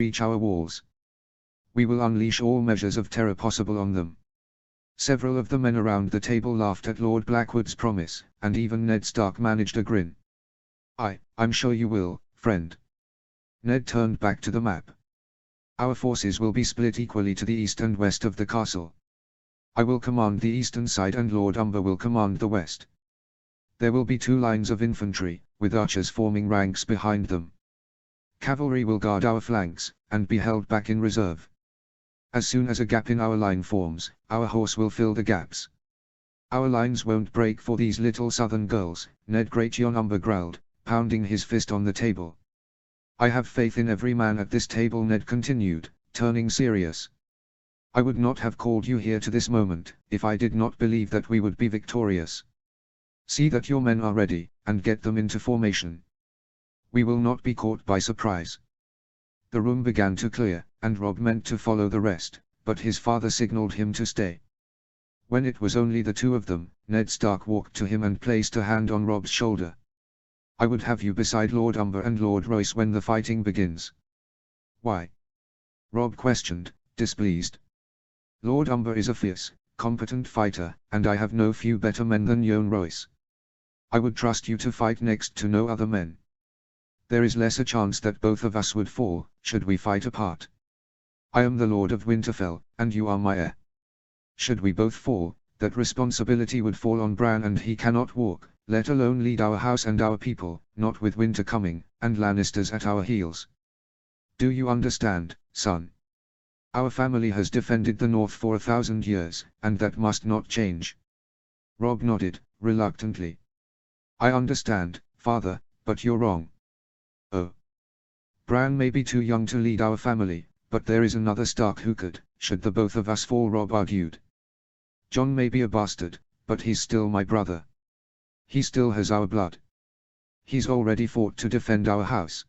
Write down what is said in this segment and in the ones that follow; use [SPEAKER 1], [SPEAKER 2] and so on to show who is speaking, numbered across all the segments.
[SPEAKER 1] reach our walls. We will unleash all measures of terror possible on them. Several of the men around the table laughed at Lord Blackwood's promise, and even Ned Stark managed a grin. I'm sure you will, friend. Ned turned back to the map. Our forces will be split equally to the east and west of the castle. I will command the eastern side and Lord Umber will command the west. There will be 2 lines of infantry, with archers forming ranks behind them. Cavalry will guard our flanks, and be held back in reserve. As soon as a gap in our line forms, our horse will fill the gaps. Our lines won't break for these little southern girls, Ned Greyjohn Umber growled, pounding his fist on the table. I have faith in every man at this table, Ned continued, turning serious. I would not have called you here to this moment, if I did not believe that we would be victorious. See that your men are ready, and get them into formation. We will not be caught by surprise. The room began to clear, and Robb meant to follow the rest, but his father signaled him to stay. When it was only the 2 of them, Ned Stark walked to him and placed a hand on Robb's shoulder. I would have you beside Lord Umber and Lord Royce when the fighting begins. Why? Robb questioned, displeased. Lord Umber is a fierce, competent fighter, and I have no few better men than Yohn Royce. I would trust you to fight next to no other men. There is less a chance that both of us would fall, should we fight apart. I am the Lord of Winterfell, and you are my heir. Should we both fall, that responsibility would fall on Bran, and he cannot walk, let alone lead our house and our people, not with winter coming, and Lannisters at our heels. Do you understand, son? Our family has defended the North for 1,000 years, and that must not change. Robb nodded, reluctantly. I understand, father, but you're wrong. Oh. Bran may be too young to lead our family, but there is another Stark who could, should the both of us fall, Robb argued. Jon may be a bastard, but he's still my brother. He still has our blood. He's already fought to defend our house.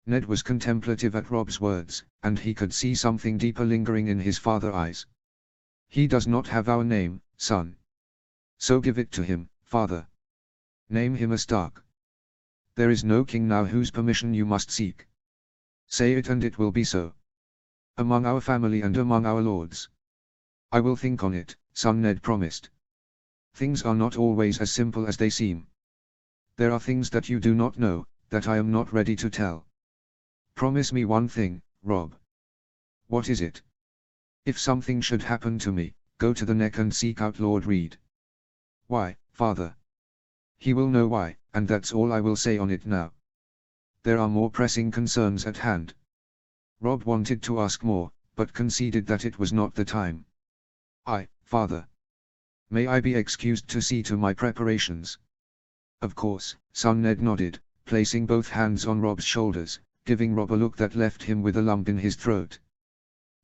[SPEAKER 1] Ned was contemplative at Robb's words, and he could see something deeper lingering in his father's eyes. He does not have our name, son. So give it to him, father. Name him a Stark. There is no king now whose permission you must seek. Say it and it will be so. Among our family and among our lords. I will think on it, son, Ned promised. Things are not always as simple as they seem. There are things that you do not know, that I am not ready to tell. Promise me one thing, Robb. What is it? If something should happen to me, go to the Neck and seek out Lord Reed. Why, father? He will know why, and that's all I will say on it now. There are more pressing concerns at hand. Robb wanted to ask more, but conceded that it was not the time. Father. May I be excused to see to my preparations? Of course, son, Ned nodded, placing both hands on Robb's shoulders, giving Robb a look that left him with a lump in his throat.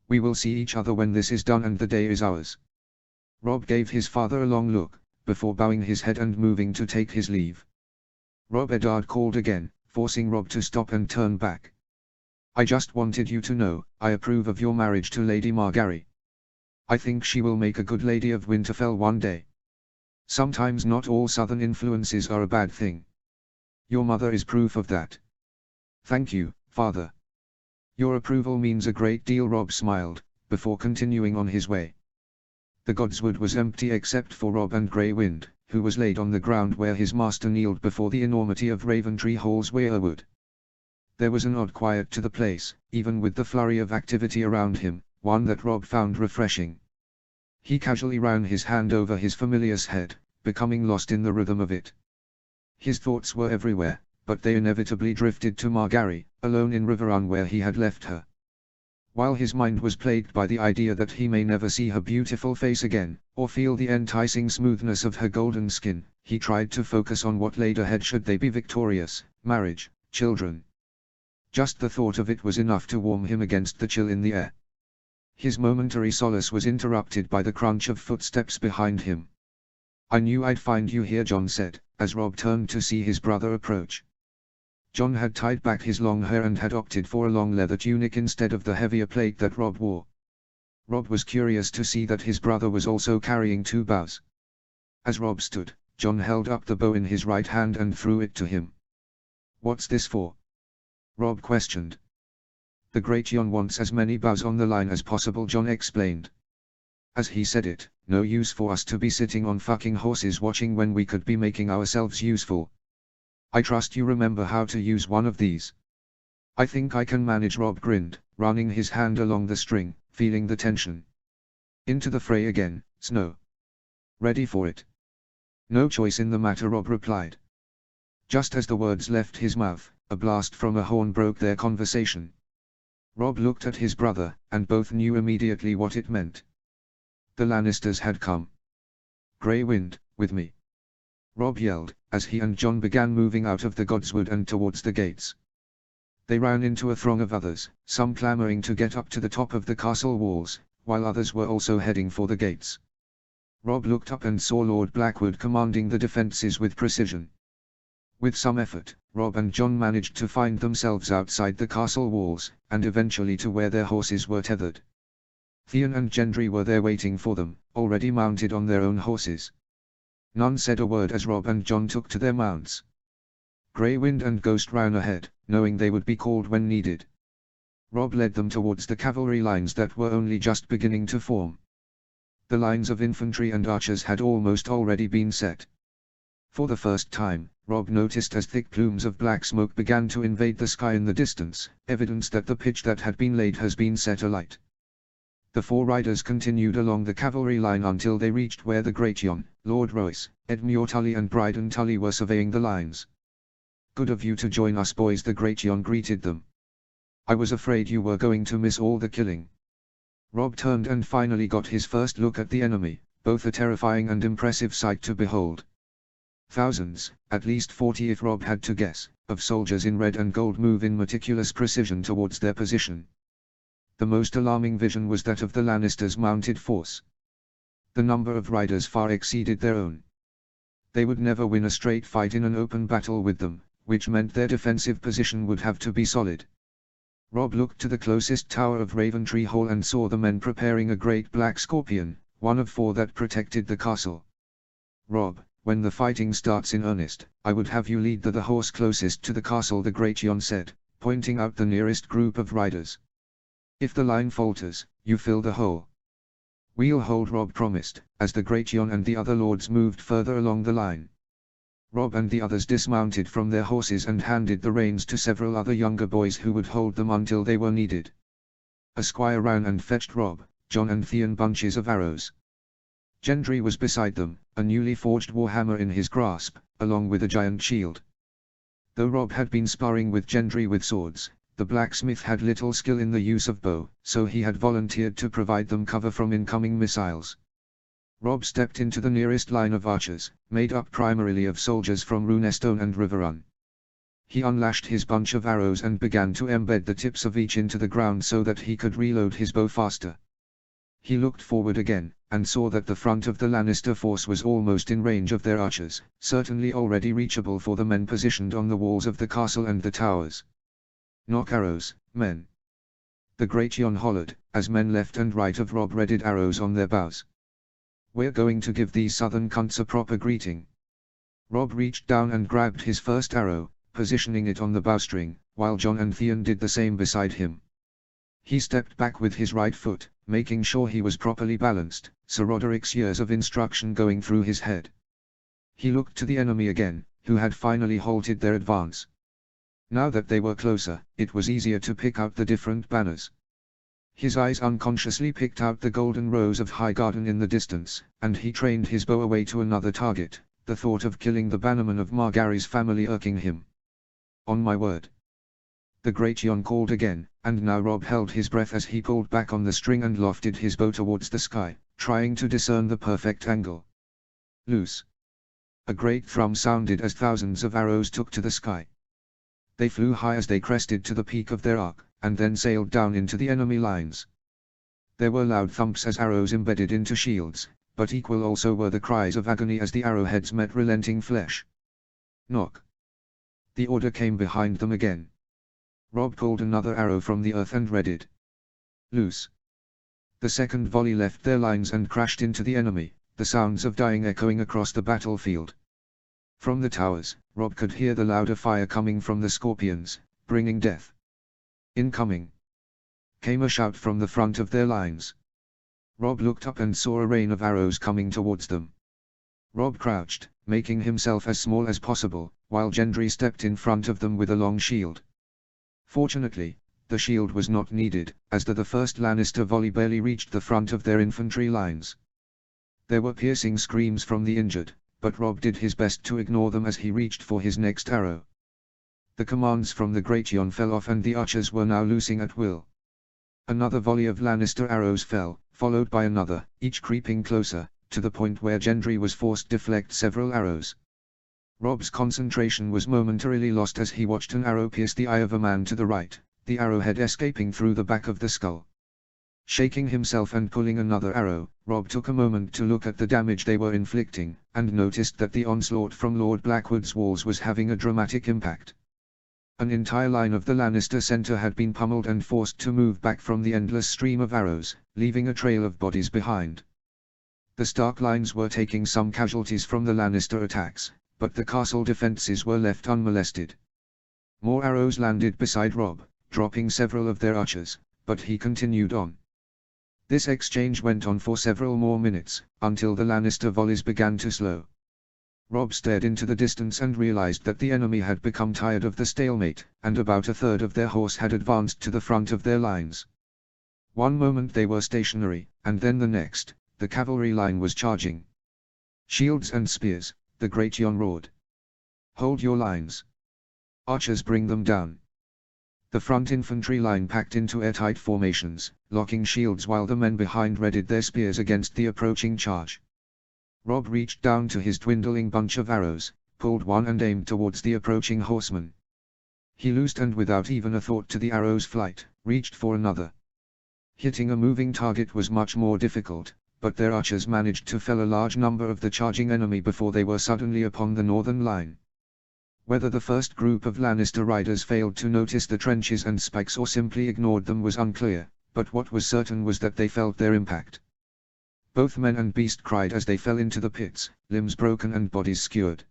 [SPEAKER 1] We will see each other when this is done and the day is ours. Robb gave his father a long look, before bowing his head and moving to take his leave. Robb Eddard called again, forcing Robb to stop and turn back. I just wanted you to know, I approve of your marriage to Lady Margaery. I think she will make a good lady of Winterfell one day. Sometimes not all southern influences are a bad thing. Your mother is proof of that. Thank you, father. Your approval means a great deal, Robb smiled, before continuing on his way. The Godswood was empty except for Robb and Grey Wind, who was laid on the ground where his master kneeled before the enormity of Raventree Hall's weirwood. There was an odd quiet to the place, even with the flurry of activity around him, one that Robb found refreshing. He casually ran his hand over his familiar's head, becoming lost in the rhythm of it. His thoughts were everywhere, but they inevitably drifted to Margaery, alone in Riverrun where he had left her. While his mind was plagued by the idea that he may never see her beautiful face again, or feel the enticing smoothness of her golden skin, he tried to focus on what laid ahead should they be victorious: marriage, children. Just the thought of it was enough to warm him against the chill in the air. His momentary solace was interrupted by the crunch of footsteps behind him. I knew I'd find you here, Jon said, as Robb turned to see his brother approach. Jon had tied back his long hair and had opted for a long leather tunic instead of the heavier plate that Robb wore. Robb was curious to see that his brother was also carrying 2 bows. As Robb stood, Jon held up the bow in his right hand and threw it to him. What's this for? Robb questioned. The Great Yon wants as many bows on the line as possible, John explained. As he said it, no use for us to be sitting on fucking horses watching when we could be making ourselves useful. I trust you remember how to use one of these. I think I can manage, Rob grinned, running his hand along the string, feeling the tension. Into the fray again, Snow. Ready for it? No choice in the matter, Rob replied. Just as the words left his mouth, a blast from a horn broke their conversation. Rob looked at his brother, and both knew immediately what it meant. The Lannisters had come. Grey Wind, with me! Rob yelled, as he and John began moving out of the Godswood and towards the gates. They ran into a throng of others, some clamoring to get up to the top of the castle walls, while others were also heading for the gates. Rob looked up and saw Lord Blackwood commanding the defences with precision. With some effort, Rob and John managed to find themselves outside the castle walls, and eventually to where their horses were tethered. Theon and Gendry were there waiting for them, already mounted on their own horses. None said a word as Rob and John took to their mounts. Grey Wind and Ghost ran ahead, knowing they would be called when needed. Rob led them towards the cavalry lines that were only just beginning to form. The lines of infantry and archers had almost already been set. For the first time, Rob noticed as thick plumes of black smoke began to invade the sky in the distance, evidence that the pitch that had been laid has been set alight. The four riders continued along the cavalry line until they reached where the Great Yon, Lord Royce, Edmure Tully and Bryden Tully were surveying the lines. Good of you to join us, boys, the Great Yon greeted them. I was afraid you were going to miss all the killing. Rob turned and finally got his first look at the enemy, both a terrifying and impressive sight to behold. Thousands, at least 40 if Rob had to guess, of soldiers in red and gold move in meticulous precision towards their position. The most alarming vision was that of the Lannisters' mounted force. The number of riders far exceeded their own. They would never win a straight fight in an open battle with them, which meant their defensive position would have to be solid. Rob looked to the closest tower of Raventree Hall and saw the men preparing a great black scorpion, one of 4 that protected the castle. Rob, when the fighting starts in earnest, I would have you lead the horse closest to the castle, the Great Yon said, pointing out the nearest group of riders. If the line falters, you fill the hole. We'll hold, Rob promised, as the Great Yon and the other lords moved further along the line. Rob and the others dismounted from their horses and handed the reins to several other younger boys who would hold them until they were needed. A squire ran and fetched Rob, John and Theon bunches of arrows. Gendry was beside them, a newly forged warhammer in his grasp, along with a giant shield. Though Rob had been sparring with Gendry with swords, the blacksmith had little skill in the use of bow, so he had volunteered to provide them cover from incoming missiles. Rob stepped into the nearest line of archers, made up primarily of soldiers from Runestone and Riverrun. He unlashed his bunch of arrows and began to embed the tips of each into the ground so that he could reload his bow faster. He looked forward again, and saw that the front of the Lannister force was almost in range of their archers, certainly already reachable for the men positioned on the walls of the castle and the towers. Knock arrows, men! The Great Yon hollered, as men left and right of Rob readied arrows on their bows. We're going to give these southern cunts a proper greeting. Rob reached down and grabbed his first arrow, positioning it on the bowstring, while John and Theon did the same beside him. He stepped back with his right foot, making sure he was properly balanced, Sir Roderick's years of instruction going through his head. He looked to the enemy again, who had finally halted their advance. Now that they were closer, it was easier to pick out the different banners. His eyes unconsciously picked out the golden rows of Highgarden in the distance, and he trained his bow away to another target, the thought of killing the bannerman of Margaery's family irking him. On my word! The Great Yon called again, and now Rob held his breath as he pulled back on the string and lofted his bow towards the sky, trying to discern the perfect angle. Loose! A great thrum sounded as thousands of arrows took to the sky. They flew high as they crested to the peak of their arc, and then sailed down into the enemy lines. There were loud thumps as arrows embedded into shields, but equal also were the cries of agony as the arrowheads met relenting flesh. Knock! The order came behind them again. Rob pulled another arrow from the earth and readied. Loose! The second volley left their lines and crashed into the enemy, the sounds of dying echoing across the battlefield. From the towers, Rob could hear the louder fire coming from the scorpions, bringing death. Incoming! came a shout from the front of their lines. Rob looked up and saw a rain of arrows coming towards them. Rob crouched, making himself as small as possible, while Gendry stepped in front of them with a long shield. Fortunately, the shield was not needed, as the first Lannister volley barely reached the front of their infantry lines. There were piercing screams from the injured, but Rob did his best to ignore them as he reached for his next arrow. The commands from the Great Yon fell off and the archers were now loosing at will. Another volley of Lannister arrows fell, followed by another, each creeping closer, to the point where Gendry was forced to deflect several arrows. Rob's concentration was momentarily lost as he watched an arrow pierce the eye of a man to the right, the arrowhead escaping through the back of the skull. Shaking himself and pulling another arrow, Rob took a moment to look at the damage they were inflicting, and noticed that the onslaught from Lord Blackwood's walls was having a dramatic impact. An entire line of the Lannister center had been pummeled and forced to move back from the endless stream of arrows, leaving a trail of bodies behind. The Stark lines were taking some casualties from the Lannister attacks, but the castle defenses were left unmolested. More arrows landed beside Rob, dropping several of their archers, but he continued on. This exchange went on for several more minutes, until the Lannister volleys began to slow. Rob stared into the distance and realized that the enemy had become tired of the stalemate, and about a third of their horse had advanced to the front of their lines. One moment they were stationary, and then the next, the cavalry line was charging. "Shields and spears," the Great Yon roared. "Hold your lines. Archers, bring them down." The front infantry line packed into airtight formations, locking shields while the men behind readied their spears against the approaching charge. Rob reached down to his dwindling bunch of arrows, pulled one and aimed towards the approaching horseman. He loosed and without even a thought to the arrow's flight, reached for another. Hitting a moving target was much more difficult, but their archers managed to fell a large number of the charging enemy before they were suddenly upon the northern line. Whether the first group of Lannister riders failed to notice the trenches and spikes or simply ignored them was unclear, but what was certain was that they felt their impact. Both men and beast cried as they fell into the pits, limbs broken and bodies skewered.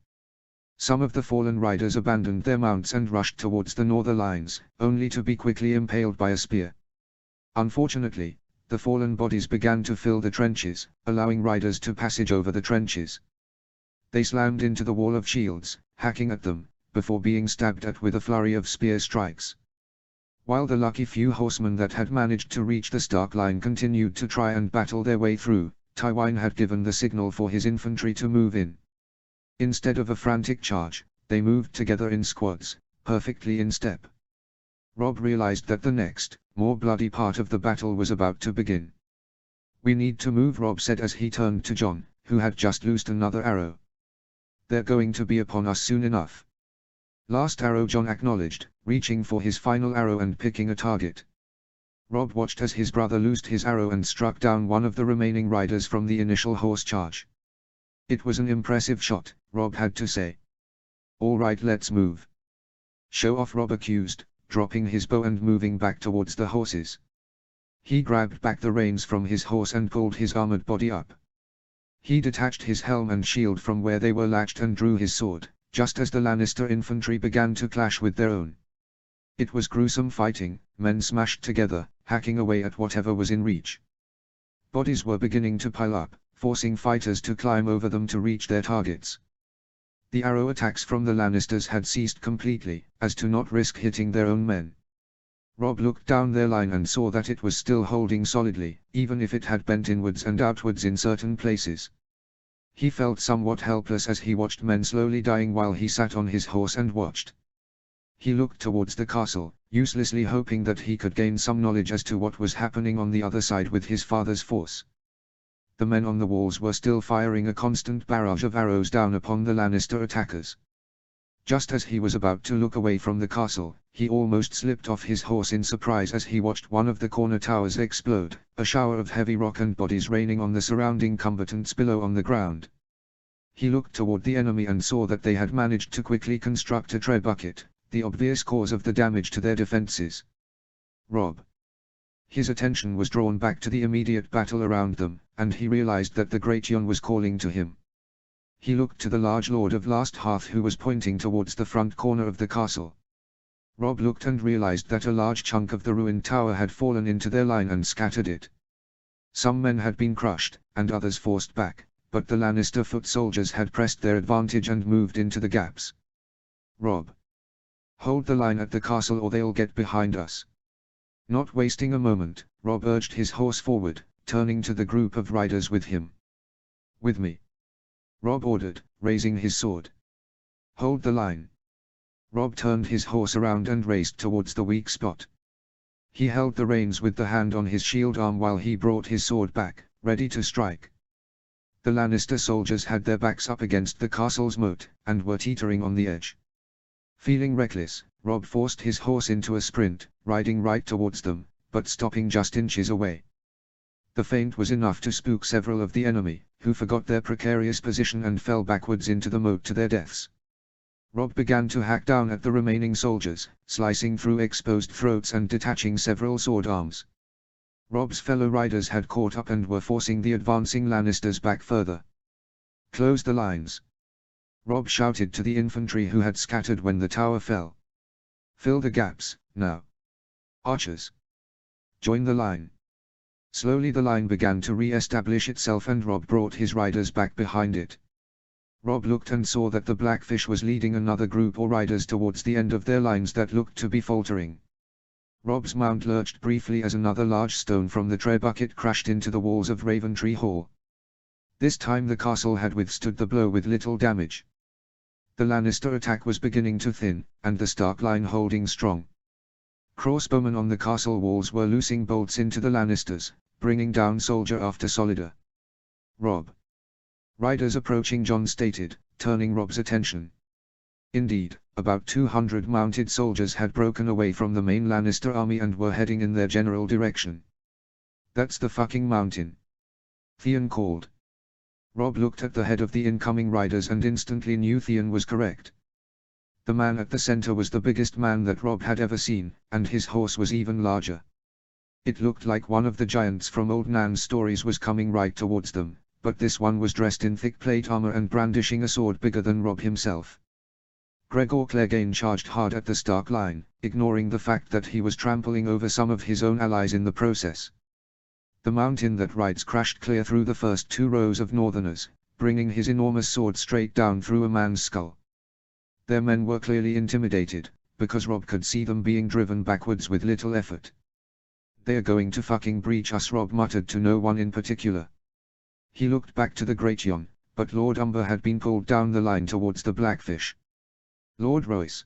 [SPEAKER 1] Some of the fallen riders abandoned their mounts and rushed towards the northern lines, only to be quickly impaled by a spear. Unfortunately, the fallen bodies began to fill the trenches, allowing riders to passage over the trenches. They slammed into the wall of shields, hacking at them, before being stabbed at with a flurry of spear strikes. While the lucky few horsemen that had managed to reach the Stark line continued to try and battle their way through, Tywin had given the signal for his infantry to move in. Instead of a frantic charge, they moved together in squads, perfectly in step. Rob realized that the next, more bloody part of the battle was about to begin. "We need to move," Rob said as he turned to Jon, who had just loosed another arrow. "They're going to be upon us soon enough." "Last arrow," Jon acknowledged, reaching for his final arrow and picking a target. Rob watched as his brother loosed his arrow and struck down one of the remaining riders from the initial horse charge. It was an impressive shot, Rob had to say. "All right, let's move." "Show off," Rob accused, dropping his bow and moving back towards the horses. He grabbed back the reins from his horse and pulled his armored body up. He detached his helm and shield from where they were latched and drew his sword, just as the Lannister infantry began to clash with their own. It was gruesome fighting, men smashed together, hacking away at whatever was in reach. Bodies were beginning to pile up, forcing fighters to climb over them to reach their targets. The arrow attacks from the Lannisters had ceased completely, as to not risk hitting their own men. Rob looked down their line and saw that it was still holding solidly, even if it had bent inwards and outwards in certain places. He felt somewhat helpless as he watched men slowly dying while he sat on his horse and watched. He looked towards the castle, uselessly hoping that he could gain some knowledge as to what was happening on the other side with his father's force. The men on the walls were still firing a constant barrage of arrows down upon the Lannister attackers. Just as he was about to look away from the castle, he almost slipped off his horse in surprise as he watched one of the corner towers explode, a shower of heavy rock and bodies raining on the surrounding combatants below on the ground. He looked toward the enemy and saw that they had managed to quickly construct a tread bucket, the obvious cause of the damage to their defenses. Rob. His attention was drawn back to the immediate battle around them, and he realized that the Great Yon was calling to him. He looked to the large Lord of Last Hearth who was pointing towards the front corner of the castle. Rob looked and realized that a large chunk of the ruined tower had fallen into their line and scattered it. Some men had been crushed, and others forced back, but the Lannister foot soldiers had pressed their advantage and moved into the gaps. "Rob, hold the line at the castle or they'll get behind us." Not wasting a moment, Rob urged his horse forward, turning to the group of riders with him. "With me," Rob ordered, raising his sword. "Hold the line." Rob turned his horse around and raced towards the weak spot. He held the reins with the hand on his shield arm while he brought his sword back, ready to strike. The Lannister soldiers had their backs up against the castle's moat, and were teetering on the edge. Feeling reckless, Rob forced his horse into a sprint, riding right towards them, but stopping just inches away. The feint was enough to spook several of the enemy, who forgot their precarious position and fell backwards into the moat to their deaths. Rob began to hack down at the remaining soldiers, slicing through exposed throats and detaching several sword arms. Rob's fellow riders had caught up and were forcing the advancing Lannisters back further. "Close the lines," Rob shouted to the infantry who had scattered when the tower fell. "Fill the gaps, now. Archers, join the line." Slowly the line began to re-establish itself and Rob brought his riders back behind it. Rob looked and saw that the Blackfish was leading another group or riders towards the end of their lines that looked to be faltering. Rob's mount lurched briefly as another large stone from the trebuchet crashed into the walls of Raventree Hall. This time the castle had withstood the blow with little damage. The Lannister attack was beginning to thin, and the Stark line holding strong. Crossbowmen on the castle walls were loosing bolts into the Lannisters, bringing down soldier after soldier. "Rob." Riders approaching Jon stated, turning Rob's attention. Indeed, about 200 mounted soldiers had broken away from the main Lannister army and were heading in their general direction. "That's the fucking mountain," Theon called. Rob looked at the head of the incoming riders and instantly knew Theon was correct. The man at the center was the biggest man that Rob had ever seen, and his horse was even larger. It looked like one of the giants from Old Nan's stories was coming right towards them, but this one was dressed in thick plate armor and brandishing a sword bigger than Rob himself. Gregor Clegane charged hard at the Stark line, ignoring the fact that he was trampling over some of his own allies in the process. The mountain that rides crashed clear through the first two rows of Northerners, bringing his enormous sword straight down through a man's skull. Their men were clearly intimidated, because Rob could see them being driven backwards with little effort. "They're going to fucking breach us," Rob muttered to no one in particular. He looked back to the Great Yon, but Lord Umber had been pulled down the line towards the Blackfish. "Lord Royce,"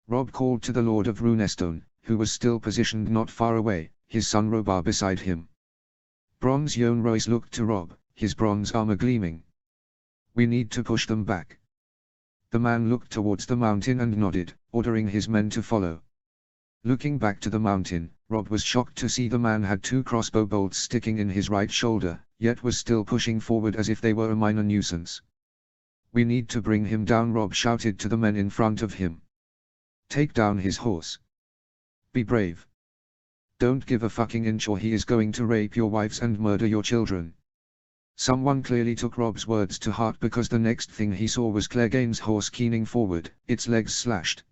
[SPEAKER 1] Rob called to the Lord of Runestone, who was still positioned not far away, his son Robar beside him. Bronze Yohn Royce looked to Rob, his bronze armor gleaming. "We need to push them back." The man looked towards the mountain and nodded, ordering his men to follow. Looking back to the mountain, Rob was shocked to see the man had two crossbow bolts sticking in his right shoulder, yet was still pushing forward as if they were a minor nuisance. "We need to bring him down," Rob shouted to the men in front of him. "Take down his horse. Be brave. Don't give a fucking inch or he is going to rape your wives and murder your children." Someone clearly took Rob's words to heart because the next thing he saw was Clegane's horse keening forward, its legs slashed.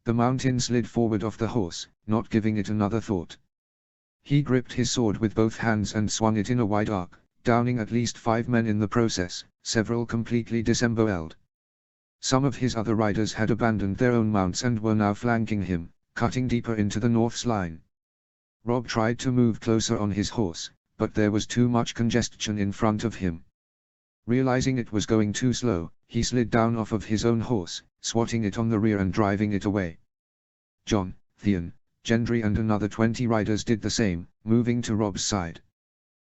[SPEAKER 1] The mountain slid forward off the horse, not giving it another thought. He gripped his sword with both hands and swung it in a wide arc, downing at least 5 men in the process, several completely disemboweled. Some of his other riders had abandoned their own mounts and were now flanking him, cutting deeper into the North's line. Rob tried to move closer on his horse, but there was too much congestion in front of him. Realizing it was going too slow, he slid down off of his own horse, swatting it on the rear and driving it away. Jon, Theon, Gendry and another 20 riders did the same, moving to Rob's side.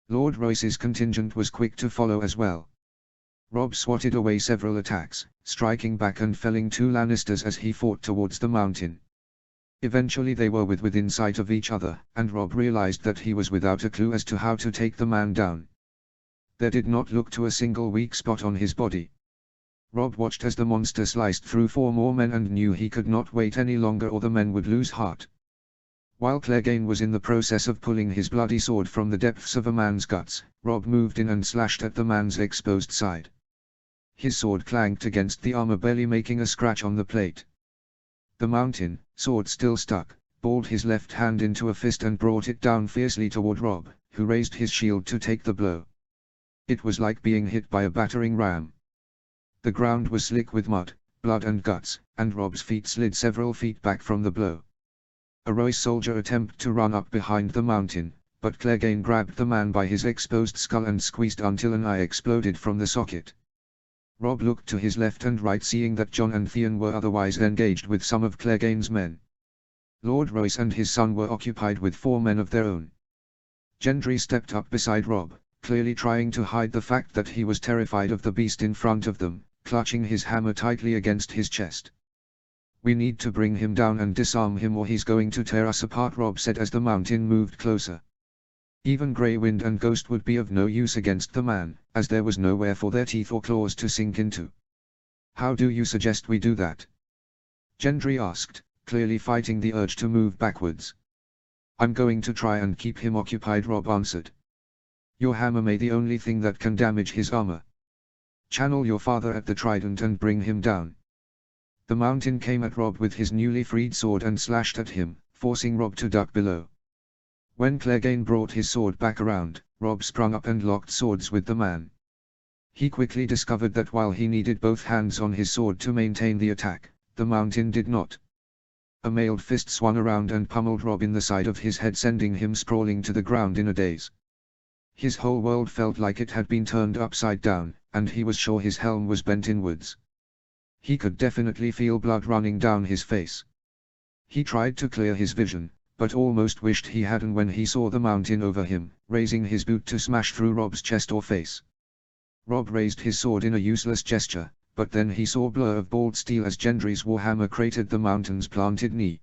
[SPEAKER 1] Lord Royce's contingent was quick to follow as well. Rob swatted away several attacks, striking back and felling 2 Lannisters as he fought towards the mountain. Eventually they were within sight of each other, and Rob realized that he was without a clue as to how to take the man down. There did not look to a single weak spot on his body. Rob watched as the monster sliced through 4 more men and knew he could not wait any longer or the men would lose heart. While Clegane was in the process of pulling his bloody sword from the depths of a man's guts, Rob moved in and slashed at the man's exposed side. His sword clanked against the armor, barely making a scratch on the plate. The mountain, sword still stuck, balled his left hand into a fist and brought it down fiercely toward Rob, who raised his shield to take the blow. It was like being hit by a battering ram. The ground was slick with mud, blood and guts, and Rob's feet slid several feet back from the blow. A Royce soldier attempted to run up behind the mountain, but Clegane grabbed the man by his exposed skull and squeezed until an eye exploded from the socket. Rob looked to his left and right, seeing that Jon and Theon were otherwise engaged with some of Clegane's men. Lord Royce and his son were occupied with 4 men of their own. Gendry stepped up beside Rob, clearly trying to hide the fact that he was terrified of the beast in front of them, clutching his hammer tightly against his chest. "We need to bring him down and disarm him, or he's going to tear us apart," Rob said as the mountain moved closer. Even Grey Wind and Ghost would be of no use against the man, as there was nowhere for their teeth or claws to sink into. "How do you suggest we do that?" Gendry asked, clearly fighting the urge to move backwards. "I'm going to try and keep him occupied," Rob answered. "Your hammer may be the only thing that can damage his armor. Channel your father at the trident and bring him down." The mountain came at Rob with his newly freed sword and slashed at him, forcing Rob to duck below. When Clegane brought his sword back around, Rob sprung up and locked swords with the man. He quickly discovered that while he needed both hands on his sword to maintain the attack, the mountain did not. A mailed fist swung around and pummeled Rob in the side of his head, sending him sprawling to the ground in a daze. His whole world felt like it had been turned upside down, and he was sure his helm was bent inwards. He could definitely feel blood running down his face. He tried to clear his vision, but almost wished he hadn't when he saw the mountain over him, raising his boot to smash through Rob's chest or face. Rob raised his sword in a useless gesture, but then he saw a blur of bald steel as Gendry's warhammer cratered the mountain's planted knee.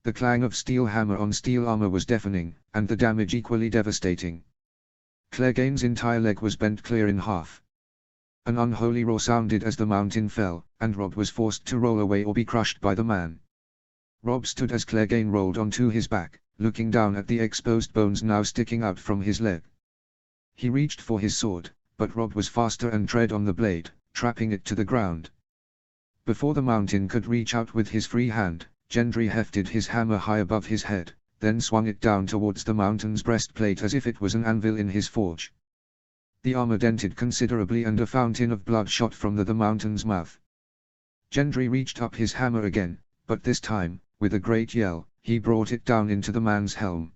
[SPEAKER 1] The clang of steel hammer on steel armor was deafening, and the damage equally devastating. Clegane's entire leg was bent clear in half. An unholy roar sounded as the mountain fell, and Rob was forced to roll away or be crushed by the man. Rob stood as Clegane rolled onto his back, looking down at the exposed bones now sticking out from his leg. He reached for his sword, but Rob was faster and tread on the blade, trapping it to the ground. Before the mountain could reach out with his free hand, Gendry hefted his hammer high above his head, then swung it down towards the mountain's breastplate as if it was an anvil in his forge. The armor dented considerably and a fountain of blood shot from the mountain's mouth. Gendry reached up his hammer again, but this time, with a great yell, he brought it down into the man's helm.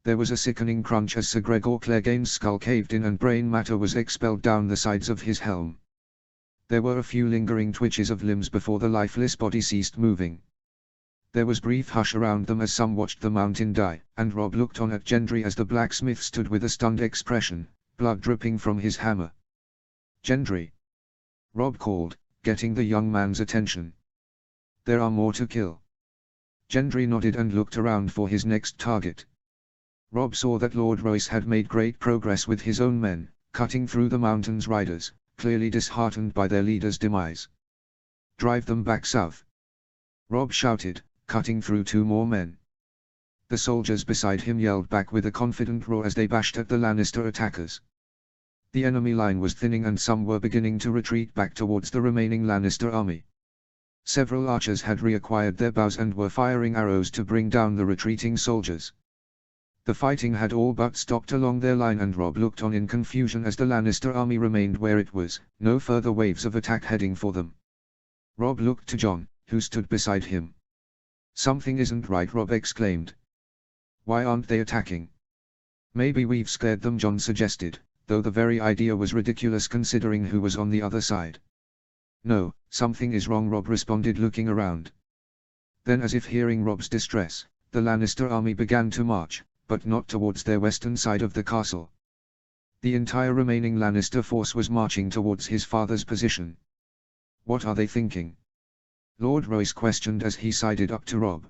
[SPEAKER 1] There was a sickening crunch as Sir Gregor Clegane's skull caved in and brain matter was expelled down the sides of his helm. There were a few lingering twitches of limbs before the lifeless body ceased moving. There was brief hush around them as some watched the mountain die, and Rob looked on at Gendry as the blacksmith stood with a stunned expression, blood dripping from his hammer. "Gendry!" Rob called, getting the young man's attention. "There are more to kill." Gendry nodded and looked around for his next target. Rob saw that Lord Royce had made great progress with his own men, cutting through the mountain's riders, clearly disheartened by their leader's demise. "Drive them back south!" Rob shouted, cutting through 2 more men. The soldiers beside him yelled back with a confident roar as they bashed at the Lannister attackers. The enemy line was thinning and some were beginning to retreat back towards the remaining Lannister army. Several archers had reacquired their bows and were firing arrows to bring down the retreating soldiers. The fighting had all but stopped along their line and Rob looked on in confusion as the Lannister army remained where it was, no further waves of attack heading for them. Rob looked to Jon, who stood beside him. "Something isn't right," Rob exclaimed. "Why aren't they attacking?" "Maybe we've scared them," Jon suggested, though the very idea was ridiculous considering who was on the other side. "No, something is wrong," Rob responded, looking around. Then, as if hearing Rob's distress, the Lannister army began to march, but not towards their western side of the castle. The entire remaining Lannister force was marching towards his father's position. "What are they thinking?" Lord Royce questioned as he sided up to Rob.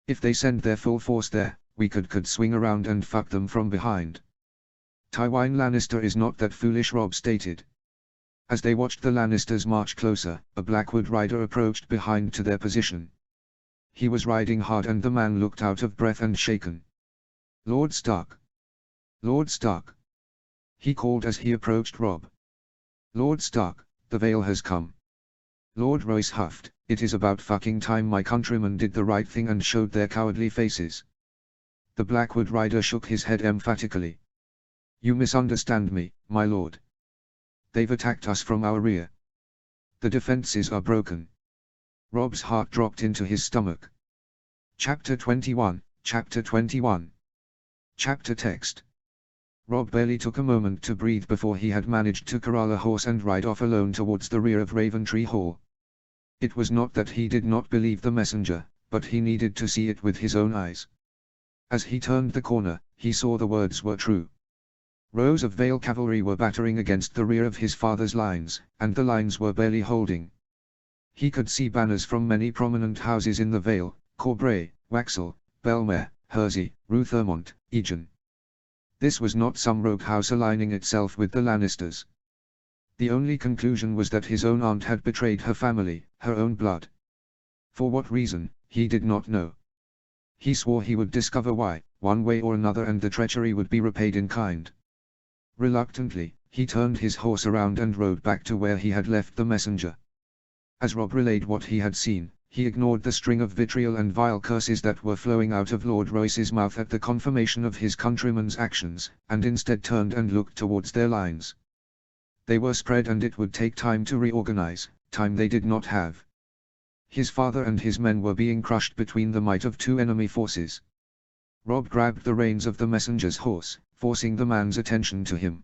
[SPEAKER 1] "If they send their full force there, we could swing around and fuck them from behind." "Tywin Lannister is not that foolish," Rob stated. As they watched the Lannisters march closer, a Blackwood rider approached behind to their position. He was riding hard and the man looked out of breath and shaken. "Lord Stark! Lord Stark!" he called as he approached Rob. "Lord Stark, the Vale has come." Lord Royce huffed, It is about fucking time my countrymen did the right thing and showed their cowardly faces. The Blackwood rider shook his head emphatically. You misunderstand me, my lord. They've attacked us from our rear. The defenses are broken. Rob's heart dropped into his stomach. Chapter 21, Chapter 21. Chapter text. Rob barely took a moment to breathe before he had managed to corral a horse and ride off alone towards the rear of Raventree Hall. It was not that he did not believe the messenger, but he needed to see it with his own eyes. As he turned the corner, he saw the words were true. Rows of Vale cavalry were battering against the rear of his father's lines, and the lines were barely holding. He could see banners from many prominent houses in the Vale: Corbray, Waxel, Belmere, Hersey, Ruthermont, Egan. This was not some rogue house aligning itself with the Lannisters. The only conclusion was that his own aunt had betrayed her family, her own blood. For what reason, he did not know. He swore he would discover why, one way or another, and the treachery would be repaid in kind. Reluctantly, he turned his horse around and rode back to where he had left the messenger. As Rob relayed what he had seen, he ignored the string of vitriol and vile curses that were flowing out of Lord Royce's mouth at the confirmation of his countrymen's actions, and instead turned and looked towards their lines. They were spread and it would take time to reorganize, time they did not have. His father and his men were being crushed between the might of two enemy forces. Rob grabbed the reins of the messenger's horse, forcing the man's attention to him.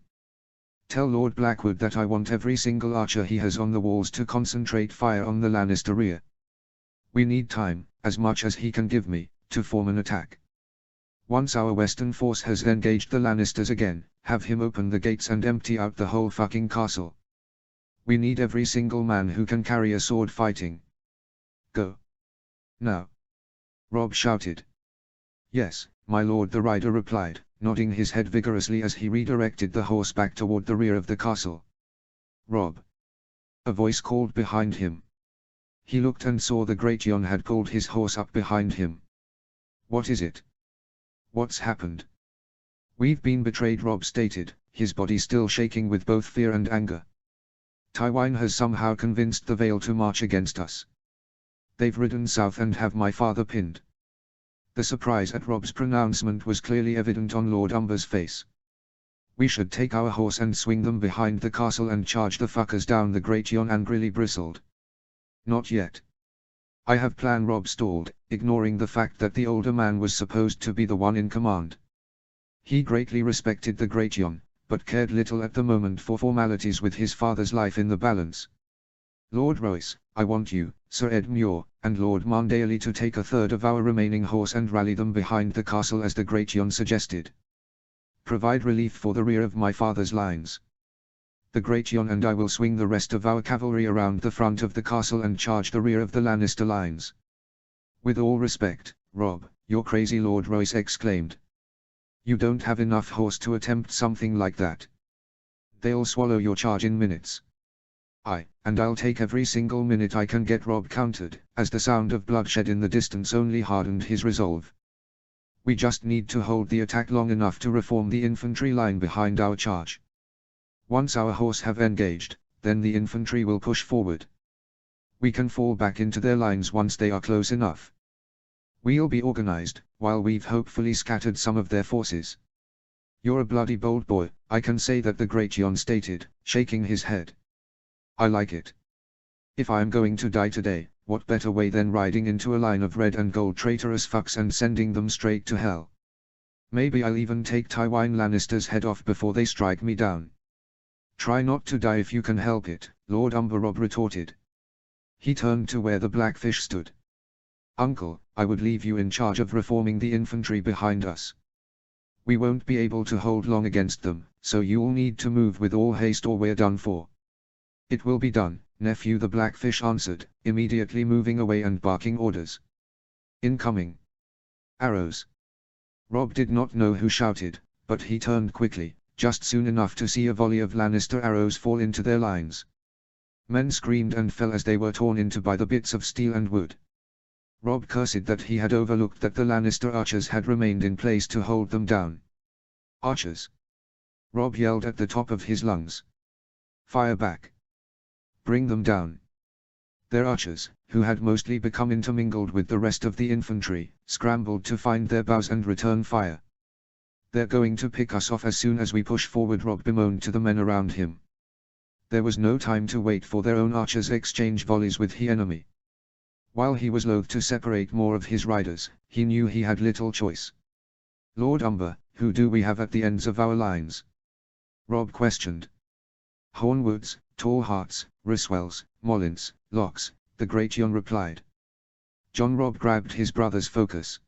[SPEAKER 1] Tell Lord Blackwood that I want every single archer he has on the walls to concentrate fire on the Lannister rear. We need time, as much as he can give me, to form an attack. Once our western force has engaged the Lannisters again, have him open the gates and empty out the whole fucking castle. We need every single man who can carry a sword fighting. Go. Now. Rob shouted. Yes, my lord, the rider replied, nodding his head vigorously as he redirected the horse back toward the rear of the castle. Rob. A voice called behind him. He looked and saw the Great Jon had pulled his horse up behind him. What is it? What's happened? We've been betrayed, Rob stated, his body still shaking with both fear and anger. Tywin has somehow convinced the Vale to march against us. They've ridden south and have my father pinned. The surprise at Rob's pronouncement was clearly evident on Lord Umber's face. We should take our horse and swing them behind the castle and charge the fuckers down, the Great Jon angrily bristled. Not yet. I have plan, Rob stalled, ignoring the fact that the older man was supposed to be the one in command. He greatly respected the Great Jon, but cared little at the moment for formalities with his father's life in the balance. Lord Royce, I want you, Sir Ed Muir, and Lord Marndale to take a third of our remaining horse and rally them behind the castle as the Great Jon suggested. Provide relief for the rear of my father's lines. The Great Jon and I will swing the rest of our cavalry around the front of the castle and charge the rear of the Lannister lines. With all respect, Rob, you're crazy, Lord Royce exclaimed. You don't have enough horse to attempt something like that. They'll swallow your charge in minutes. And I'll take every single minute I can get, Rob countered, as the sound of bloodshed in the distance only hardened his resolve. We just need to hold the attack long enough to reform the infantry line behind our charge. Once our horse have engaged, then the infantry will push forward. We can fall back into their lines once they are close enough. We'll be organized, while we've hopefully scattered some of their forces. You're a bloody bold boy, I can say that, the Great Jon stated, shaking his head. I like it. If I'm going to die today, what better way than riding into a line of red and gold traitorous fucks and sending them straight to hell. Maybe I'll even take Tywin Lannister's head off before they strike me down. Try not to die if you can help it, Lord Umber, Rob retorted. He turned to where the Blackfish stood. Uncle, I would leave you in charge of reforming the infantry behind us. We won't be able to hold long against them, so you'll need to move with all haste or we're done for. It will be done, nephew, the Blackfish answered, immediately moving away and barking orders. Incoming. Arrows. Rob did not know who shouted, but he turned quickly, just soon enough to see a volley of Lannister arrows fall into their lines. Men screamed and fell as they were torn into by the bits of steel and wood. Rob cursed that he had overlooked that the Lannister archers had remained in place to hold them down. Archers! Rob yelled at the top of his lungs. Fire back! Bring them down! Their archers, who had mostly become intermingled with the rest of the infantry, scrambled to find their bows and return fire. "They're going to pick us off as soon as we push forward," Rob bemoaned to the men around him. There was no time to wait for their own archers exchange volleys with the enemy. While he was loath to separate more of his riders, he knew he had little choice. "Lord Umber, who do we have at the ends of our lines?" Rob questioned. "Hornwoods, Tallhearts, Riswells, Mollins, Locks," the Great Jon replied. John Rob grabbed his brother's focus.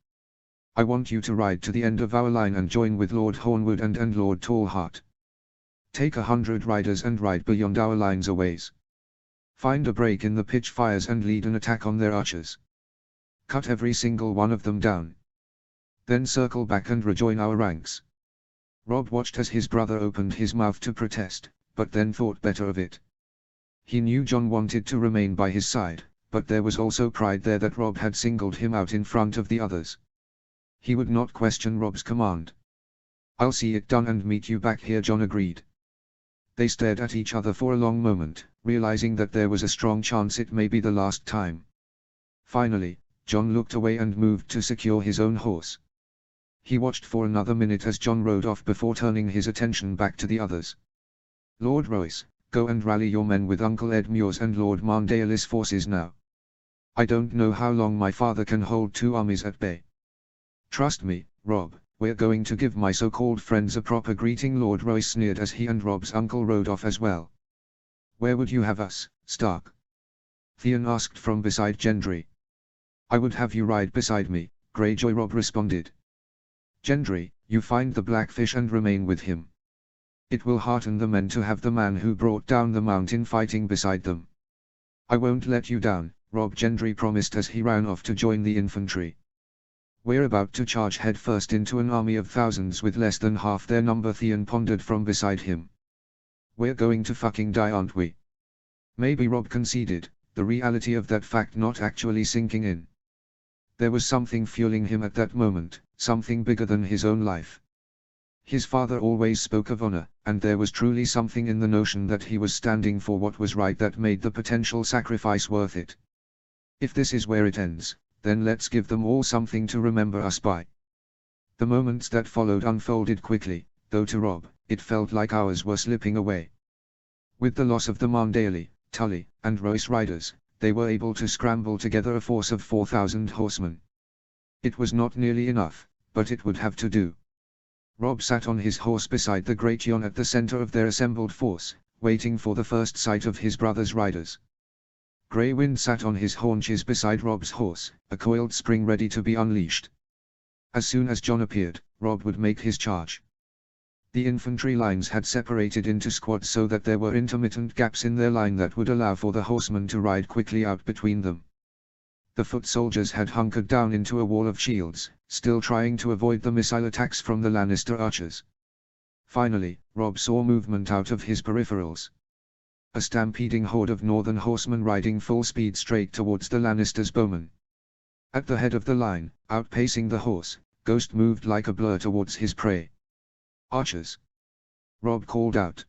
[SPEAKER 1] "I want you to ride to the end of our line and join with Lord Hornwood and Lord Tallheart. Take 100 riders and ride beyond our lines a ways. Find a break in the pitch fires and lead an attack on their archers. Cut every single one of them down. Then circle back and rejoin our ranks." Rob watched as his brother opened his mouth to protest, but then thought better of it. He knew Jon wanted to remain by his side, but there was also pride there that Rob had singled him out in front of the others. He would not question Rob's command. "I'll see it done and meet you back here," Jon agreed. They stared at each other for a long moment, realizing that there was a strong chance it may be the last time. Finally, Jon looked away and moved to secure his own horse. He watched for another minute as Jon rode off before turning his attention back to the others. "Lord Royce, go and rally your men with Uncle Edmure's and Lord Marndalis' forces now. I don't know how long my father can hold 2 armies at bay. Trust me, Rob, we're going to give my so-called friends a proper greeting." Lord Royce sneered as he and Rob's uncle rode off as well. "Where would you have us, Stark?" Theon asked from beside Gendry. "I would have you ride beside me, Greyjoy," Rob responded. "Gendry, you find the Blackfish and remain with him. It will hearten the men to have the man who brought down the mountain fighting beside them." "I won't let you down," Rob Gendry promised as he ran off to join the infantry. "We're about to charge headfirst into an army of thousands with less than half their number," Theon pondered from beside him. "We're going to fucking die, aren't we?" Maybe Rob conceded, the reality of that fact not actually sinking in. There was something fueling him at that moment, something bigger than his own life. His father always spoke of honor, and there was truly something in the notion that he was standing for what was right that made the potential sacrifice worth it. "If this is where it ends, then let's give them all something to remember us by." The moments that followed unfolded quickly, though to Rob, it felt like hours were slipping away. With the loss of the Marndalis, Tully, and Royce riders, they were able to scramble together a force of 4,000 horsemen. It was not nearly enough, but it would have to do. Rob sat on his horse beside the Great Jon at the center of their assembled force, waiting for the first sight of his brother's riders. Grey Wind sat on his haunches beside Rob's horse, a coiled spring ready to be unleashed. As soon as Jon appeared, Rob would make his charge. The infantry lines had separated into squads so that there were intermittent gaps in their line that would allow for the horsemen to ride quickly out between them. The foot soldiers had hunkered down into a wall of shields, still trying to avoid the missile attacks from the Lannister archers. Finally, Rob saw movement out of his peripherals. A stampeding horde of northern horsemen riding full speed straight towards the Lannisters' bowmen. At the head of the line, outpacing the horse, Ghost moved like a blur towards his prey. "Archers!" Rob called out.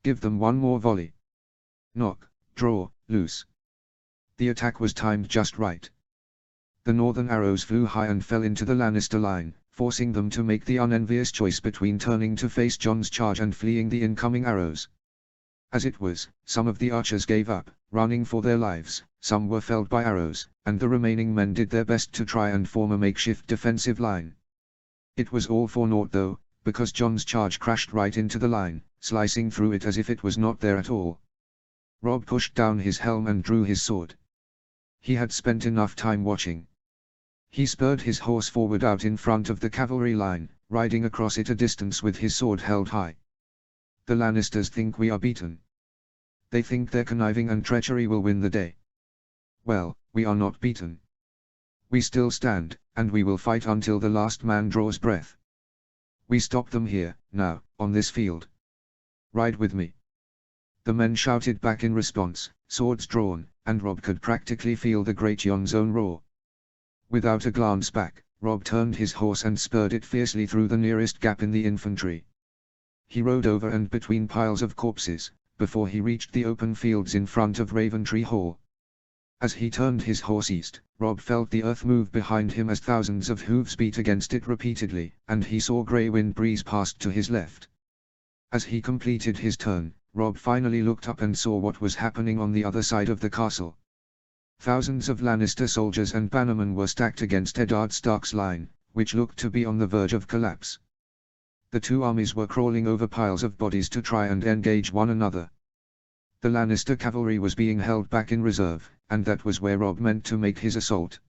[SPEAKER 1] "Give them one more volley. Knock, draw, loose." The attack was timed just right. The northern arrows flew high and fell into the Lannister line, forcing them to make the unenvious choice between turning to face Jon's charge and fleeing the incoming arrows. As it was, some of the archers gave up, running for their lives, some were felled by arrows, and the remaining men did their best to try and form a makeshift defensive line. It was all for naught though, because Jon's charge crashed right into the line, slicing through it as if it was not there at all. Rob pushed down his helm and drew his sword. He had spent enough time watching. He spurred his horse forward out in front of the cavalry line, riding across it a distance with his sword held high. "The Lannisters think we are beaten. They think their conniving and treachery will win the day. Well, we are not beaten. We still stand, and we will fight until the last man draws breath. We stop them here, now, on this field. Ride with me." The men shouted back in response, swords drawn, and Rob could practically feel the Great Jon's own roar. Without a glance back, Rob turned his horse and spurred it fiercely through the nearest gap in the infantry. He rode over and between piles of corpses, before he reached the open fields in front of Raventree Hall. As he turned his horse east, Rob felt the earth move behind him as thousands of hooves beat against it repeatedly, and he saw Grey Wind breeze past to his left. As he completed his turn, Rob finally looked up and saw what was happening on the other side of the castle. Thousands of Lannister soldiers and bannermen were stacked against Eddard Stark's line, which looked to be on the verge of collapse. The two armies were crawling over piles of bodies to try and engage one another. The Lannister cavalry was being held back in reserve, and that was where Rob meant to make his assault.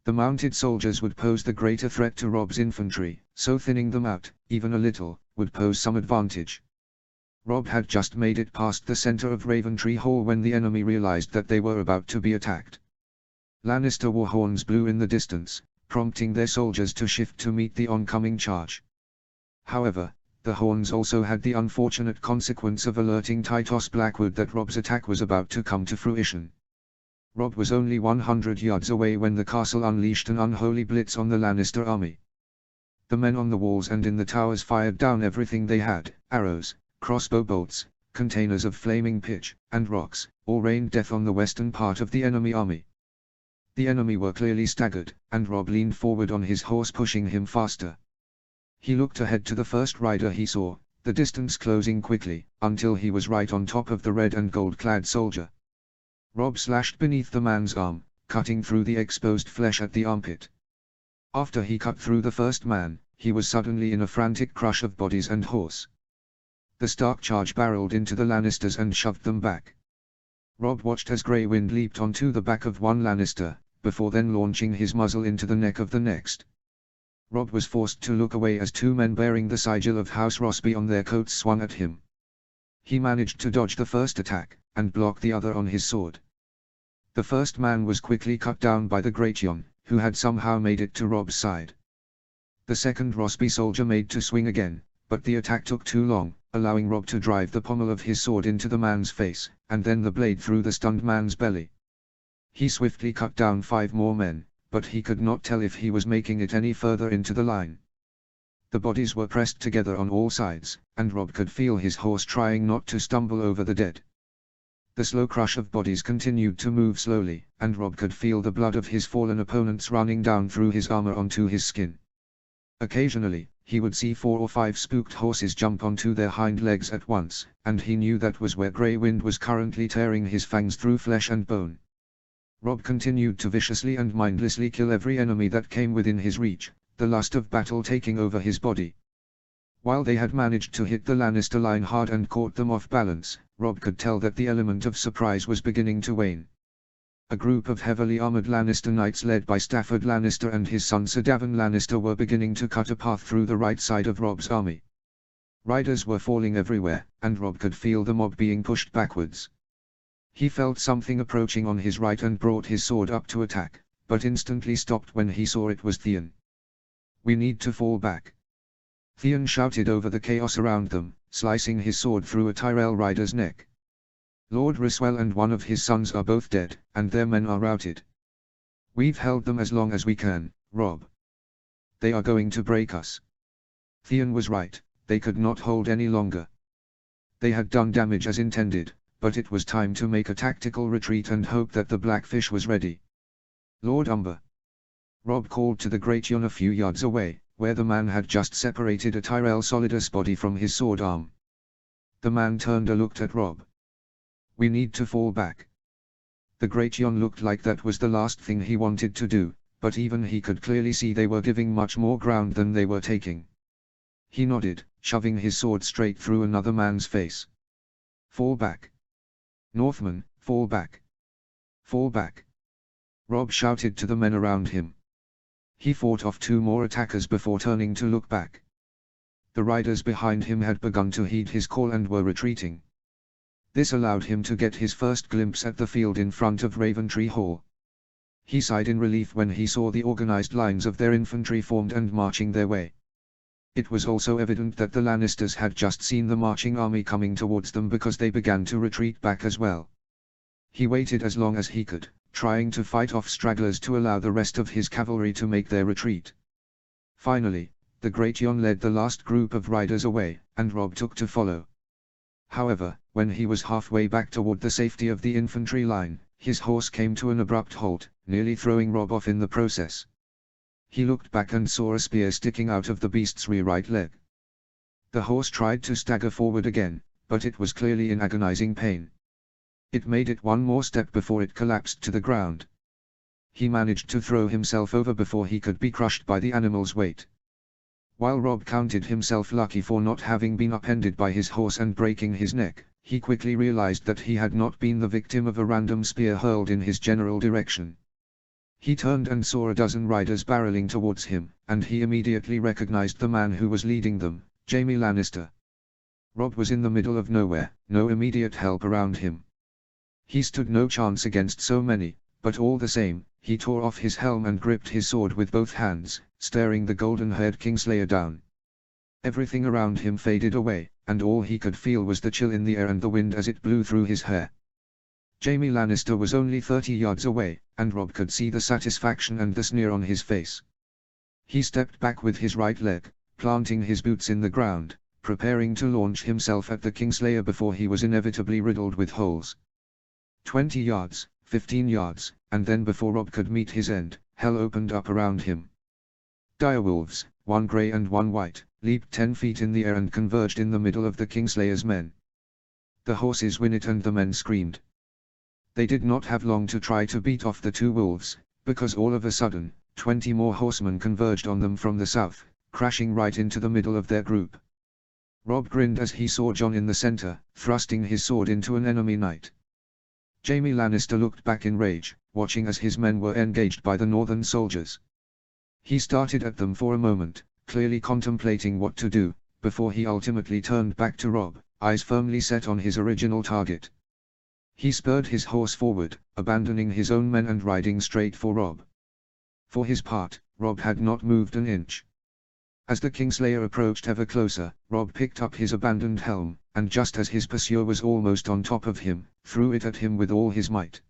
[SPEAKER 1] The mounted soldiers would pose the greater threat to Rob's infantry, so thinning them out, even a little, would pose some advantage. Rob had just made it past the center of Raventree Hall when the enemy realized that they were about to be attacked. Lannister war horns blew in the distance, prompting their soldiers to shift to meet the oncoming charge. However, the horns also had the unfortunate consequence of alerting Tytos Blackwood that Rob's attack was about to come to fruition. Rob was only 100 yards away when the castle unleashed an unholy blitz on the Lannister army. The men on the walls and in the towers fired down everything they had: arrows, crossbow bolts, containers of flaming pitch, and rocks, all rained death on the western part of the enemy army. The enemy were clearly staggered, and Rob leaned forward on his horse, pushing him faster. He looked ahead to the first rider he saw, the distance closing quickly, until he was right on top of the red and gold-clad soldier. Rob slashed beneath the man's arm, cutting through the exposed flesh at the armpit. After he cut through the first man, he was suddenly in a frantic crush of bodies and horse. The Stark charge barreled into the Lannisters and shoved them back. Rob watched as Grey Wind leaped onto the back of one Lannister, before then launching his muzzle into the neck of the next. Rob was forced to look away as two men bearing the sigil of House Rosby on their coats swung at him. He managed to dodge the first attack, and block the other on his sword. The first man was quickly cut down by the Gratian, who had somehow made it to Rob's side. The second Rosby soldier made to swing again, but the attack took too long, allowing Rob to drive the pommel of his sword into the man's face, and then the blade through the stunned man's belly. He swiftly cut down 5 more men, but he could not tell if he was making it any further into the line. The bodies were pressed together on all sides, and Rob could feel his horse trying not to stumble over the dead. The slow crush of bodies continued to move slowly, and Rob could feel the blood of his fallen opponents running down through his armor onto his skin. Occasionally, he would see 4 or 5 spooked horses jump onto their hind legs at once, and he knew that was where Grey Wind was currently tearing his fangs through flesh and bone. Rob continued to viciously and mindlessly kill every enemy that came within his reach, the lust of battle taking over his body. While they had managed to hit the Lannister line hard and caught them off balance, Rob could tell that the element of surprise was beginning to wane. A group of heavily armored Lannister knights led by Stafford Lannister and his son Sir Davin Lannister were beginning to cut a path through the right side of Rob's army. Riders were falling everywhere, and Rob could feel the mob being pushed backwards. He felt something approaching on his right and brought his sword up to attack, but instantly stopped when he saw it was Theon. "We need to fall back," Theon shouted over the chaos around them, slicing his sword through a Tyrell rider's neck. "Lord Ryswell and one of his sons are both dead, and their men are routed. We've held them as long as we can, Rob. They are going to break us." Theon was right, they could not hold any longer. They had done damage as intended, but it was time to make a tactical retreat and hope that the Blackfish was ready. "Lord Umber," Rob called to the Gratian a few yards away, where the man had just separated a Tyrell Solidus body from his sword arm. The man turned and looked at Rob. "We need to fall back." The Gratian looked like that was the last thing he wanted to do, but even he could clearly see they were giving much more ground than they were taking. He nodded, shoving his sword straight through another man's face. "Fall back. Northmen, fall back. Fall back," Rob shouted to the men around him. He fought off 2 more attackers before turning to look back. The riders behind him had begun to heed his call and were retreating. This allowed him to get his first glimpse at the field in front of Raventree Hall. He sighed in relief when he saw the organized lines of their infantry formed and marching their way. It was also evident that the Lannisters had just seen the marching army coming towards them because they began to retreat back as well. He waited as long as he could, trying to fight off stragglers to allow the rest of his cavalry to make their retreat. Finally, the Gratian led the last group of riders away, and Rob took to follow. However, when he was halfway back toward the safety of the infantry line, His horse came to an abrupt halt, nearly throwing Rob off in the process. He looked back and saw a spear sticking out of the beast's rear right leg. The horse tried to stagger forward again, but it was clearly in agonizing pain. It made it one more step before it collapsed to the ground. He managed to throw himself over before he could be crushed by the animal's weight. While Rob counted himself lucky for not having been upended by his horse and breaking his neck, he quickly realized that he had not been the victim of a random spear hurled in his general direction. He turned and saw a dozen riders barreling towards him, and he immediately recognized the man who was leading them, Jaime Lannister. Rob was in the middle of nowhere, no immediate help around him. He stood no chance against so many, but all the same, he tore off his helm and gripped his sword with both hands, staring the golden-haired Kingslayer down. Everything around him faded away, and all he could feel was the chill in the air and the wind as it blew through his hair. Jaime Lannister was only 30 yards away, and Rob could see the satisfaction and the sneer on his face. He stepped back with his right leg, planting his boots in the ground, preparing to launch himself at the Kingslayer before he was inevitably riddled with holes. 20 yards, 15 yards, and then before Rob could meet his end, hell opened up around him. Direwolves, one grey and one white, leaped 10 feet in the air and converged in the middle of the Kingslayer's men. The horses whinnied and the men screamed. They did not have long to try to beat off the two wolves, because all of a sudden, 20 more horsemen converged on them from the south, crashing right into the middle of their group. Rob grinned as he saw Jon in the center, thrusting his sword into an enemy knight. Jaime Lannister looked back in rage, watching as his men were engaged by the northern soldiers. He started at them for a moment, clearly contemplating what to do, before he ultimately turned back to Rob, eyes firmly set on his original target. He spurred his horse forward, abandoning his own men and riding straight for Rob. For his part, Rob had not moved an inch. As the Kingslayer approached ever closer, Rob picked up his abandoned helm, and just as his pursuer was almost on top of him, threw it at him with all his might.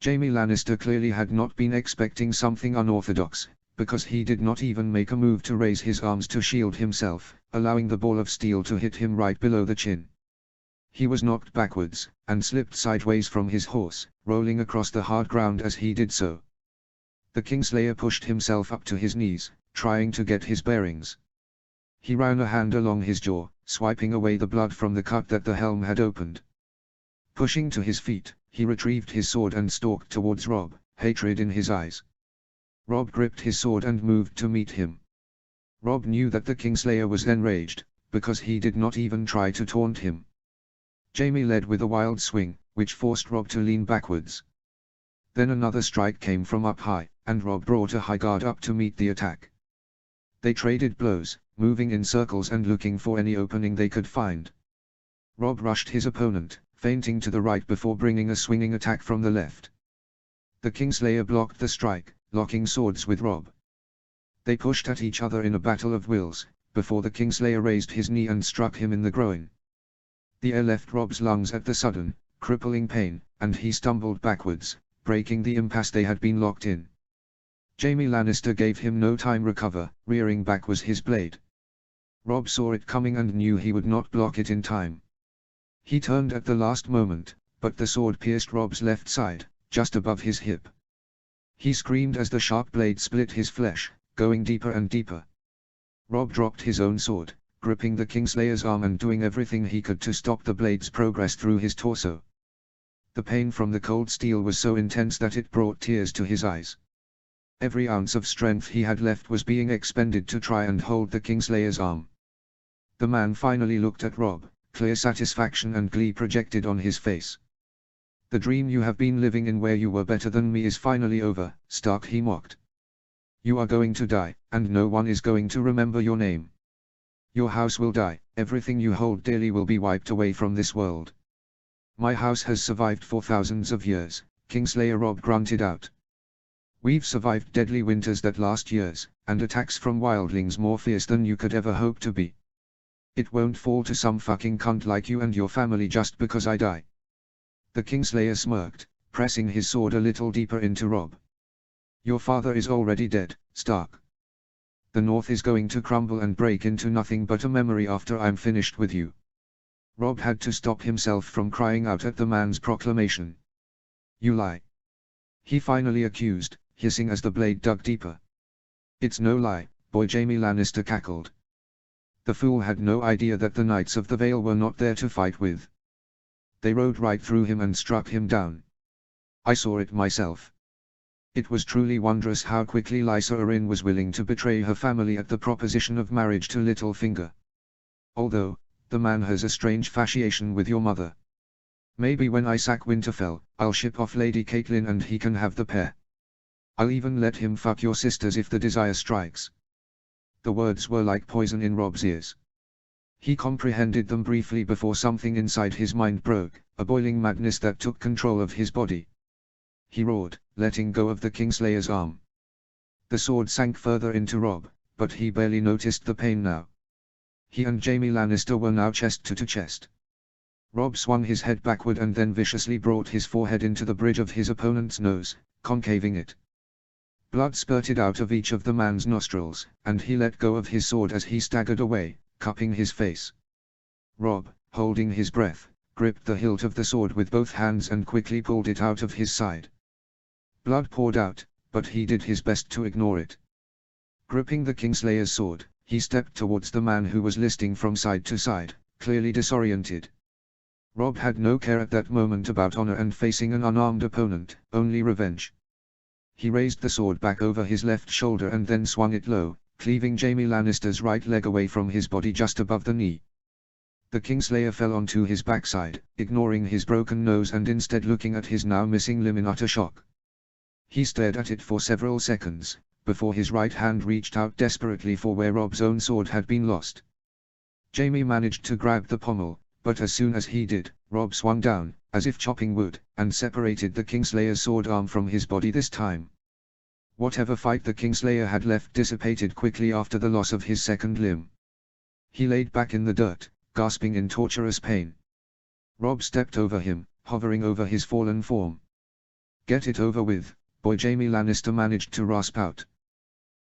[SPEAKER 1] Jaime Lannister clearly had not been expecting something unorthodox, because he did not even make a move to raise his arms to shield himself, allowing the ball of steel to hit him right below the chin. He was knocked backwards, and slipped sideways from his horse, rolling across the hard ground as he did so. The Kingslayer pushed himself up to his knees, trying to get his bearings. He ran a hand along his jaw, swiping away the blood from the cut that the helm had opened. Pushing to his feet, he retrieved his sword and stalked towards Rob, hatred in his eyes. Rob gripped his sword and moved to meet him. Rob knew that the Kingslayer was enraged, because he did not even try to taunt him. Jaime led with a wild swing, which forced Rob to lean backwards. Then another strike came from up high, and Rob brought a high guard up to meet the attack. They traded blows, moving in circles and looking for any opening they could find. Rob rushed his opponent, feinting to the right before bringing a swinging attack from the left. The Kingslayer blocked the strike, locking swords with Rob. They pushed at each other in a battle of wills, before the Kingslayer raised his knee and struck him in the groin. The air left Rob's lungs at the sudden, crippling pain, and he stumbled backwards, breaking the impasse they had been locked in. Jaime Lannister gave him no time to recover, rearing back was his blade. Rob saw it coming and knew he would not block it in time. He turned at the last moment, but the sword pierced Rob's left side, just above his hip. He screamed as the sharp blade split his flesh, going deeper and deeper. Rob dropped his own sword, gripping the Kingslayer's arm and doing everything he could to stop the blade's progress through his torso. The pain from the cold steel was so intense that it brought tears to his eyes. Every ounce of strength he had left was being expended to try and hold the Kingslayer's arm. The man finally looked at Rob, clear satisfaction and glee projected on his face. "The dream you have been living in where you were better than me is finally over, Stark," he mocked. "You are going to die, and no one is going to remember your name. Your house will die, everything you hold dearly will be wiped away from this world." "My house has survived for thousands of years," Kingslayer Rob grunted out. "We've survived deadly winters that last years, and attacks from wildlings more fierce than you could ever hope to be. It won't fall to some fucking cunt like you and your family just because I die." The Kingslayer smirked, pressing his sword a little deeper into Rob. "Your father is already dead, Stark. The North is going to crumble and break into nothing but a memory after I'm finished with you." Rob had to stop himself from crying out at the man's proclamation. You lie. He finally accused, hissing as the blade dug deeper. It's no lie, boy, Jaime Lannister cackled. The fool had no idea that the Knights of the Vale were not there to fight with. They rode right through him and struck him down. I saw it myself. It was truly wondrous how quickly Lysa Arryn was willing to betray her family at the proposition of marriage to Littlefinger. Although, the man has a strange fascination with your mother. Maybe when I sack Winterfell, I'll ship off Lady Catelyn and he can have the pair. I'll even let him fuck your sisters if the desire strikes. The words were like poison in Rob's ears. He comprehended them briefly before something inside his mind broke, a boiling madness that took control of his body. He roared, letting go of the Kingslayer's arm. The sword sank further into Robb, but he barely noticed the pain now. He and Jaime Lannister were now chest to chest. Robb swung his head backward and then viciously brought his forehead into the bridge of his opponent's nose, concaving it. Blood spurted out of each of the man's nostrils, and he let go of his sword as he staggered away, cupping his face. Robb, holding his breath, gripped the hilt of the sword with both hands and quickly pulled it out of his side. Blood poured out, but he did his best to ignore it. Gripping the Kingslayer's sword, he stepped towards the man who was listing from side to side, clearly disoriented. Robb had no care at that moment about honor and facing an unarmed opponent, only revenge. He raised the sword back over his left shoulder and then swung it low, cleaving Jaime Lannister's right leg away from his body just above the knee. The Kingslayer fell onto his backside, ignoring his broken nose and instead looking at his now missing limb in utter shock. He stared at it for several seconds, before his right hand reached out desperately for where Robb's own sword had been lost. Jaime managed to grab the pommel, but as soon as he did, Robb swung down, as if chopping wood, and separated the Kingslayer's sword arm from his body this time. Whatever fight the Kingslayer had left dissipated quickly after the loss of his second limb. He laid back in the dirt, gasping in torturous pain. Robb stepped over him, hovering over his fallen form. "Get it over with, boy," Jaime Lannister managed to rasp out.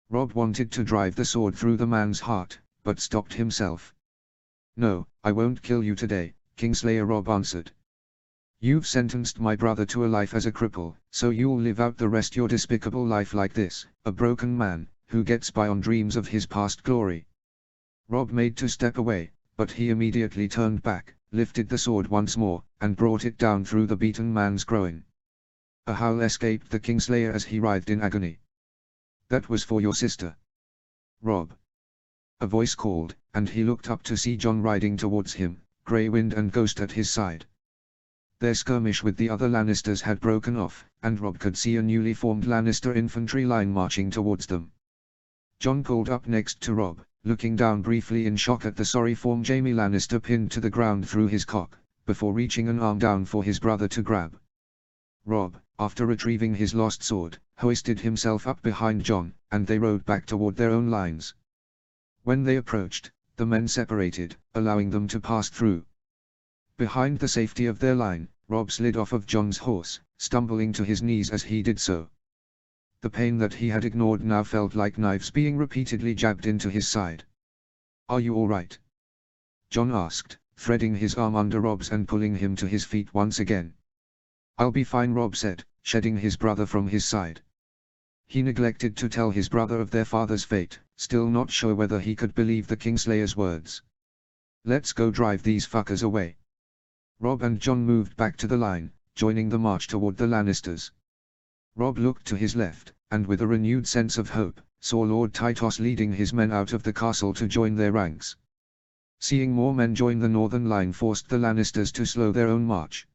[SPEAKER 1] Robb wanted to drive the sword through the man's heart, but stopped himself. "No, I won't kill you today, Kingslayer," Robb answered. "You've sentenced my brother to a life as a cripple, so you'll live out the rest your despicable life like this, a broken man, who gets by on dreams of his past glory." Robb made to step away, but he immediately turned back, lifted the sword once more, and brought it down through the beaten man's groin. A howl escaped the Kingslayer as he writhed in agony. "That was for your sister, Robb," a voice called, and he looked up to see Jon riding towards him, Grey Wind and Ghost at his side. Their skirmish with the other Lannisters had broken off, and Robb could see a newly formed Lannister infantry line marching towards them. Jon pulled up next to Robb, looking down briefly in shock at the sorry form Jaime Lannister pinned to the ground through his cock, before reaching an arm down for his brother to grab. Robb, after retrieving his lost sword, hoisted himself up behind Jon, and they rode back toward their own lines. When they approached, the men separated, allowing them to pass through. Behind the safety of their line, Robb slid off of Jon's horse, stumbling to his knees as he did so. The pain that he had ignored now felt like knives being repeatedly jabbed into his side. "Are you all right?" Jon asked, threading his arm under Robb's and pulling him to his feet once again. "I'll be fine," Robb said, shedding his brother from his side. He neglected to tell his brother of their father's fate, still not sure whether he could believe the Kingslayer's words. "Let's go drive these fuckers away." Robb and Jon moved back to the line, joining the march toward the Lannisters. Robb looked to his left, and with a renewed sense of hope, saw Lord Tytos leading his men out of the castle to join their ranks. Seeing more men join the northern line forced the Lannisters to slow their own march.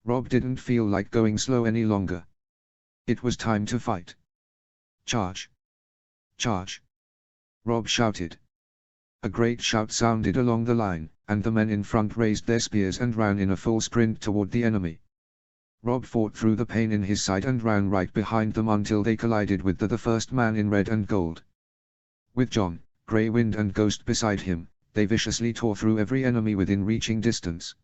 [SPEAKER 1] Robb didn't feel like going slow any longer. It was time to fight. "Charge! Charge!" Robb shouted. A great shout sounded along the line, and the men in front raised their spears and ran in a full sprint toward the enemy. Robb fought through the pain in his side and ran right behind them until they collided with the first man in red and gold. With Jon, Grey Wind and Ghost beside him, they viciously tore through every enemy within reaching distance.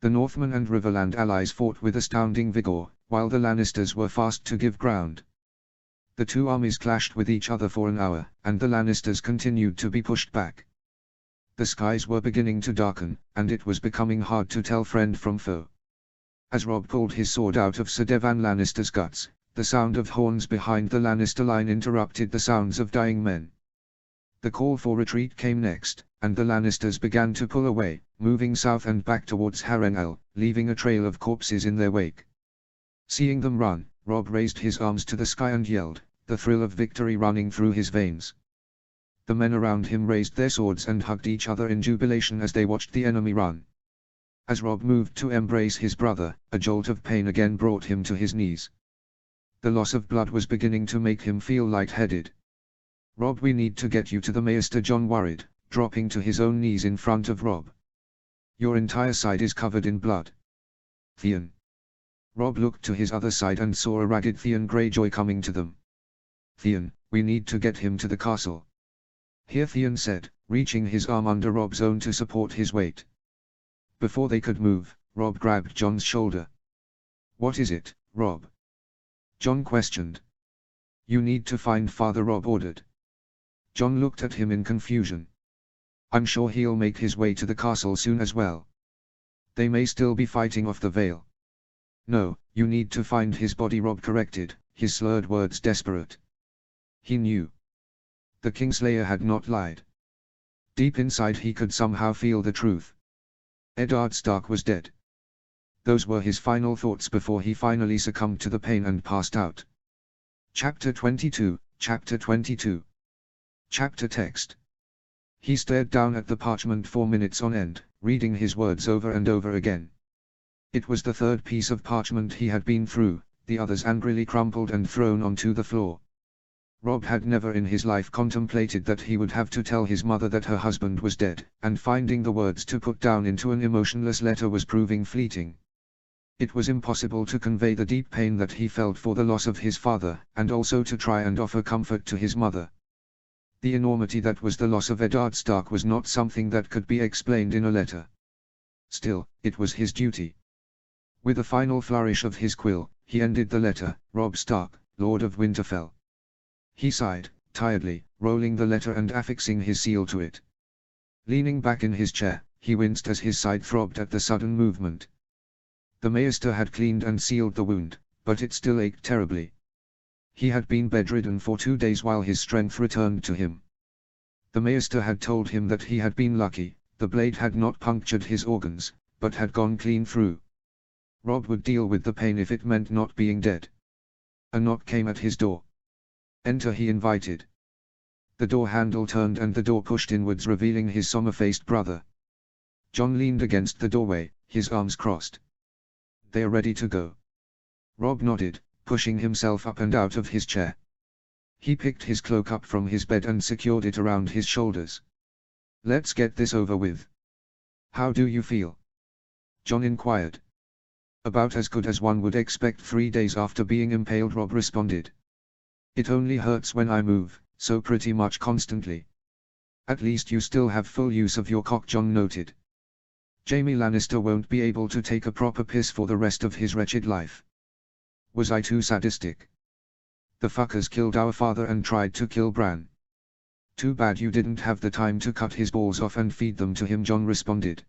[SPEAKER 1] The Northmen and Riverland allies fought with astounding vigor, while the Lannisters were fast to give ground. The two armies clashed with each other for an hour, and the Lannisters continued to be pushed back. The skies were beginning to darken, and it was becoming hard to tell friend from foe. As Robb pulled his sword out of Sir Devan Lannister's guts, the sound of horns behind the Lannister line interrupted the sounds of dying men. The call for retreat came next, and the Lannisters began to pull away, moving south and back towards Harrenhal, leaving a trail of corpses in their wake. Seeing them run, Robb raised his arms to the sky and yelled, the thrill of victory running through his veins. The men around him raised their swords and hugged each other in jubilation as they watched the enemy run. As Robb moved to embrace his brother, a jolt of pain again brought him to his knees. The loss of blood was beginning to make him feel lightheaded. "Robb, we need to get you to the Maester," Jon worried, dropping to his own knees in front of Robb. "Your entire side is covered in blood." "Theon." Robb looked to his other side and saw a ragged Theon Greyjoy coming to them. "Theon, we need to get him to the castle." "Here," Theon said, reaching his arm under Robb's own to support his weight. Before they could move, Robb grabbed Jon's shoulder. "What is it, Robb?" Jon questioned. "You need to find Father," Robb ordered. Jon looked at him in confusion. "I'm sure he'll make his way to the castle soon as well. They may still be fighting off the Vale." "No, you need to find his body," Robb corrected, his slurred words desperate. He knew. The Kingslayer had not lied. Deep inside he could somehow feel the truth. Eddard Stark was dead. Those were his final thoughts before he finally succumbed to the pain and passed out. Chapter 22, Chapter 22. Chapter text. He stared down at the parchment for minutes on end, reading his words over and over again. It was the third piece of parchment he had been through, the others angrily crumpled and thrown onto the floor. Robb had never in his life contemplated that he would have to tell his mother that her husband was dead, and finding the words to put down into an emotionless letter was proving fleeting. It was impossible to convey the deep pain that he felt for the loss of his father, and also to try and offer comfort to his mother. The enormity that was the loss of Eddard Stark was not something that could be explained in a letter. Still, it was his duty. With a final flourish of his quill, he ended the letter, "Robb Stark, Lord of Winterfell." He sighed, tiredly, rolling the letter and affixing his seal to it. Leaning back in his chair, he winced as his side throbbed at the sudden movement. The Maester had cleaned and sealed the wound, but it still ached terribly. He had been bedridden for 2 days while his strength returned to him. The Maester had told him that he had been lucky, the blade had not punctured his organs, but had gone clean through. Robb would deal with the pain if it meant not being dead. A knock came at his door. "Enter," he invited. The door handle turned and the door pushed inwards, revealing his somber-faced brother. Jon leaned against the doorway, his arms crossed. "They are ready to go." Robb nodded, pushing himself up and out of his chair. He picked his cloak up from his bed and secured it around his shoulders. "Let's get this over with." "How do you feel?" Jon inquired. "About as good as one would expect 3 days after being impaled," Robb responded. "It only hurts when I move, so pretty much constantly." "At least you still have full use of your cock," Jon noted. "Jaime Lannister won't be able to take a proper piss for the rest of his wretched life." "Was I too sadistic? The fuckers killed our father and tried to kill Bran." "Too bad you didn't have the time to cut his balls off and feed them to him," Jon responded.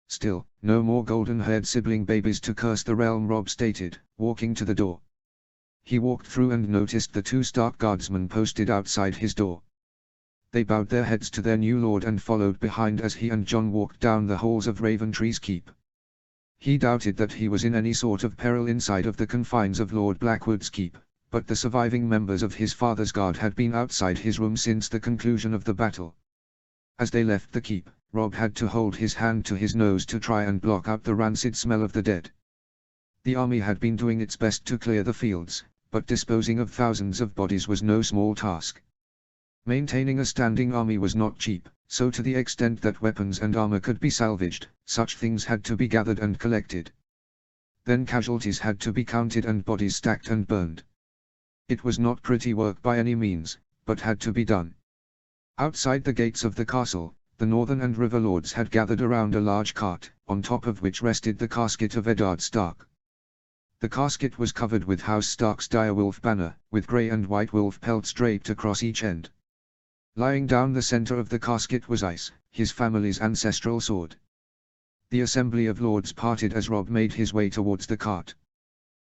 [SPEAKER 1] "Still, no more golden-haired sibling babies to curse the realm," Robb stated, walking to the door. He walked through and noticed the 2 Stark guardsmen posted outside his door. They bowed their heads to their new lord and followed behind as he and Jon walked down the halls of Raventree's keep. He doubted that he was in any sort of peril inside of the confines of Lord Blackwood's keep, but the surviving members of his father's guard had been outside his room since the conclusion of the battle. As they left the keep, Robb had to hold his hand to his nose to try and block out the rancid smell of the dead. The army had been doing its best to clear the fields, but disposing of thousands of bodies was no small task. Maintaining a standing army was not cheap, so to the extent that weapons and armor could be salvaged, such things had to be gathered and collected. Then casualties had to be counted and bodies stacked and burned. It was not pretty work by any means, but had to be done. Outside the gates of the castle, the Northern and River Lords had gathered around a large cart, on top of which rested the casket of Eddard Stark. The casket was covered with House Stark's direwolf banner, with grey and white wolf pelts draped across each end. Lying down the center of the casket was Ice, his family's ancestral sword. The assembly of lords parted as Rob made his way towards the cart.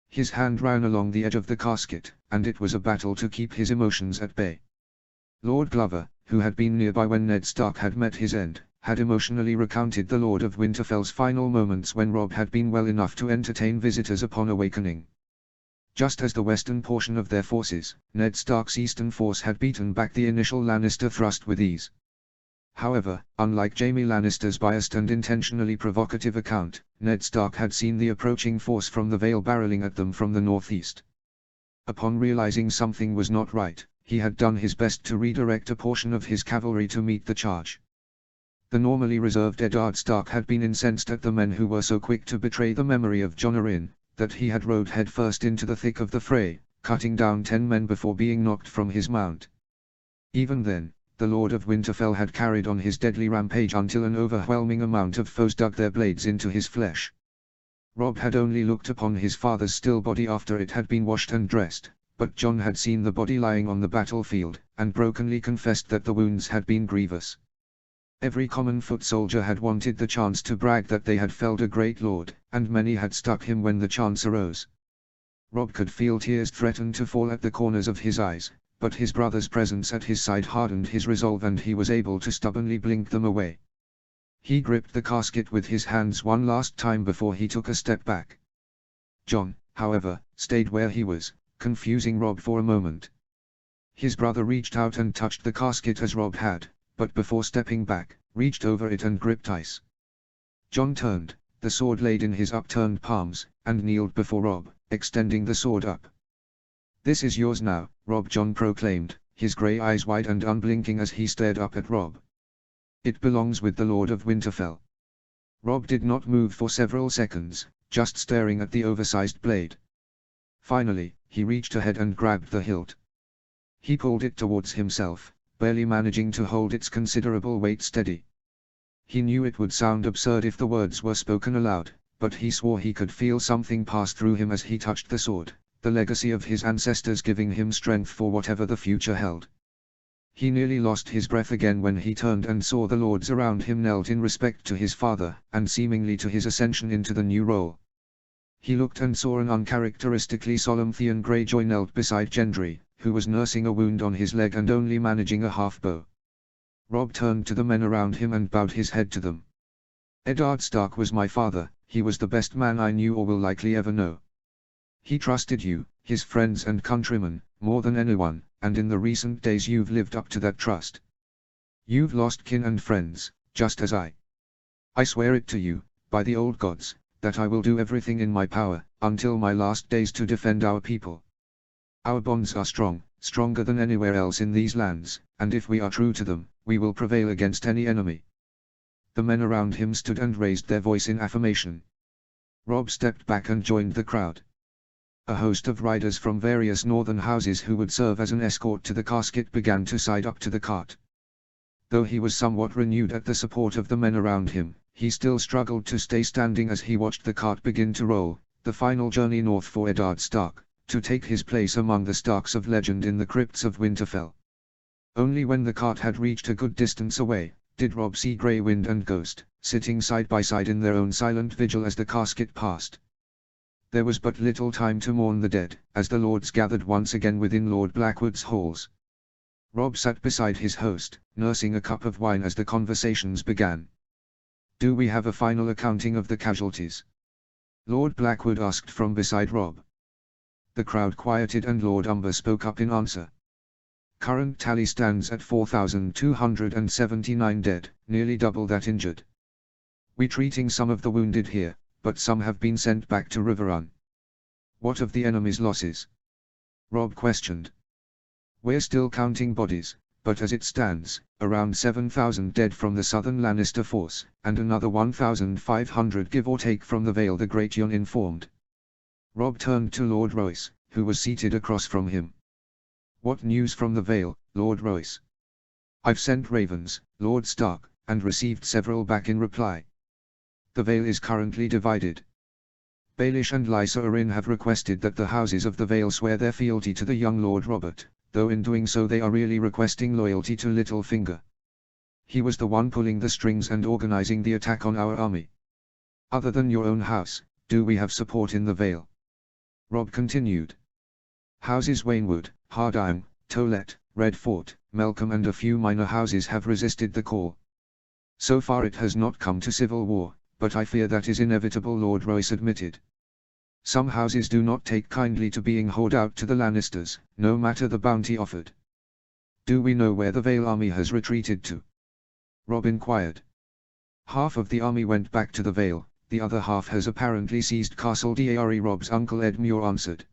[SPEAKER 1] His hand ran along the edge of the casket, and it was a battle to keep his emotions at bay. Lord Glover, who had been nearby when Ned Stark had met his end, had emotionally recounted the Lord of Winterfell's final moments when Rob had been well enough to entertain visitors upon awakening. Just as the western portion of their forces, Ned Stark's eastern force had beaten back the initial Lannister thrust with ease. However, unlike Jaime Lannister's biased and intentionally provocative account, Ned Stark had seen the approaching force from the Vale barreling at them from the northeast. Upon realizing something was not right, he had done his best to redirect a portion of his cavalry to meet the charge. The normally reserved Eddard Stark had been incensed at the men who were so quick to betray the memory of Jon Arryn, that he had rode headfirst into the thick of the fray, cutting down 10 men before being knocked from his mount. Even then, the Lord of Winterfell had carried on his deadly rampage until an overwhelming amount of foes dug their blades into his flesh. Rob had only looked upon his father's still body after it had been washed and dressed, but Jon had seen the body lying on the battlefield, and brokenly confessed that the wounds had been grievous. Every common foot soldier had wanted the chance to brag that they had felled a great lord, and many had stuck him when the chance arose. Rob could feel tears threaten to fall at the corners of his eyes, but his brother's presence at his side hardened his resolve and he was able to stubbornly blink them away. He gripped the casket with his hands one last time before he took a step back. Jon, however, stayed where he was, confusing Rob for a moment. His brother reached out and touched the casket as Rob had, but before stepping back, reached over it and gripped ice. Jon turned, the sword laid in his upturned palms, and kneeled before Rob, extending the sword up. "This is yours now," Rob Jon proclaimed, his grey eyes wide and unblinking as he stared up at Rob. "It belongs with the Lord of Winterfell." Rob did not move for several seconds, just staring at the oversized blade. Finally, he reached ahead and grabbed the hilt. He pulled it towards himself, barely managing to hold its considerable weight steady. He knew it would sound absurd if the words were spoken aloud, but he swore he could feel something pass through him as he touched the sword, the legacy of his ancestors giving him strength for whatever the future held. He nearly lost his breath again when he turned and saw the lords around him knelt in respect to his father, and seemingly to his ascension into the new role. He looked and saw an uncharacteristically solemn Theon Greyjoy knelt beside Gendry, who was nursing a wound on his leg and only managing a half-bow. Rob turned to the men around him and bowed his head to them. "Eddard Stark was my father, he was the best man I knew or will likely ever know. He trusted you, his friends and countrymen, more than anyone, and in the recent days you've lived up to that trust. You've lost kin and friends, just as I. I swear it to you, by the old gods, that I will do everything in my power, until my last days to defend our people. Our bonds are strong, stronger than anywhere else in these lands, and if we are true to them, we will prevail against any enemy." The men around him stood and raised their voice in affirmation. Rob stepped back and joined the crowd. A host of riders from various northern houses who would serve as an escort to the casket began to side up to the cart. Though he was somewhat renewed at the support of the men around him, he still struggled to stay standing as he watched the cart begin to roll, the final journey north for Eddard Stark, to take his place among the Starks of legend in the crypts of Winterfell. Only when the cart had reached a good distance away, did Rob see Grey Wind and Ghost, sitting side by side in their own silent vigil as the casket passed. There was but little time to mourn the dead, as the lords gathered once again within Lord Blackwood's halls. Rob sat beside his host, nursing a cup of wine as the conversations began. "Do we have a final accounting of the casualties?" Lord Blackwood asked from beside Rob. The crowd quieted and Lord Umber spoke up in answer. "Current tally stands at 4,279 dead, nearly double that injured. We're treating some of the wounded here, but some have been sent back to Riverrun." "What of the enemy's losses?" Rob questioned. "We're still counting bodies, but as it stands, around 7,000 dead from the southern Lannister force, and another 1,500 give or take from the Vale," the Great Jon informed. Rob turned to Lord Royce, who was seated across from him. "What news from the Vale, Lord Royce?" "I've sent ravens, Lord Stark, and received several back in reply. The Vale is currently divided. Baelish and Lysa Arryn have requested that the houses of the Vale swear their fealty to the young Lord Robert, though in doing so they are really requesting loyalty to Littlefinger. He was the one pulling the strings and organizing the attack on our army. Other than your own house, do we have support in the Vale? Rob continued. Houses Waynwood, Hardyme, Tollet, Redfort, Melcombe and a few minor houses have resisted the call. So far it has not come to civil war, but I fear that is inevitable, Lord Royce admitted. Some houses do not take kindly to being hoard out to the Lannisters, no matter the bounty offered. Do we know where the Vale army has retreated to? Rob inquired. Half of the army went back to the Vale, the other half has apparently seized Castle Dare, Rob's uncle Ed Muir answered.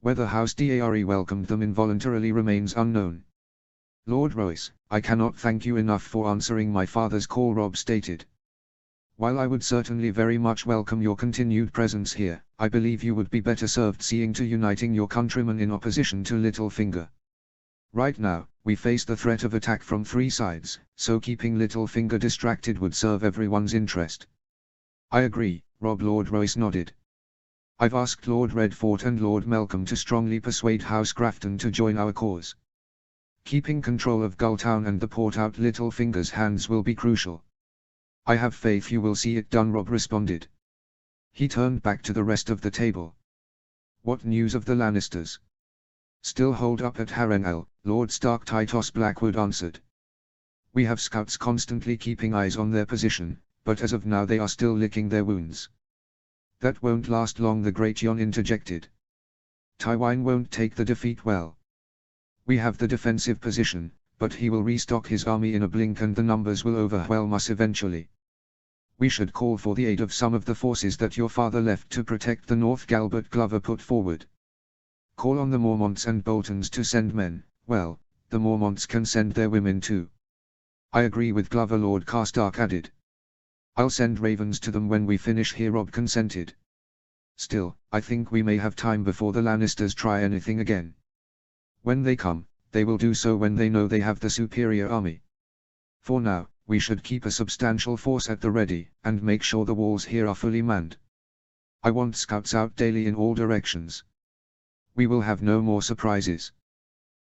[SPEAKER 1] Whether House Dare welcomed them involuntarily remains unknown. Lord Royce, I cannot thank you enough for answering my father's call, Rob stated. While I would certainly very much welcome your continued presence here, I believe you would be better served seeing to uniting your countrymen in opposition to Littlefinger. Right now, we face the threat of attack from 3 sides, so keeping Littlefinger distracted would serve everyone's interest. I agree, Rob. Lord Royce nodded. I've asked Lord Redfort and Lord Melcombe to strongly persuade House Grafton to join our cause. Keeping control of Gulltown and the port out Littlefinger's hands will be crucial. I have faith you will see it done, Rob responded. He turned back to the rest of the table. What news of the Lannisters? Still holed up at Harrenhal, Lord Stark Titos Blackwood answered. We have scouts constantly keeping eyes on their position, but as of now they are still licking their wounds. That won't last long, the Great Jon interjected. Tywine won't take the defeat well. We have the defensive position, but he will restock his army in a blink and the numbers will overwhelm us eventually. We should call for the aid of some of the forces that your father left to protect the North, Galbert Glover put forward. Call on the Mormonts and Boltons to send men. Well, the Mormonts can send their women too. I agree with Glover, Lord Karstark added. I'll send ravens to them when we finish here, Rob consented. Still, I think we may have time before the Lannisters try anything again. When they come, they will do so when they know they have the superior army. For now, we should keep a substantial force at the ready, and make sure the walls here are fully manned. I want scouts out daily in all directions. We will have no more surprises.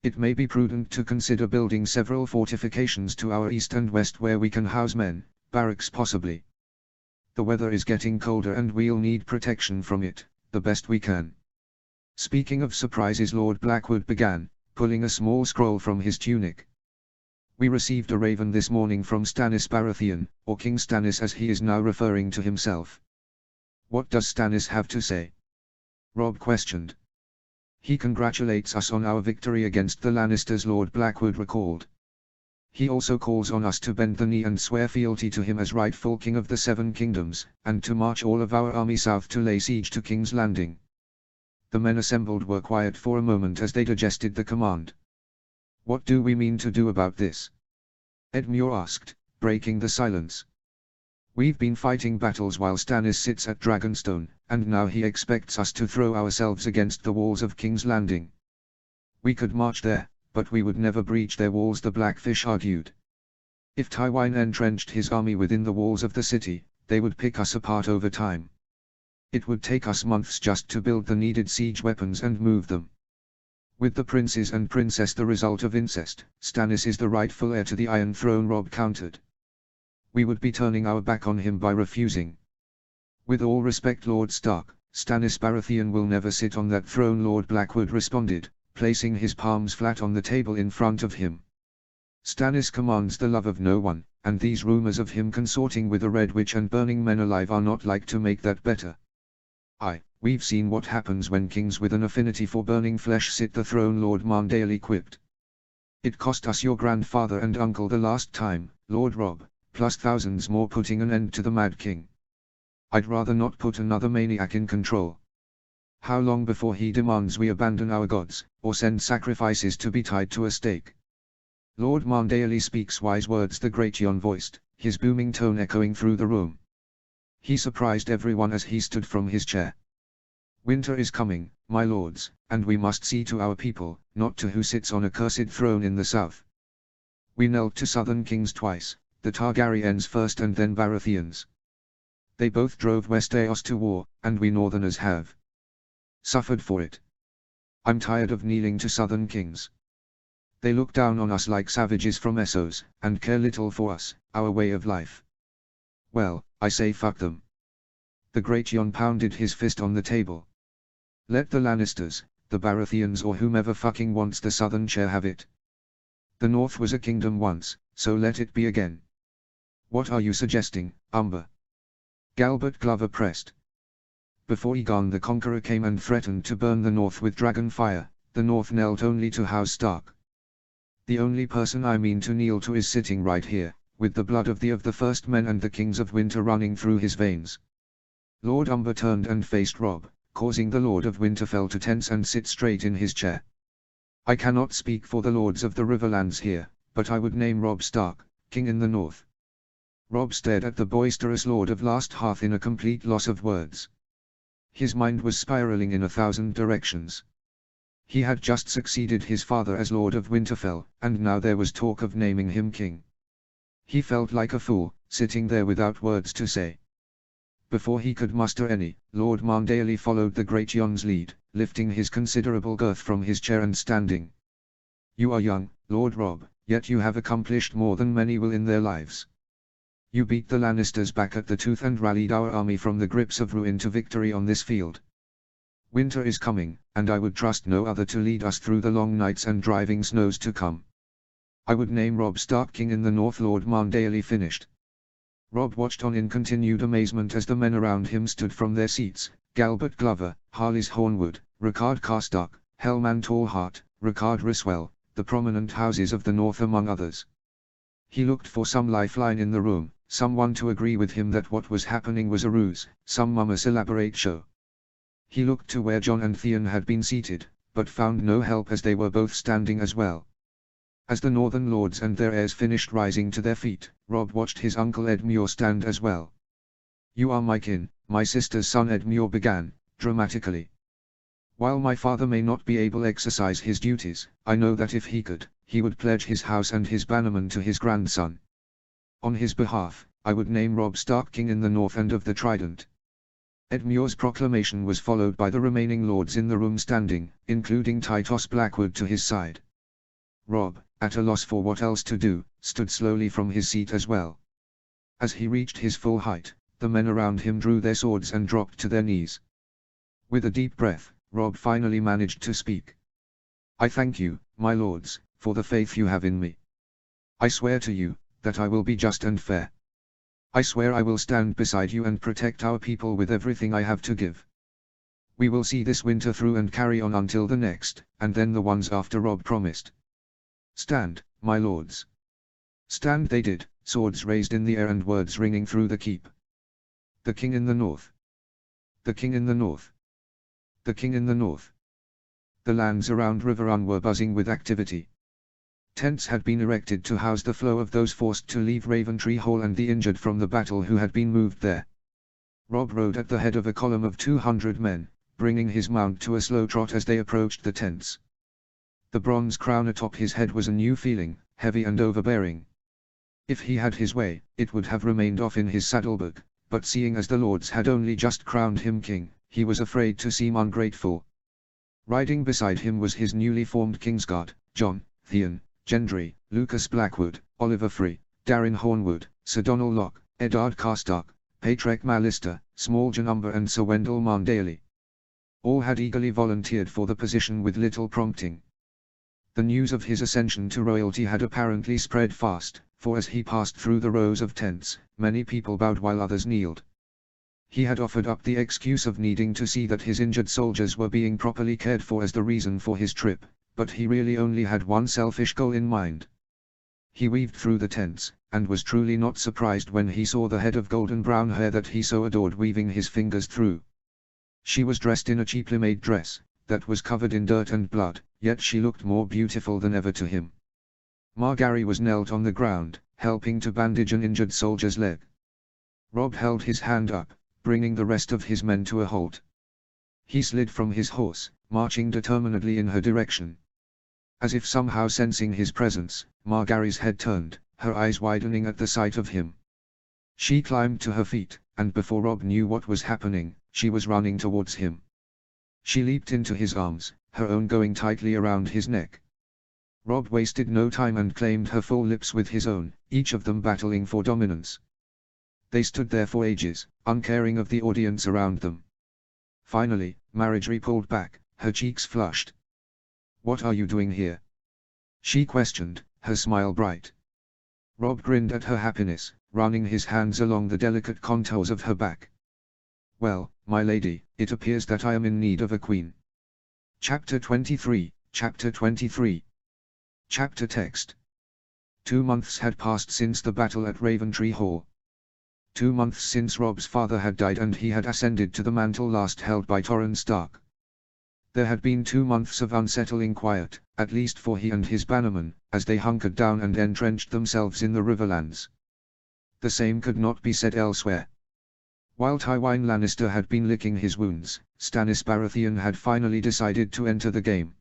[SPEAKER 1] It may be prudent to consider building several fortifications to our east and west where we can house men, barracks possibly. The weather is getting colder and we'll need protection from it, the best we can. Speaking of surprises, Lord Blackwood began, pulling a small scroll from his tunic. We received a raven this morning from Stannis Baratheon, or King Stannis as he is now referring to himself. What does Stannis have to say? Rob questioned. He congratulates us on our victory against the Lannisters, Lord Blackwood recalled. He also calls on us to bend the knee and swear fealty to him as rightful king of the 7 kingdoms, and to march all of our army south to lay siege to King's Landing. The men assembled were quiet for a moment as they digested the command. What do we mean to do about this? Ed Muir asked, breaking the silence. We've been fighting battles while Stannis sits at Dragonstone, and now he expects us to throw ourselves against the walls of King's Landing. We could march there, but we would never breach their walls, the Blackfish argued. If Tywine entrenched his army within the walls of the city, they would pick us apart over time. It would take us months just to build the needed siege weapons and move them. With the princes and princess the result of incest, Stannis is the rightful heir to the Iron Throne, Rob countered. We would be turning our back on him by refusing. With all respect, Lord Stark, Stannis Baratheon will never sit on that throne, Lord Blackwood responded, placing his palms flat on the table in front of him. Stannis commands the love of no one, and these rumors of him consorting with a Red Witch and burning men alive are not like to make that better. We've seen what happens when kings with an affinity for burning flesh sit the throne, Lord Marndale quipped. It cost us your grandfather and uncle the last time, Lord Rob, plus thousands more putting an end to the Mad King. I'd rather not put another maniac in control. How long before he demands we abandon our gods, or send sacrifices to be tied to a stake? Lord Marndale speaks wise words, the Great Jon voiced, his booming tone echoing through the room. He surprised everyone as he stood from his chair. Winter is coming, my lords, and we must see to our people, not to who sits on a cursed throne in the south. We knelt to southern kings twice, the Targaryens first and then Baratheons. They both drove Westeros to war, and we northerners have suffered for it. I'm tired of kneeling to southern kings. They look down on us like savages from Essos, and care little for us, our way of life. Well, I say fuck them. The Great Jon pounded his fist on the table. Let the Lannisters, the Baratheons or whomever fucking wants the southern chair have it. The North was a kingdom once, so let it be again. What are you suggesting, Umber? Galbert Glover pressed. Before Aegon the Conqueror came and threatened to burn the North with dragon fire, the North knelt only to House Stark. The only person I mean to kneel to is sitting right here, with the blood of the first men and the kings of winter running through his veins. Lord Umber turned and faced Robb, causing the Lord of Winterfell to tense and sit straight in his chair. I cannot speak for the lords of the Riverlands here, but I would name Robb Stark, king in the North. Robb stared at the boisterous Lord of Last Hearth in a complete loss of words. His mind was spiraling in 1,000 directions. He had just succeeded his father as Lord of Winterfell, and now there was talk of naming him king. He felt like a fool, sitting there without words to say. Before he could muster any, Lord Marndale followed the Great Jon's lead, lifting his considerable girth from his chair and standing. You are young, Lord Robb, yet you have accomplished more than many will in their lives. You beat the Lannisters back at the tooth and rallied our army from the grips of ruin to victory on this field. Winter is coming, and I would trust no other to lead us through the long nights and driving snows to come. I would name Robb Stark king in the North. Lord Marndale finished. Robb watched on in continued amazement as the men around him stood from their seats, Galbert Glover, Harlys Hornwood, Rickard Karstark, Hellman Tallheart, Rickard Ryswell, the prominent houses of the North among others. He looked for some lifeline in the room, someone to agree with him that what was happening was a ruse, some mummus elaborate show. He looked to where Jon and Theon had been seated, but found no help as they were both standing as well. As the Northern lords and their heirs finished rising to their feet, Robb watched his uncle Edmure stand as well. You are my kin, my sister's son, Edmure began, dramatically. While my father may not be able to exercise his duties, I know that if he could, he would pledge his house and his bannerman to his grandson. On his behalf, I would name Robb Stark king in the North and of the Trident. Edmure's proclamation was followed by the remaining lords in the room standing, including Tytos Blackwood to his side. Robb, at a loss for what else to do, stood slowly from his seat as well. As he reached his full height, the men around him drew their swords and dropped to their knees. With a deep breath, Robb finally managed to speak. I thank you, my lords, for the faith you have in me. I swear to you, that I will be just and fair. I swear I will stand beside you and protect our people with everything I have to give. We will see this winter through and carry on until the next, and then the ones after. Robb promised. Stand, my lords. Stand they did, swords raised in the air and words ringing through the keep. The king in the North. The king in the North. The king in the North. The lands around River Run were buzzing with activity. Tents had been erected to house the flow of those forced to leave Raventree Hall and the injured from the battle who had been moved there. Robb rode at the head of a column of 200 men, bringing his mount to a slow trot as they approached the tents. The bronze crown atop his head was a new feeling, heavy and overbearing. If he had his way, it would have remained off in his saddlebag, but seeing as the lords had only just crowned him king, he was afraid to seem ungrateful. Riding beside him was his newly formed Kingsguard, Jon, Theon, Gendry, Lucas Blackwood, Oliver Free, Darin Hornwood, Sir Donal Locke, Eddard Karstark, Patrek Mallister, Smalljon Umber and Sir Wendell Marndale. All had eagerly volunteered for the position with little prompting. The news of his ascension to royalty had apparently spread fast, for as he passed through the rows of tents, many people bowed while others kneeled. He had offered up the excuse of needing to see that his injured soldiers were being properly cared for as the reason for his trip, but he really only had one selfish goal in mind. He weaved through the tents, and was truly not surprised when he saw the head of golden brown hair that he so adored weaving his fingers through. She was dressed in a cheaply made dress, that was covered in dirt and blood, yet she looked more beautiful than ever to him. Margaery was knelt on the ground, helping to bandage an injured soldier's leg. Robb held his hand up, bringing the rest of his men to a halt. He slid from his horse, marching determinedly in her direction. As if somehow sensing his presence, Margaery's head turned, her eyes widening at the sight of him. She climbed to her feet, and before Robb knew what was happening, she was running towards him. She leaped into his arms, her own going tightly around his neck. Robb wasted no time and claimed her full lips with his own, each of them battling for dominance. They stood there for ages, uncaring of the audience around them. Finally, Marjorie pulled back, her cheeks flushed. "What are you doing here?" she questioned, her smile bright. Rob grinned at her happiness, running his hands along the delicate contours of her back. "Well, my lady, it appears that I am in need of a queen." Chapter 23, Chapter 23. Chapter text. 2 months had passed since the battle at Raventree Hall. 2 months since Rob's father had died and he had ascended to the mantle last held by Torrhen Stark. There had been 2 months of unsettling quiet, at least for he and his bannermen, as they hunkered down and entrenched themselves in the Riverlands. The same could not be said elsewhere. While Tywin Lannister had been licking his wounds, Stannis Baratheon had finally decided to enter the game.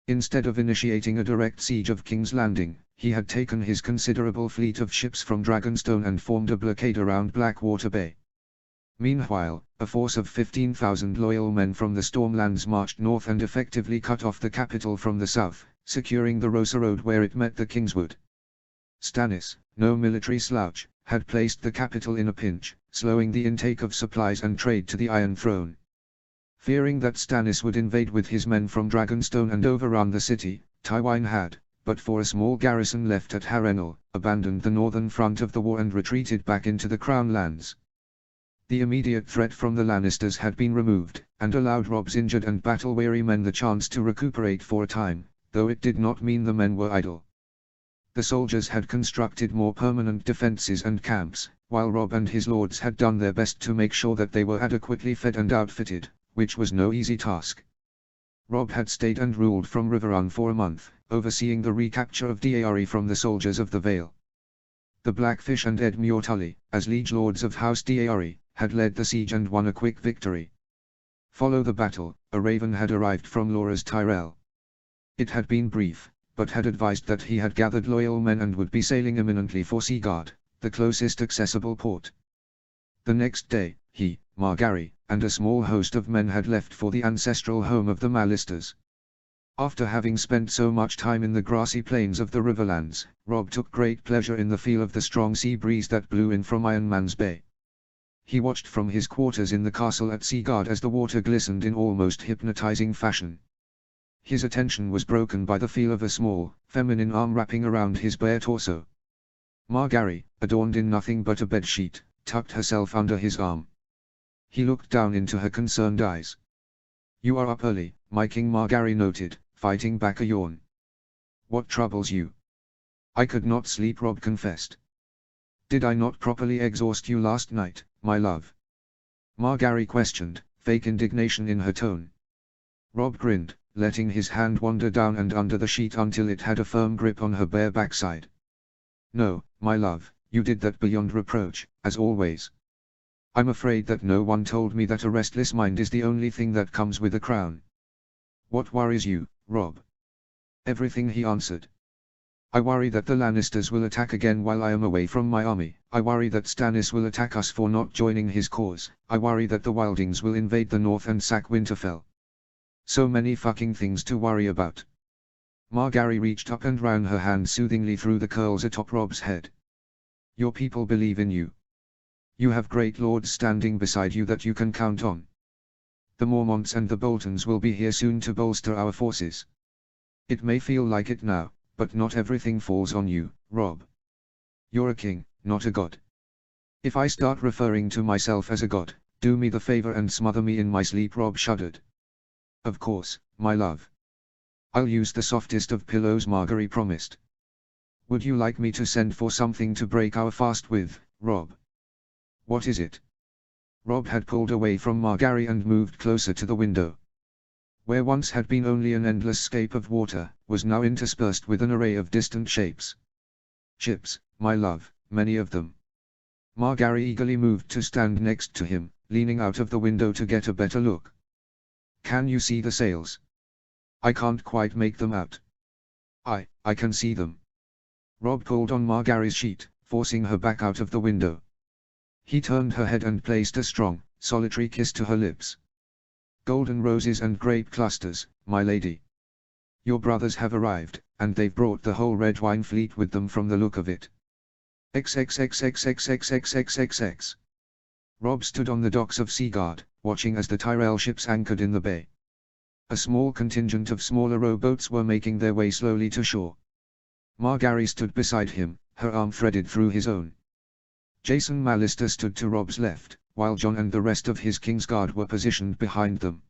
[SPEAKER 1] Instead of initiating a direct siege of King's Landing, he had taken his considerable fleet of ships from Dragonstone and formed a blockade around Blackwater Bay. Meanwhile, a force of 15,000 loyal men from the Stormlands marched north and effectively cut off the capital from the south, securing the Rosa Road where it met the Kingswood. Stannis, no military slouch, had placed the capital in a pinch, slowing the intake of supplies and trade to the Iron Throne. Fearing that Stannis would invade with his men from Dragonstone and overrun the city, Tywin had, but for a small garrison left at Harrenhal, abandoned the northern front of the war and retreated back into the Crown Lands. The immediate threat from the Lannisters had been removed, and allowed Rob's injured and battle-weary men the chance to recuperate for a time, though it did not mean the men were idle. The soldiers had constructed more permanent defenses and camps, while Rob and his lords had done their best to make sure that they were adequately fed and outfitted, which was no easy task. Rob had stayed and ruled from Riverrun for a month, overseeing the recapture of Daearey from the soldiers of the Vale. The Blackfish and Edmure Tully, as liege lords of House Daearey, had led the siege and won a quick victory. Follow the battle, a raven had arrived from Loras Tyrell. It had been brief, but had advised that he had gathered loyal men and would be sailing imminently for Seaguard, the closest accessible port. The next day, he, Margaery, and a small host of men had left for the ancestral home of the Mallisters. After having spent so much time in the grassy plains of the Riverlands, Rob took great pleasure in the feel of the strong sea breeze that blew in from Ironman's Bay. He watched from his quarters in the castle at Seaguard as the water glistened in almost hypnotizing fashion. His attention was broken by the feel of a small, feminine arm wrapping around his bare torso. Margaery, adorned in nothing but a bedsheet, tucked herself under his arm. He looked down into her concerned eyes. "You are up early," my king, Margaery noted, fighting back a yawn. "What troubles you?" "I could not sleep," Rob confessed. "Did I not properly exhaust you last night, my love?" Margaery questioned, fake indignation in her tone. Rob grinned, letting his hand wander down and under the sheet until it had a firm grip on her bare backside. "No, my love, you did that beyond reproach, as always. I'm afraid that no one told me that a restless mind is the only thing that comes with a crown." "What worries you, Rob?" "Everything," he answered. "I worry that the Lannisters will attack again while I am away from my army. I worry that Stannis will attack us for not joining his cause. I worry that the Wildings will invade the north and sack Winterfell. So many fucking things to worry about." Margaery reached up and ran her hand soothingly through the curls atop Rob's head. "Your people believe in you. You have great lords standing beside you that you can count on. The Mormonts and the Boltons will be here soon to bolster our forces. It may feel like it now, but not everything falls on you, Rob. You're a king, not a god. If I start referring to myself as a god, do me the favor and smother me in my sleep." Rob shuddered. "Of course, my love. I'll use the softest of pillows," Margaery promised. "Would you like me to send for something to break our fast with, Rob?" "What is it?" Rob had pulled away from Margaery and moved closer to the window. Where once had been only an endless scape of water, was now interspersed with an array of distant shapes. "Ships, my love, many of them." Margaery eagerly moved to stand next to him, leaning out of the window to get a better look. "Can you see the sails?" "I can't quite make them out." I can see them." Rob pulled on Margaery's sheet, forcing her back out of the window. He turned her head and placed a strong, solitary kiss to her lips. "Golden roses and grape clusters, my lady. Your brothers have arrived, and they've brought the whole Red Wine fleet with them from the look of it." XXXXXXXXXX. Rob stood on the docks of Seaguard, watching as the Tyrell ships anchored in the bay. A small contingent of smaller rowboats were making their way slowly to shore. Margaery stood beside him, her arm threaded through his own. Jason Mallister stood to Rob's left, while Jon and the rest of his Kingsguard were positioned behind them.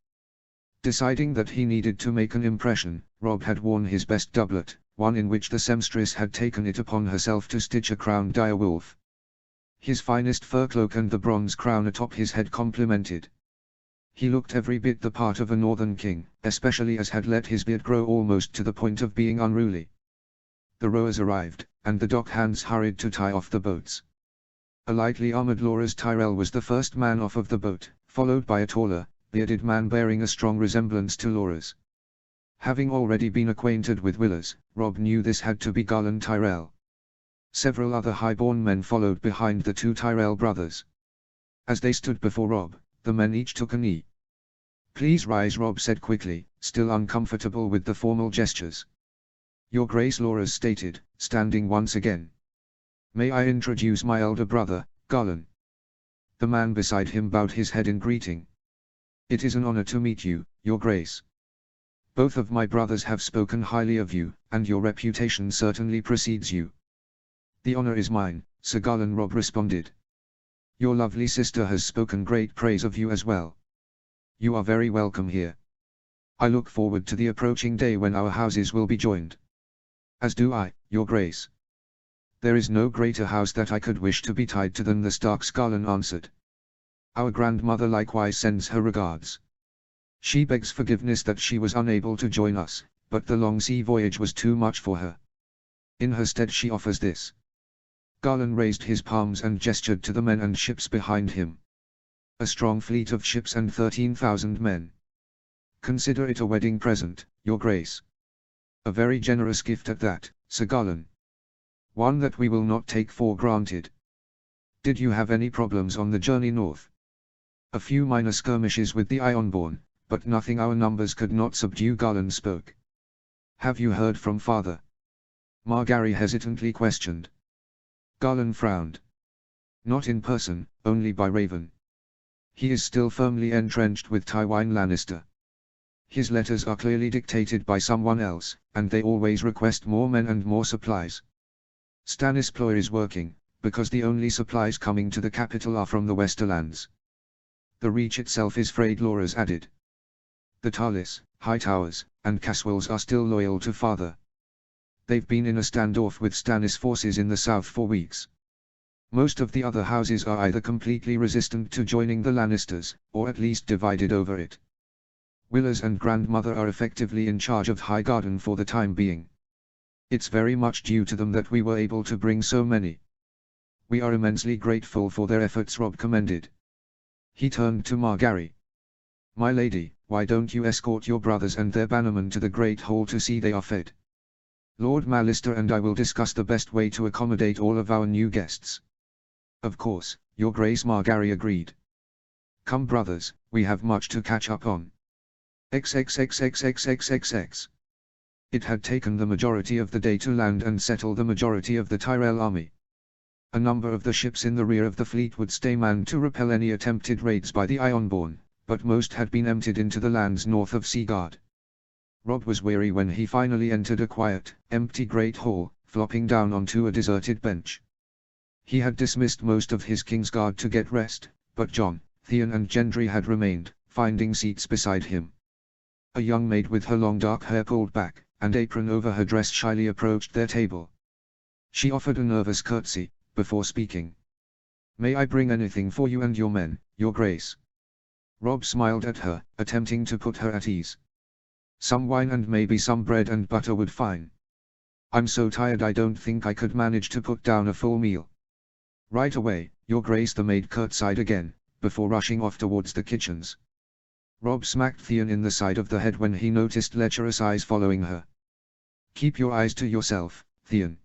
[SPEAKER 1] Deciding that he needed to make an impression, Rob had worn his best doublet, one in which the seamstress had taken it upon herself to stitch a crowned direwolf. His finest fur cloak and the bronze crown atop his head complemented. He looked every bit the part of a northern king, especially as had let his beard grow almost to the point of being unruly. The rowers arrived, and the dock hands hurried to tie off the boats. A lightly armored Loras Tyrell was the first man off of the boat, followed by a taller, bearded man bearing a strong resemblance to Loras. Having already been acquainted with Willers, Rob knew this had to be Garland Tyrell. Several other high-born men followed behind the two Tyrell brothers. As they stood before Rob, the men each took a knee. "Please rise," Rob said quickly, still uncomfortable with the formal gestures. "Your Grace," Loras stated, standing once again. "May I introduce my elder brother, Garland?" The man beside him bowed his head in greeting. "It is an honor to meet you, Your Grace. Both of my brothers have spoken highly of you, and your reputation certainly precedes you." "The honor is mine, Sir Garland," Rob responded. "Your lovely sister has spoken great praise of you as well. You are very welcome here. I look forward to the approaching day when our houses will be joined." "As do I, Your Grace. There is no greater house that I could wish to be tied to than the Starks," Garland answered. "Our grandmother likewise sends her regards. She begs forgiveness that she was unable to join us, but the long sea voyage was too much for her. In her stead she offers this." Garland raised his palms and gestured to the men and ships behind him. "A strong fleet of ships and 13,000 men. Consider it a wedding present, Your Grace. A very generous gift at that, Sir Garland. One that we will not take for granted. Did you have any problems on the journey north?" "A few minor skirmishes with the Ironborn, but nothing our numbers could not subdue," Garland spoke. "Have you heard from father?" Margaery hesitantly questioned. Garland frowned. "Not in person, only by Raven. He is still firmly entrenched with Tywin Lannister. His letters are clearly dictated by someone else, and they always request more men and more supplies. Stannis Ploy is working, because the only supplies coming to the capital are from the Westerlands. The Reach itself is frayed," Loras added. "The Tarlis, Hightowers, and Caswells are still loyal to father. They've been in a standoff with Stannis forces in the south for weeks. Most of the other houses are either completely resistant to joining the Lannisters, or at least divided over it. Willers and grandmother are effectively in charge of Highgarden for the time being. It's very much due to them that we were able to bring so many. We are immensely grateful for their efforts," Rob commended. He turned to Margaery. "My lady, why don't you escort your brothers and their bannermen to the Great Hall to see they are fed? Lord Mallister and I will discuss the best way to accommodate all of our new guests." "Of course, Your Grace," Margaery agreed. "Come brothers, we have much to catch up on." XXXXXXXX. It had taken the majority of the day to land and settle the majority of the Tyrell army. A number of the ships in the rear of the fleet would stay manned to repel any attempted raids by the Ironborn, but most had been emptied into the lands north of Seaguard. Rob was weary when he finally entered a quiet, empty great hall, flopping down onto a deserted bench. He had dismissed most of his Kingsguard to get rest, but Jon, Theon and Gendry had remained, finding seats beside him. A young maid with her long dark hair pulled back, and apron over her dress shyly approached their table. She offered a nervous curtsy, before speaking. "May I bring anything for you and your men, Your Grace?" Rob smiled at her, attempting to put her at ease. "Some wine and maybe some bread and butter would fine. I'm so tired I don't think I could manage to put down a full meal." "Right away, Your Grace," the maid curtsied again, before rushing off towards the kitchens. Rob smacked Theon in the side of the head when he noticed lecherous eyes following her. "Keep your eyes to yourself, Theon."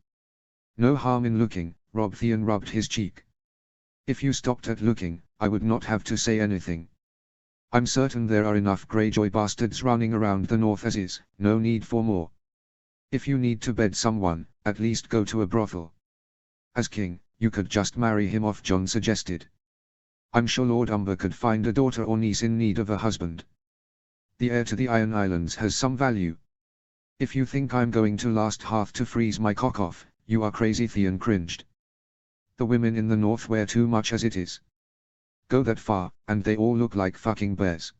[SPEAKER 1] "No harm in looking," Theon rubbed his cheek. "If you stopped at looking, I would not have to say anything. I'm certain there are enough Greyjoy bastards running around the north as is, no need for more. If you need to bed someone, at least go to a brothel. As king, You could just marry him off, John suggested. I'm sure Lord Umber could find a daughter or niece in need of a husband. The heir to the Iron Islands has some value. If you think I'm going to last Hearth to freeze my cock off, you are crazy, Theon cringed. The women in the north wear too much as it is. Go that far, and they all look like fucking bears.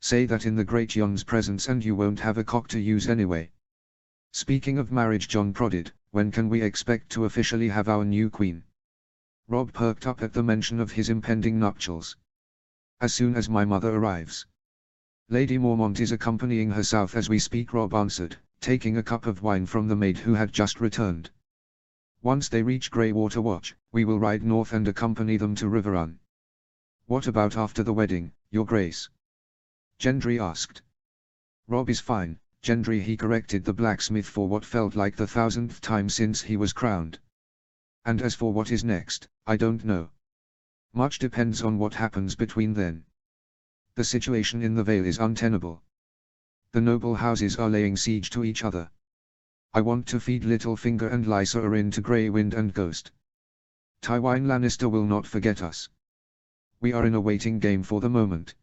[SPEAKER 1] Say that in the Great Yon's presence and you won't have a cock to use anyway. Speaking of marriage, John prodded, when can we expect to officially have our new queen? Robb perked up at the mention of his impending nuptials. As soon as my mother arrives. Lady Mormont is accompanying her south as we speak, Robb answered, taking a cup of wine from the maid who had just returned. Once they reach Greywater Watch, we will ride north and accompany them to Riverrun. What about after the wedding, Your Grace? Gendry asked. Robb is fine, Gendry, he corrected the blacksmith for what felt like the 1000th time since he was crowned. And as for what is next, I don't know. Much depends on what happens between then. The situation in the Vale is untenable. The noble houses are laying siege to each other. I want to feed Littlefinger and Lysa Arryn to Grey Wind and Ghost. Tywin Lannister will not forget us. We are in a waiting game for the moment.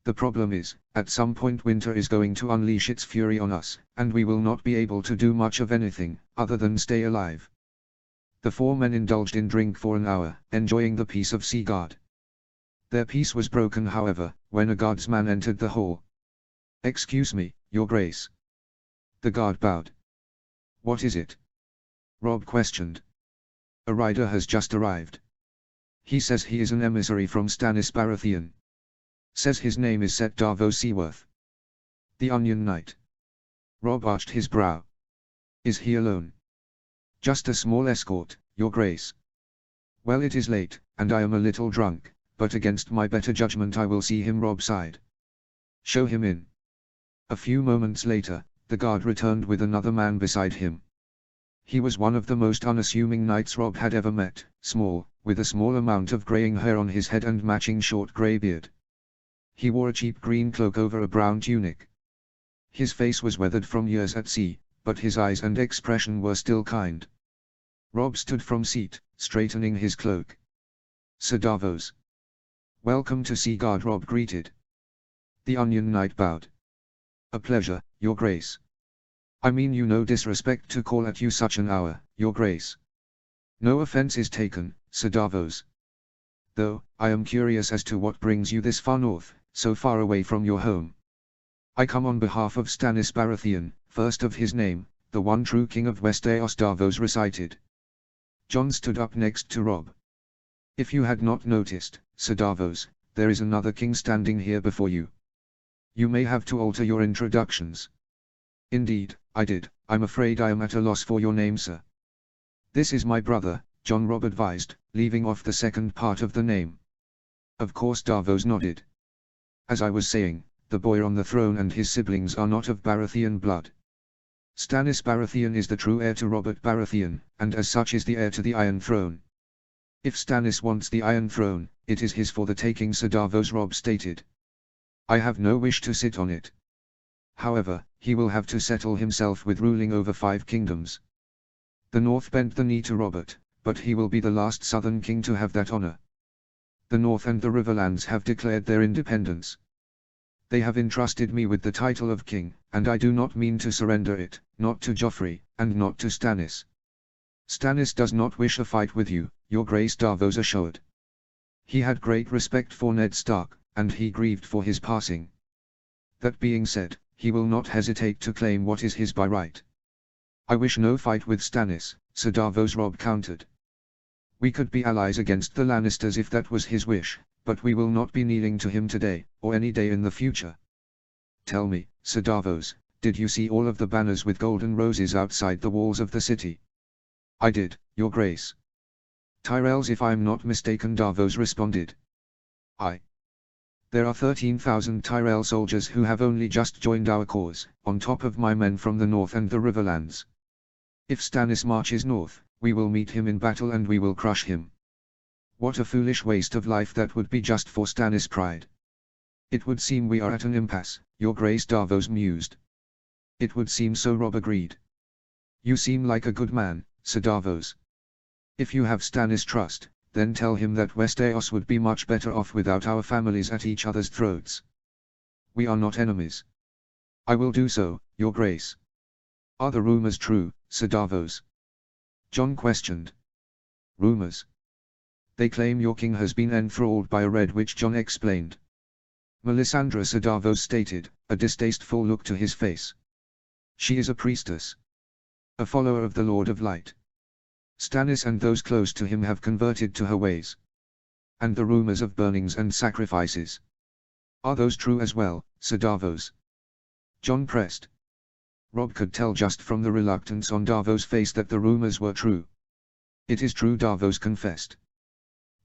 [SPEAKER 1] The problem is, at some point winter is going to unleash its fury on us, and we will not be able to do much of anything, other than stay alive. The four men indulged in drink for an hour, enjoying the peace of Seaguard. Their peace was broken, however, when a guardsman entered the hall. Excuse me, Your Grace. The guard bowed. What is it? Robb questioned. A rider has just arrived. He says he is an emissary from Stannis Baratheon. Says his name is Set Davos Seaworth. The Onion Knight. Robb arched his brow. Is he alone? Just a small escort, Your Grace. Well, it is late, and I am a little drunk, but against my better judgment I will see him. Robb sighed. Show him in. A few moments later, the guard returned with another man beside him. He was one of the most unassuming knights Robb had ever met, small, with a small amount of greying hair on his head and matching short grey beard. He wore a cheap green cloak over a brown tunic. His face was weathered from years at sea, but his eyes and expression were still kind. Robb stood from seat, straightening his cloak. Sir Davos. Welcome to Seaguard, Robb greeted. The Onion Knight bowed. A pleasure, Your Grace. I mean no disrespect to call at you such an hour, Your Grace. No offense is taken, Sir Davos. Though, I am curious as to what brings you this far north, so far away from your home. I come on behalf of Stannis Baratheon, first of his name, the one true king of Westeros, Davos recited. Jon stood up next to Robb. If you had not noticed, Sir Davos, there is another king standing here before you. You may have to alter your introductions. Indeed, I did. I'm afraid I am at a loss for your name, sir. This is my brother, Jon, Robb advised, leaving off the second part of the name. Of course, Davos nodded. As I was saying, the boy on the throne and his siblings are not of Baratheon blood. Stannis Baratheon is the true heir to Robert Baratheon, and as such is the heir to the Iron Throne. If Stannis wants the Iron Throne, it is his for the taking, Sir Davos, Robb stated. I have no wish to sit on it. However, he will have to settle himself with ruling over 5 kingdoms. The North bent the knee to Robert, but he will be the last Southern king to have that honor. The North and the Riverlands have declared their independence. They have entrusted me with the title of king, and I do not mean to surrender it, not to Joffrey, and not to Stannis. Stannis does not wish a fight with you, Your Grace, Davos assured. He had great respect for Ned Stark, and he grieved for his passing. That being said, he will not hesitate to claim what is his by right. I wish no fight with Stannis, Sir Davos, Robb countered. We could be allies against the Lannisters if that was his wish, but we will not be kneeling to him today, or any day in the future. Tell me, Sir Davos, did you see all of the banners with golden roses outside the walls of the city? I did, Your Grace. Tyrells, if I'm not mistaken, Davos responded. There are 13,000 Tyrell soldiers who have only just joined our cause, on top of my men from the north and the Riverlands. If Stannis marches north, we will meet him in battle and we will crush him. What a foolish waste of life that would be just for Stannis' pride. It would seem we are at an impasse, Your Grace, Davos mused. It would seem so, Robb agreed. You seem like a good man, Sir Davos. If you have Stannis' trust, then tell him that Westeros would be much better off without our families at each other's throats. We are not enemies. I will do so, your grace. Are the rumors true, Sir Davos? Jon questioned. Rumors. They claim your king has been enthralled by a red witch, Jon explained. Melisandre, Sir Davos stated, a distasteful look to his face. She is a priestess. A follower of the Lord of Light. Stannis and those close to him have converted to her ways. And the rumors of burnings and sacrifices. Are those true as well, Sir Davos? Jon pressed. Robb could tell just from the reluctance on Davos' face that the rumors were true. It is true, Davos confessed.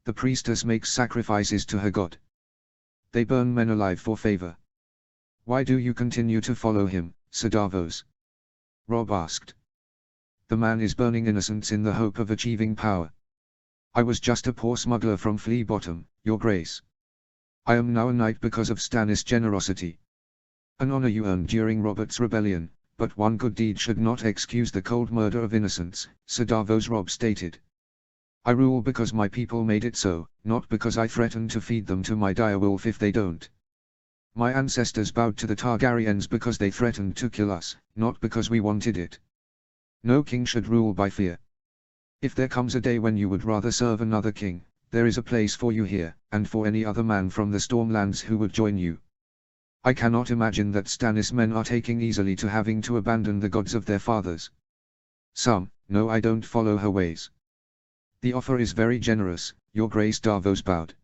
[SPEAKER 1] The priestess makes sacrifices to her god. They burn men alive for favor. Why do you continue to follow him, Sir Davos? Robb asked. The man is burning innocents in the hope of achieving power. I was just a poor smuggler from Flea Bottom, your grace. I am now a knight because of Stannis' generosity. An honor you earned during Robert's rebellion, but one good deed should not excuse the cold murder of innocents, Sir Davos, Robb stated. I rule because my people made it so, not because I threaten to feed them to my direwolf if they don't. My ancestors bowed to the Targaryens because they threatened to kill us, not because we wanted it. No king should rule by fear. If there comes a day when you would rather serve another king, there is a place for you here, and for any other man from the Stormlands who would join you. I cannot imagine that Stannis men are taking easily to having to abandon the gods of their fathers. No, I don't follow her ways. The offer is very generous, your grace, Davos bowed.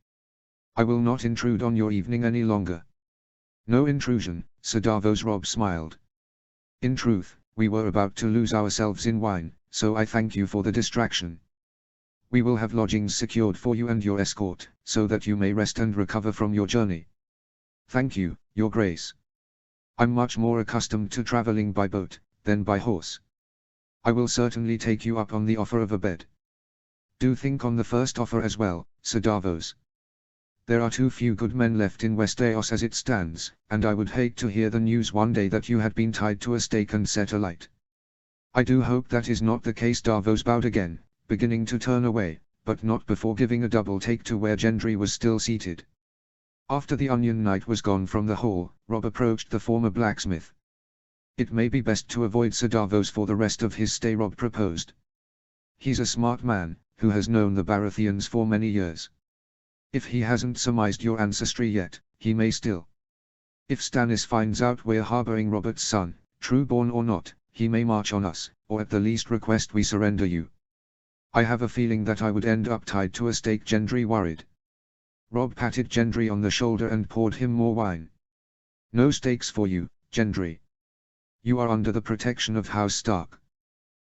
[SPEAKER 1] I will not intrude on your evening any longer. No intrusion, Sir Davos, Robb smiled. In truth, we were about to lose ourselves in wine, so I thank you for the distraction. We will have lodgings secured for you and your escort, so that you may rest and recover from your journey. Thank you, your grace. I'm much more accustomed to traveling by boat, than by horse. I will certainly take you up on the offer of a bed. Do think on the first offer as well, Sir Davos. There are too few good men left in Westeros as it stands, and I would hate to hear the news one day that you had been tied to a stake and set alight. I do hope that is not the case. Davos bowed again, beginning to turn away, but not before giving a double take to where Gendry was still seated. After the Onion Knight was gone from the hall, Robb approached the former blacksmith. It may be best to avoid Sir Davos for the rest of his stay, Robb proposed. He's a smart man, who has known the Baratheons for many years. If he hasn't surmised your ancestry yet, he may still. If Stannis finds out we're harboring Robert's son, true-born or not, he may march on us, or at the least request we surrender you. I have a feeling that I would end up tied to a stake. Gendry worried. Robb patted Gendry on the shoulder and poured him more wine. No stakes for you, Gendry. You are under the protection of House Stark.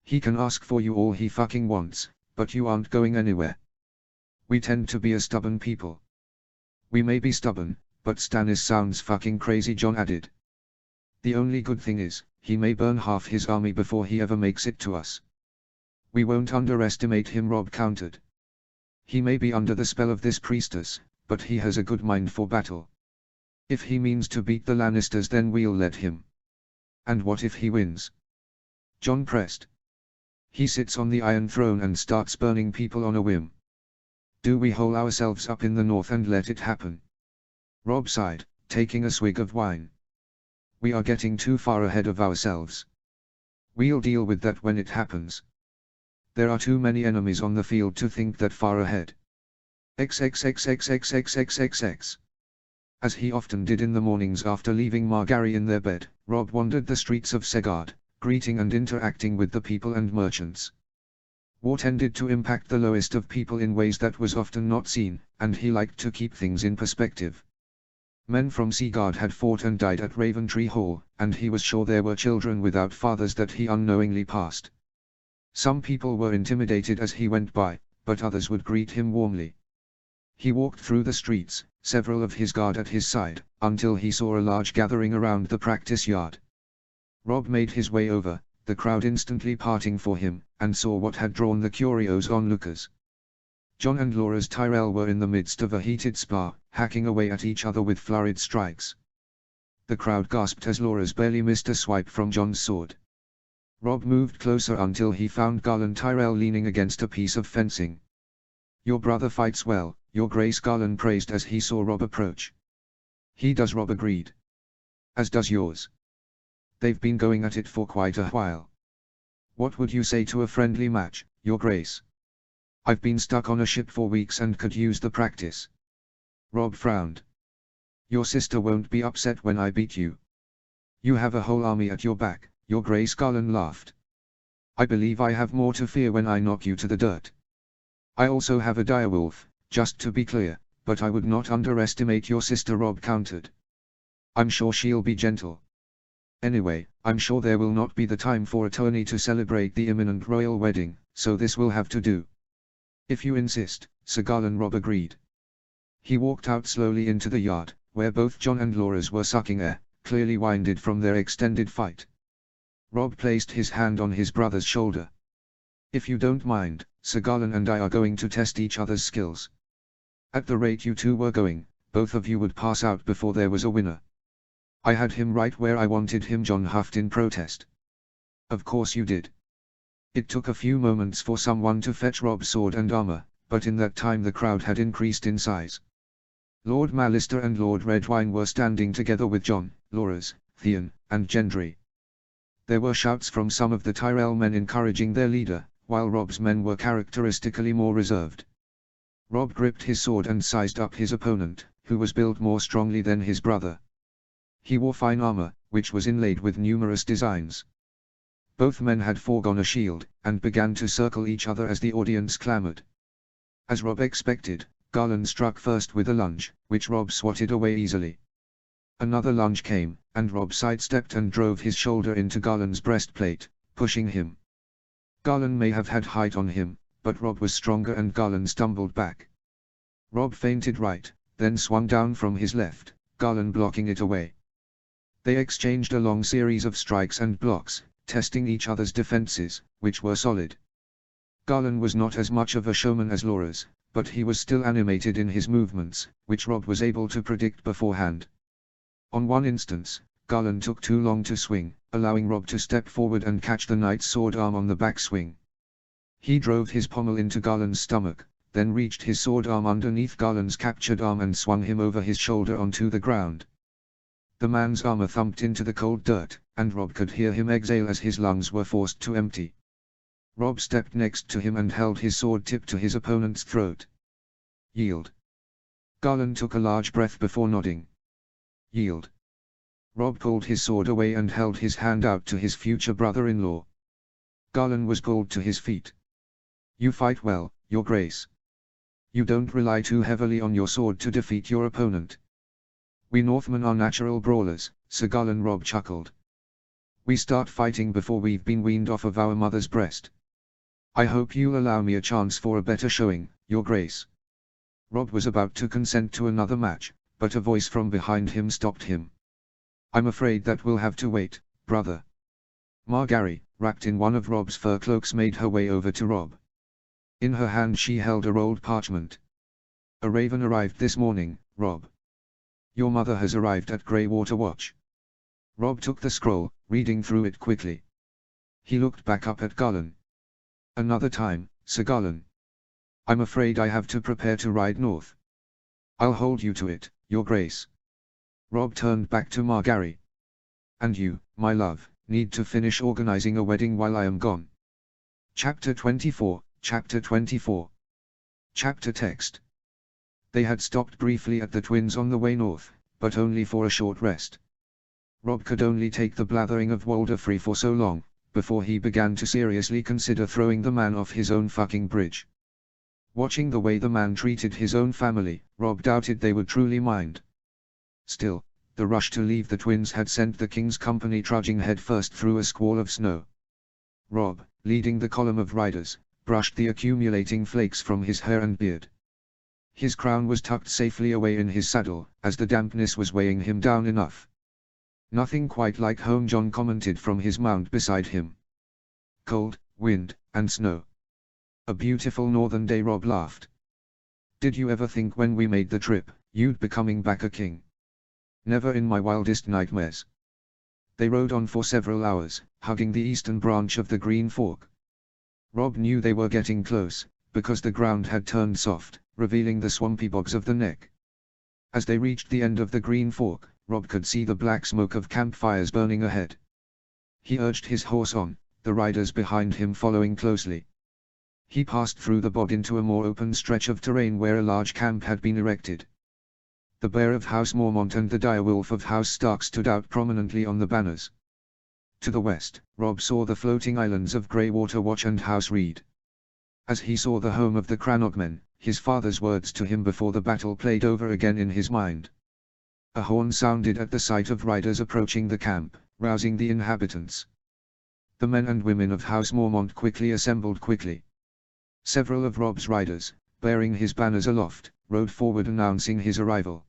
[SPEAKER 1] He can ask for you all he fucking wants, but you aren't going anywhere. We tend to be a stubborn people. We may be stubborn, but Stannis sounds fucking crazy, Jon added. The only good thing is, he may burn half his army before he ever makes it to us. We won't underestimate him, Robb countered. He may be under the spell of this priestess, but he has a good mind for battle. If he means to beat the Lannisters, then we'll let him. And what if he wins? Jon pressed. He sits on the Iron Throne and starts burning people on a whim. Do we hole ourselves up in the north and let it happen? Robb sighed, taking a swig of wine. We are getting too far ahead of ourselves. We'll deal with that when it happens. There are too many enemies on the field to think that far ahead. XXXXXXXXX. As he often did in the mornings after leaving Margaery in their bed, Robb wandered the streets of Segard, greeting and interacting with the people and merchants. War tended to impact the lowest of people in ways that was often not seen, and he liked to keep things in perspective. Men from Seaguard had fought and died at Raventree Hall, and he was sure there were children without fathers that he unknowingly passed. Some people were intimidated as he went by, but others would greet him warmly. He walked through the streets, several of his guard at his side, until he saw a large gathering around the practice yard. Robb made his way over, the crowd instantly parting for him, and saw what had drawn the curious onlookers. Jon and Loras Tyrell were in the midst of a heated spar, hacking away at each other with flurried strikes. The crowd gasped as Loras barely missed a swipe from Jon's sword. Rob moved closer until he found Garland Tyrell leaning against a piece of fencing. "Your brother fights well, Your Grace," Garland praised as he saw Rob approach. "He does," Rob agreed. "As does yours. They've been going at it for quite a while. What would you say to a friendly match, Your Grace? I've been stuck on a ship for weeks and could use the practice." Rob frowned. "Your sister won't be upset when I beat you. You have a whole army at your back, Your Grace," Garland laughed. "I believe I have more to fear when I knock you to the dirt. I also have a direwolf, just to be clear, but I would not underestimate your sister," Rob countered. "I'm sure she'll be gentle. Anyway, I'm sure there will not be the time for a tourney to celebrate the imminent royal wedding, so this will have to do." "If you insist, Sir Garland," Rob agreed. He walked out slowly into the yard, where both John and Loras were sucking air, clearly winded from their extended fight. Rob placed his hand on his brother's shoulder. "If you don't mind, Sir Garland and I are going to test each other's skills. At the rate you two were going, both of you would pass out before there was a winner." "I had him right where I wanted him," John huffed in protest. "Of course you did." It took a few moments for someone to fetch Rob's sword and armor, but in that time the crowd had increased in size. Lord Malister and Lord Redwine were standing together with John, Loras, Theon, and Gendry. There were shouts from some of the Tyrell men encouraging their leader, while Rob's men were characteristically more reserved. Rob gripped his sword and sized up his opponent, who was built more strongly than his brother. He wore fine armor, which was inlaid with numerous designs. Both men had foregone a shield, and began to circle each other as the audience clamored. As Rob expected, Garland struck first with a lunge, which Rob swatted away easily. Another lunge came, and Rob sidestepped and drove his shoulder into Garland's breastplate, pushing him. Garland may have had height on him, but Rob was stronger and Garland stumbled back. Rob feinted right, then swung down from his left, Garland blocking it away. They exchanged a long series of strikes and blocks, testing each other's defenses, which were solid. Garland was not as much of a showman as Loras, but he was still animated in his movements, which Rob was able to predict beforehand. On one instance, Garland took too long to swing, allowing Rob to step forward and catch the knight's sword arm on the backswing. He drove his pommel into Garland's stomach, then reached his sword arm underneath Garland's captured arm and swung him over his shoulder onto the ground. The man's armor thumped into the cold dirt, and Rob could hear him exhale as his lungs were forced to empty. Rob stepped next to him and held his sword tip to his opponent's throat. "Yield." Garland took a large breath before nodding. "Yield." Rob pulled his sword away and held his hand out to his future brother-in-law. Garland was pulled to his feet. "You fight well, Your Grace. You don't rely too heavily on your sword to defeat your opponent." "We Northmen are natural brawlers," Sir Garland," Rob chuckled. "We start fighting before we've been weaned off of our mother's breast. I hope you'll allow me a chance for a better showing, Your Grace." Rob was about to consent to another match, but a voice from behind him stopped him. "I'm afraid that will have to wait, brother." Margaery, wrapped in one of Rob's fur cloaks, made her way over to Rob. In her hand she held a rolled parchment. "A raven arrived this morning, Rob. Your mother has arrived at Greywater Watch." Rob took the scroll, reading through it quickly. He looked back up at Garland. "Another time, Sir Garland. I'm afraid I have to prepare to ride north." "I'll hold you to it, Your Grace." Rob turned back to Margaery. "And you, my love, need to finish organizing a wedding while I am gone." Chapter 24, Chapter 24. Chapter text. They had stopped briefly at the twins on the way north, but only for a short rest. Rob could only take the blathering of Walder Free for so long, before he began to seriously consider throwing the man off his own fucking bridge. Watching the way the man treated his own family, Rob doubted they would truly mind. Still, the rush to leave the twins had sent the king's company trudging headfirst through a squall of snow. Rob, leading the column of riders, brushed the accumulating flakes from his hair and beard. His crown was tucked safely away in his saddle, as the dampness was weighing him down enough. "Nothing quite like home," John commented from his mount beside him. "Cold, wind, and snow. A beautiful northern day," Rob laughed. "Did you ever think when we made the trip, you'd be coming back a king?" "Never in my wildest nightmares." They rode on for several hours, hugging the eastern branch of the Green Fork. Rob knew they were getting close, because the ground had turned soft, revealing the swampy bogs of the neck. As they reached the end of the Green Fork, Rob could see the black smoke of campfires burning ahead. He urged his horse on, the riders behind him following closely. He passed through the bog into a more open stretch of terrain where a large camp had been erected. The bear of House Mormont and the dire wolf of House Stark stood out prominently on the banners. To the west, Rob saw the floating islands of Greywater Watch and House Reed. As he saw the home of the Crannock men, his father's words to him before the battle played over again in his mind. A horn sounded at the sight of riders approaching the camp, rousing the inhabitants. The men and women of House Mormont quickly assembled quickly. Several of Rob's riders, bearing his banners aloft, rode forward announcing his arrival.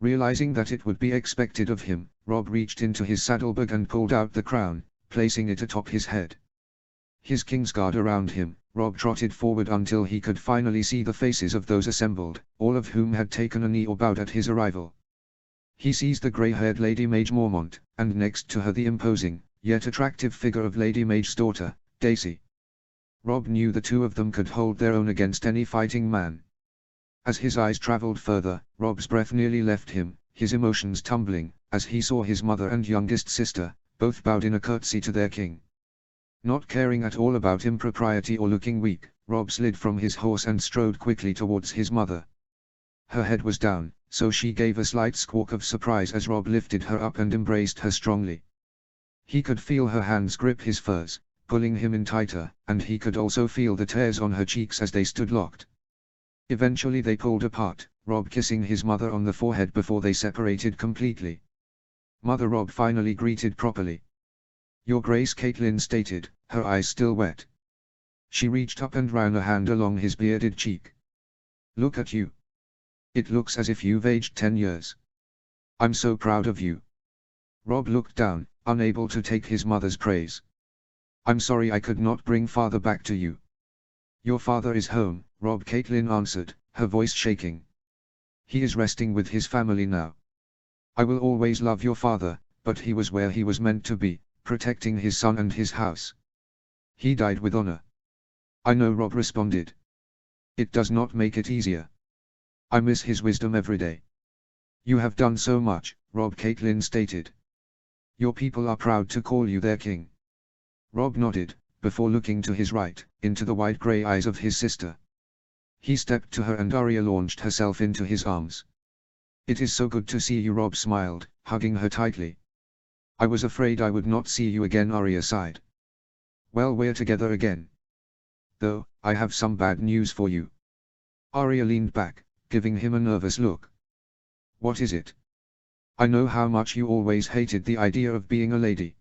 [SPEAKER 1] Realizing that it would be expected of him, Rob reached into his saddlebag and pulled out the crown, placing it atop his head. His Kingsguard around him, Rob trotted forward until he could finally see the faces of those assembled, all of whom had taken a knee or bowed at his arrival. He sees the grey-haired Lady Mage Mormont, and next to her the imposing, yet attractive figure of Lady Mage's daughter, Daisy. Rob knew the two of them could hold their own against any fighting man. As his eyes traveled further, Rob's breath nearly left him, his emotions tumbling, as he saw his mother and youngest sister, both bowed in a curtsy to their king. Not caring at all about impropriety or looking weak, Rob slid from his horse and strode quickly towards his mother. Her head was down, so she gave a slight squawk of surprise as Rob lifted her up and embraced her strongly. He could feel her hands grip his furs, pulling him in tighter, and he could also feel the tears on her cheeks as they stood locked. Eventually they pulled apart, Rob kissing his mother on the forehead before they separated completely. Mother Rob finally greeted properly. "Your Grace," Caitlin stated, her eyes still wet. She reached up and ran a hand along his bearded cheek. "Look at you. It looks as if you've aged 10 years. I'm so proud of you." Rob looked down, unable to take his mother's praise. "I'm sorry I could not bring father back to you." "Your father is home," Rob, Caitlin answered, her voice shaking. "He is resting with his family now. I will always love your father, but he was where he was meant to be, protecting his son and his house. He died with honor." "I know," Rob responded. "It does not make it easier. I miss his wisdom every day." "You have done so much," Rob, Caitlin stated. "Your people are proud to call you their king." Rob nodded, before looking to his right, into the wide grey eyes of his sister. He stepped to her and Arya launched herself into his arms. "It is so good to see you," Rob smiled, hugging her tightly. "I was afraid I would not see you again," Arya sighed. "Well, we're together again. Though, I have some bad news for you." Arya leaned back, giving him a nervous look. "What is it?" "I know how much you always hated the idea of being a lady.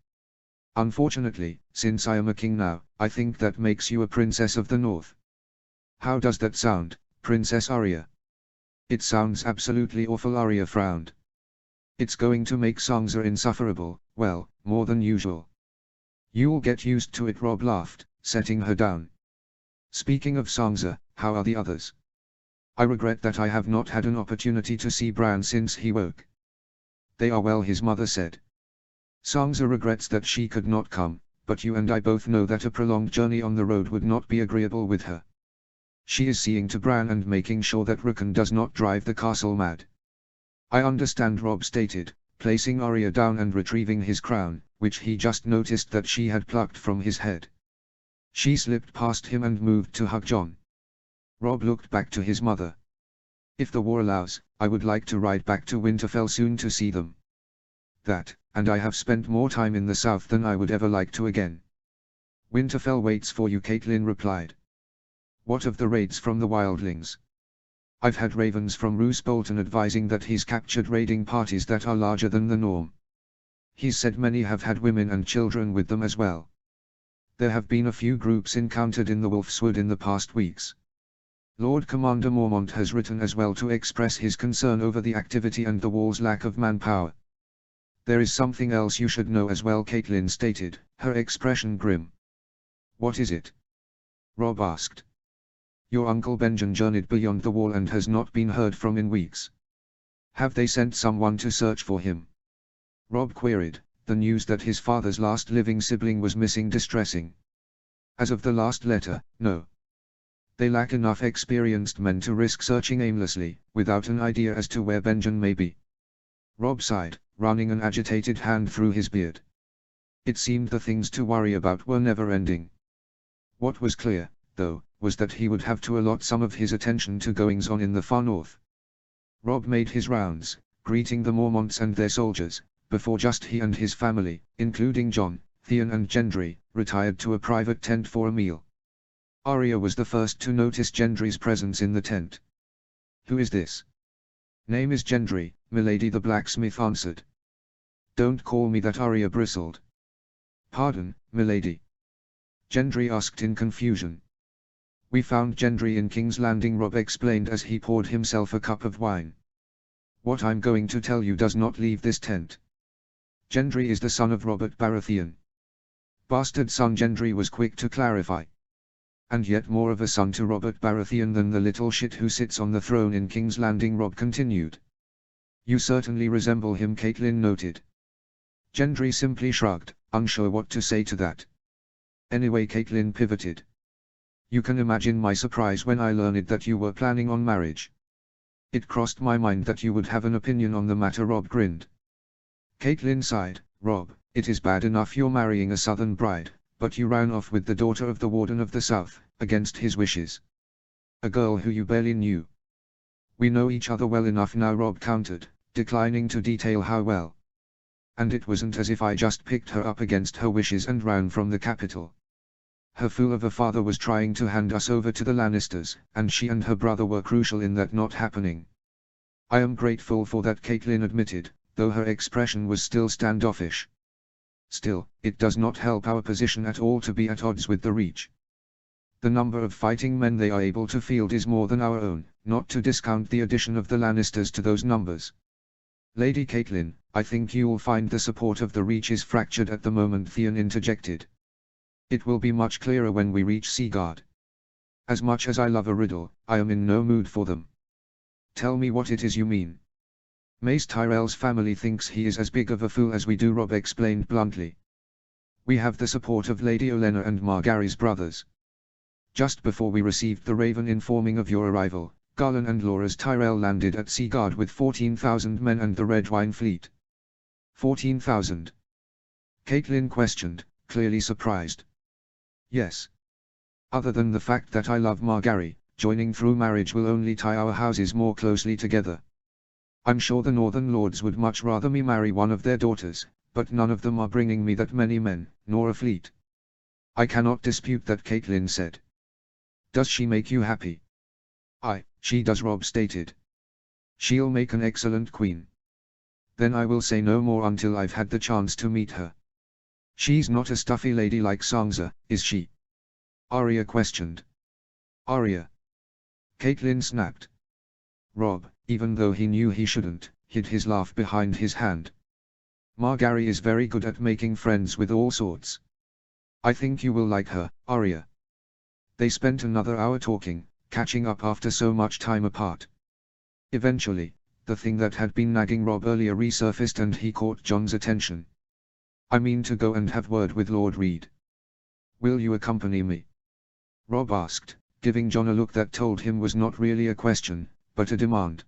[SPEAKER 1] Unfortunately, since I am a king now, I think that makes you a princess of the north." "How does that sound, Princess Arya?" "It sounds absolutely awful," Arya frowned. "It's going to make Sansa insufferable, well, more than usual." "You'll get used to it," Rob laughed, setting her down. "Speaking of Sansa, how are the others?" "I regret that I have not had an opportunity to see Bran since he woke." "They are well," his mother said. "Sansa regrets that she could not come, but you and I both know that a prolonged journey on the road would not be agreeable with her. She is seeing to Bran and making sure that Rickon does not drive the castle mad." "I understand," Rob stated, placing Arya down and retrieving his crown, which he just noticed that she had plucked from his head. She slipped past him and moved to hug Jon. Rob looked back to his mother. "If the war allows, I would like to ride back to Winterfell soon to see them. That, and I have spent more time in the south than I would ever like to again." "Winterfell waits for you," Caitlin replied. "What of the raids from the wildlings?" "I've had ravens from Roose Bolton advising that he's captured raiding parties that are larger than the norm. He's said many have had women and children with them as well. There have been a few groups encountered in the Wolfswood in the past weeks. Lord Commander Mormont has written as well to express his concern over the activity and the wall's lack of manpower." "There is something else you should know as well," Caitlin stated, her expression grim. "What is it?" Rob asked. "Your uncle Benjen journeyed beyond the wall and has not been heard from in weeks. Have they sent someone to search for him?" Rob queried, the news that his father's last living sibling was missing distressing. As of the last letter, no. They lack enough experienced men to risk searching aimlessly, without an idea as to where Benjamin may be. Rob sighed, running an agitated hand through his beard. It seemed the things to worry about were never ending. What was clear, though, was that he would have to allot some of his attention to goings-on in the far north. Rob made his rounds, greeting the Mormonts and their soldiers, before just he and his family, including John, Theon and Gendry, retired to a private tent for a meal. Arya was the first to notice Gendry's presence in the tent. "Who is this?" "Name is Gendry," Milady the blacksmith answered. "Don't call me that," Arya bristled. "Pardon, Milady?" Gendry asked in confusion. "We found Gendry in King's Landing," Rob explained as he poured himself a cup of wine. "What I'm going to tell you does not leave this tent. Gendry is the son of Robert Baratheon." "Bastard son," Gendry was quick to clarify. "And yet more of a son to Robert Baratheon than the little shit who sits on the throne in King's Landing," Rob continued. "You certainly resemble him," Catelyn noted. Gendry simply shrugged, unsure what to say to that. "Anyway," Catelyn pivoted. "You can imagine my surprise when I learned that you were planning on marriage." "It crossed my mind that you would have an opinion on the matter," Rob grinned. Catelyn sighed. "Rob, it is bad enough you're marrying a southern bride, but you ran off with the daughter of the Warden of the South, against his wishes. A girl who you barely knew." "We know each other well enough now," Rob countered, declining to detail how well. "And it wasn't as if I just picked her up against her wishes and ran from the capital. Her fool of a father was trying to hand us over to the Lannisters, and she and her brother were crucial in that not happening." "I am grateful for that," Catelyn admitted, though her expression was still standoffish. "Still, it does not help our position at all to be at odds with the Reach. The number of fighting men they are able to field is more than our own, not to discount the addition of the Lannisters to those numbers." "Lady Catelyn, I think you'll find the support of the Reach is fractured at the moment," Theon interjected. "It will be much clearer when we reach Seaguard. As much as I love a riddle, I am in no mood for them." "Tell me what it is you mean." "Mace Tyrell's family thinks he is as big of a fool as we do," Rob explained bluntly. "We have the support of Lady Olenna and Margaery's brothers. Just before we received the Raven informing of your arrival, Garlan and Loras Tyrell landed at Seaguard with 14,000 men and the Red Wine Fleet." 14,000? Catelyn questioned, clearly surprised. "Yes. Other than the fact that I love Margaery, joining through marriage will only tie our houses more closely together. I'm sure the Northern Lords would much rather me marry one of their daughters, but none of them are bringing me that many men, nor a fleet." "I cannot dispute that," Catelyn said. "Does she make you happy?" She does," Rob stated. "She'll make an excellent queen." "Then I will say no more until I've had the chance to meet her." "She's not a stuffy lady like Sansa, is she?" Arya questioned. "Arya?" Catelyn snapped. Rob, even though he knew he shouldn't, hid his laugh behind his hand. "Margaery is very good at making friends with all sorts. I think you will like her, Arya." They spent another hour talking, catching up after so much time apart. Eventually, the thing that had been nagging Rob earlier resurfaced and he caught Jon's attention. "I mean to go and have word with Lord Reed. Will you accompany me?" Rob asked, giving Jon a look that told him was not really a question, but a demand.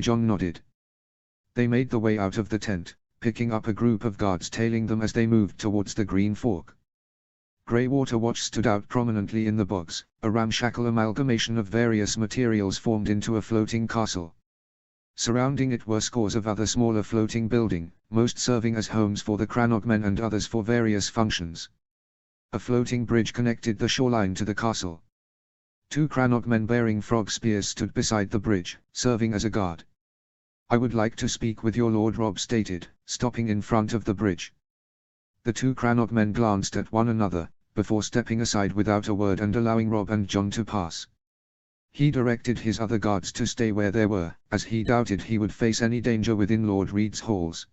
[SPEAKER 1] Jon nodded. They made the way out of the tent, picking up a group of guards tailing them as they moved towards the Green Fork. Greywater Watch stood out prominently in the bogs, a ramshackle amalgamation of various materials formed into a floating castle. Surrounding it were scores of other smaller floating buildings, most serving as homes for the Crannogmen and others for various functions. A floating bridge connected the shoreline to the castle. 2 Crannogmen bearing frog spears stood beside the bridge, serving as a guard. "I would like to speak with your lord," Rob stated, stopping in front of the bridge. The 2 Crannogmen glanced at one another, before stepping aside without a word and allowing Rob and Jon to pass. He directed his other guards to stay where they were, as he doubted he would face any danger within Lord Reed's halls.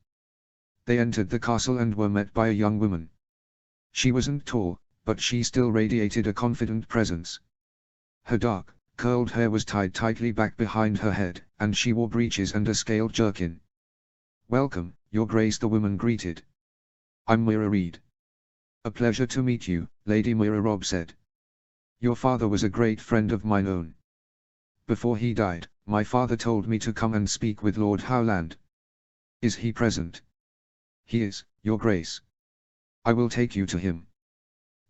[SPEAKER 1] They entered the castle and were met by a young woman. She wasn't tall, but she still radiated a confident presence. Her dark, curled hair was tied tightly back behind her head, and she wore breeches and a scaled jerkin. "Welcome, Your Grace," the woman greeted. I'm Moira Reed. A pleasure to meet you, Lady Moira, Robb said. Your father was a great friend of mine own. Before he died, my father told me to come and speak with Lord Howland. Is he present? He is, Your Grace. I will take you to him.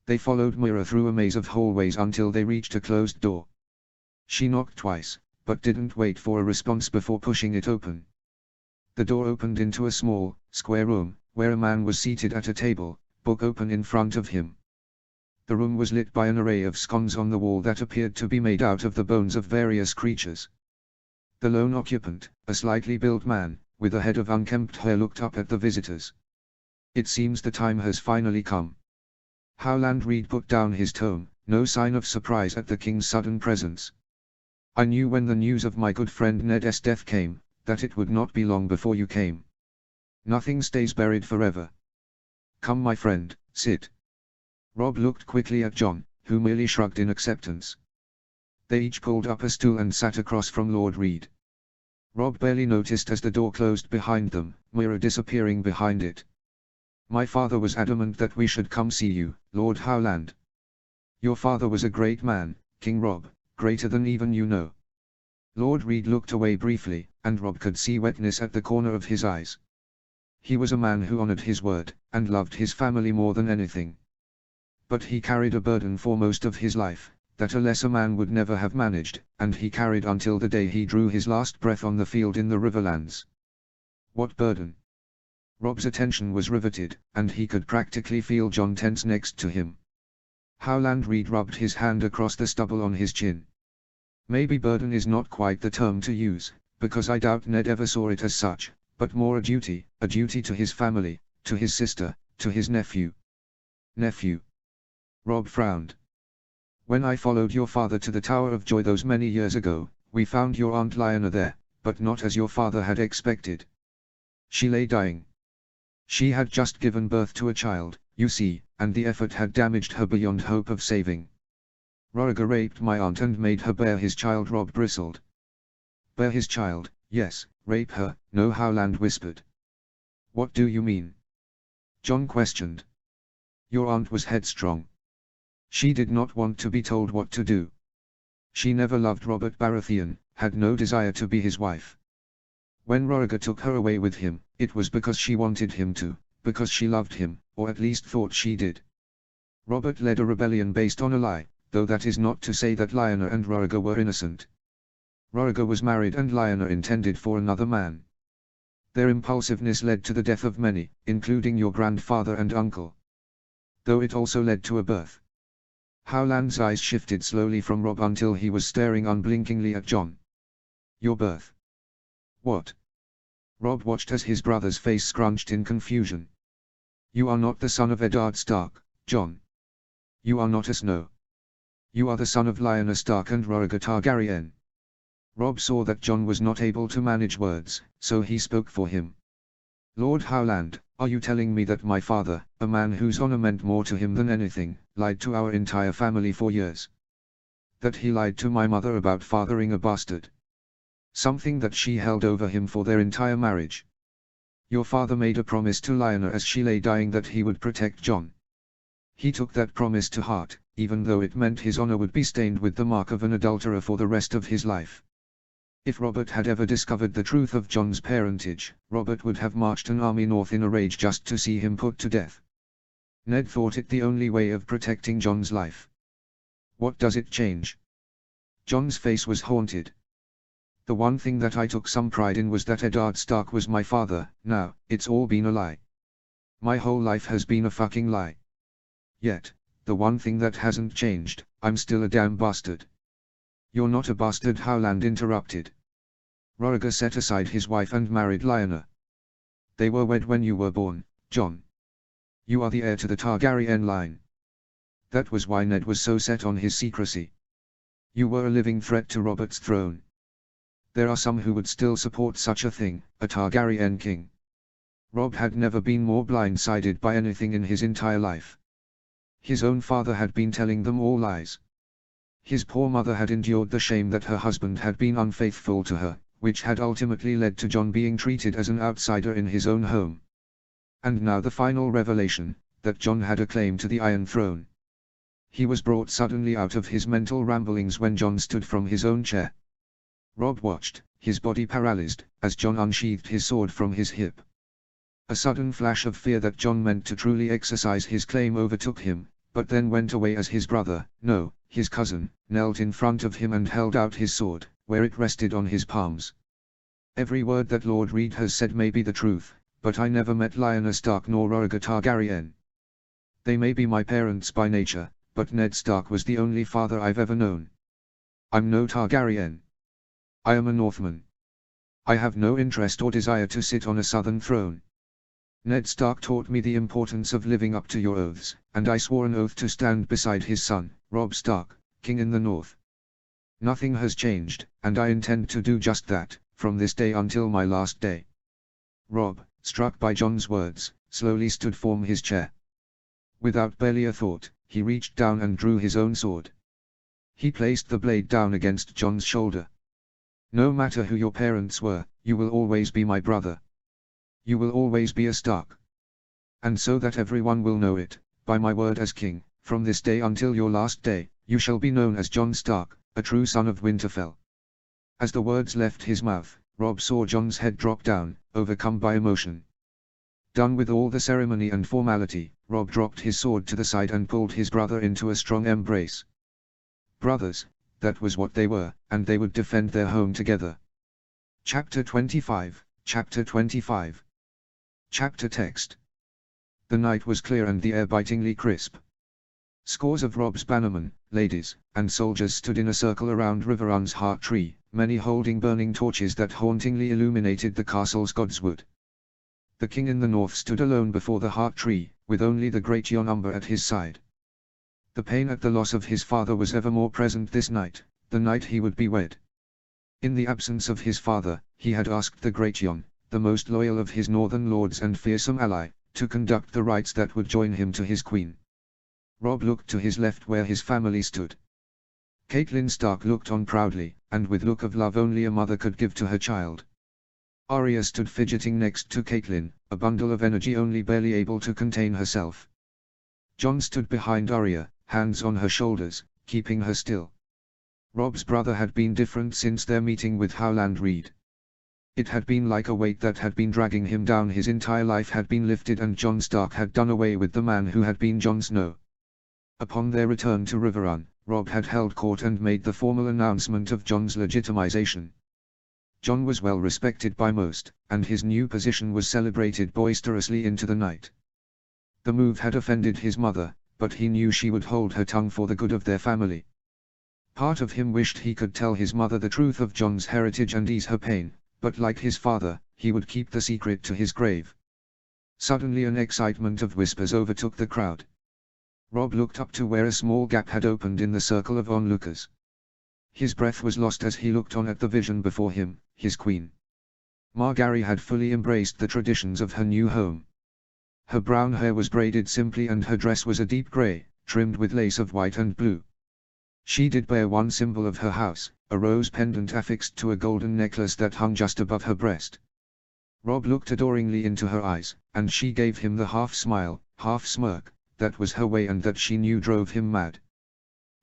[SPEAKER 1] They followed Moira through a maze of hallways until they reached a closed door. She knocked twice, but didn't wait for a response before pushing it open. The door opened into a small, square room, where a man was seated at a table, book open in front of him. The room was lit by an array of sconces on the wall that appeared to be made out of the bones of various creatures. The lone occupant, a slightly built man, with a head of unkempt hair, looked up at the visitors. It seems the time has finally come. Howland Reed put down his tome, no sign of surprise at the king's sudden presence. I knew when the news of my good friend Ned's death came, that it would not be long before you came. Nothing stays buried forever. Come, my friend, sit. Robb looked quickly at John, who merely shrugged in acceptance. They each pulled up a stool and sat across from Lord Reed. Robb barely noticed as the door closed behind them, Moira disappearing behind it. My father was adamant that we should come see you, Lord Howland. Your father was a great man, King Robb, greater than even you know. Lord Reed looked away briefly, and Robb could see wetness at the corner of his eyes. He was a man who honored his word, and loved his family more than anything. But he carried a burden for most of his life, that a lesser man would never have managed, and he carried until the day he drew his last breath on the field in the Riverlands. What burden? Robb's attention was riveted, and he could practically feel John tense next to him. Howland Reed rubbed his hand across the stubble on his chin. Maybe burden is not quite the term to use, because I doubt Ned ever saw it as such, but more a duty to his family, to his sister, to his nephew. Nephew? Robb frowned. When I followed your father to the Tower of Joy those many years ago, we found your Aunt Lyanna there, but not as your father had expected. She lay dying. She had just given birth to a child, you see, and the effort had damaged her beyond hope of saving. Roriger raped my aunt and made her bear his child. Robb bristled. Bear his child, yes, rape her, no, Howland whispered. What do you mean? John questioned. Your aunt was headstrong. She did not want to be told what to do. She never loved Robert Baratheon, had no desire to be his wife. When Roriger took her away with him, it was because she wanted him to, because she loved him, or at least thought she did. Robert led a rebellion based on a lie, though that is not to say that Lyanna and Roriger were innocent. Roriger was married and Lyanna intended for another man. Their impulsiveness led to the death of many, including your grandfather and uncle. Though it also led to a birth. Howland's eyes shifted slowly from Robb until he was staring unblinkingly at John. Your birth? What? Robb watched as his brother's face scrunched in confusion. You are not the son of Eddard Stark, John. You are not a Snow. You are the son of Lyanna Stark and Roriger Targaryen. Robb saw that John was not able to manage words, so he spoke for him. Lord Howland, are you telling me that my father, a man whose honor meant more to him than anything, lied to our entire family for years? That he lied to my mother about fathering a bastard? Something that she held over him for their entire marriage. Your father made a promise to Lyanna as she lay dying that he would protect John. He took that promise to heart, even though it meant his honor would be stained with the mark of an adulterer for the rest of his life. If Robert had ever discovered the truth of John's parentage, Robert would have marched an army north in a rage just to see him put to death. Ned thought it the only way of protecting John's life. What does it change? John's face was haunted. The one thing that I took some pride in was that Eddard Stark was my father. Now, it's all been a lie. My whole life has been a fucking lie. Yet, the one thing that hasn't changed, I'm still a damn bastard. You're not a bastard, Howland interrupted. Roriger set aside his wife and married Lyanna. They were wed when you were born, John. You are the heir to the Targaryen line. That was why Ned was so set on his secrecy. You were a living threat to Robert's throne. There are some who would still support such a thing, a Targaryen king. Robb had never been more blindsided by anything in his entire life. His own father had been telling them all lies. His poor mother had endured the shame that her husband had been unfaithful to her, which had ultimately led to John being treated as an outsider in his own home. And now the final revelation, that Jon had a claim to the Iron Throne. He was brought suddenly out of his mental ramblings when Jon stood from his own chair. Robb watched, his body paralyzed, as Jon unsheathed his sword from his hip. A sudden flash of fear that Jon meant to truly exercise his claim overtook him, but then went away as his brother, no, his cousin, knelt in front of him and held out his sword, where it rested on his palms. "Every word that Lord Reed has said may be the truth, but I never met Lyanna Stark nor Rhaegar Targaryen. They may be my parents by nature, but Ned Stark was the only father I've ever known. I'm no Targaryen. I am a Northman. I have no interest or desire to sit on a southern throne. Ned Stark taught me the importance of living up to your oaths, and I swore an oath to stand beside his son, Robb Stark, King in the North. Nothing has changed, and I intend to do just that, from this day until my last day." Robb, struck by Jon's words, slowly stood from his chair. Without barely a thought, he reached down and drew his own sword. He placed the blade down against Jon's shoulder. "No matter who your parents were, you will always be my brother. You will always be a Stark. And so that everyone will know it, by my word as king, from this day until your last day, you shall be known as Jon Stark, a true son of Winterfell." As the words left his mouth, Robb saw Jon's head drop down, overcome by emotion. Done with all the ceremony and formality, Robb dropped his sword to the side and pulled his brother into a strong embrace. Brothers, that was what they were, and they would defend their home together. Chapter 25, Chapter 25. Chapter text. The night was clear and the air bitingly crisp. Scores of Robb's bannermen, ladies, and soldiers stood in a circle around Riverrun's heart tree, many holding burning torches that hauntingly illuminated the castle's godswood. The king in the north stood alone before the heart tree, with only the great Jon Umber at his side. The pain at the loss of his father was ever more present this night, the night he would be wed. In the absence of his father, he had asked the great Jon, the most loyal of his northern lords and fearsome ally, to conduct the rites that would join him to his queen. Robb looked to his left where his family stood. Catelyn Stark looked on proudly, and with look of love only a mother could give to her child. Arya stood fidgeting next to Catelyn, a bundle of energy only barely able to contain herself. Jon stood behind Arya, hands on her shoulders, keeping her still. Robb's brother had been different since their meeting with Howland Reed. It had been like a weight that had been dragging him down. His entire life had been lifted and Jon Stark had done away with the man who had been Jon Snow. Upon their return to Riverrun, Robb had held court and made the formal announcement of Jon's legitimization. Jon was well respected by most, and his new position was celebrated boisterously into the night. The move had offended his mother, but he knew she would hold her tongue for the good of their family. Part of him wished he could tell his mother the truth of Jon's heritage and ease her pain, but like his father, he would keep the secret to his grave. Suddenly an excitement of whispers overtook the crowd. Robb looked up to where a small gap had opened in the circle of onlookers. His breath was lost as he looked on at the vision before him, his queen. Margaery had fully embraced the traditions of her new home. Her brown hair was braided simply and her dress was a deep grey, trimmed with lace of white and blue. She did bear one symbol of her house, a rose pendant affixed to a golden necklace that hung just above her breast. Robb looked adoringly into her eyes, and she gave him the half-smile, half-smirk, that was her way and that she knew drove him mad.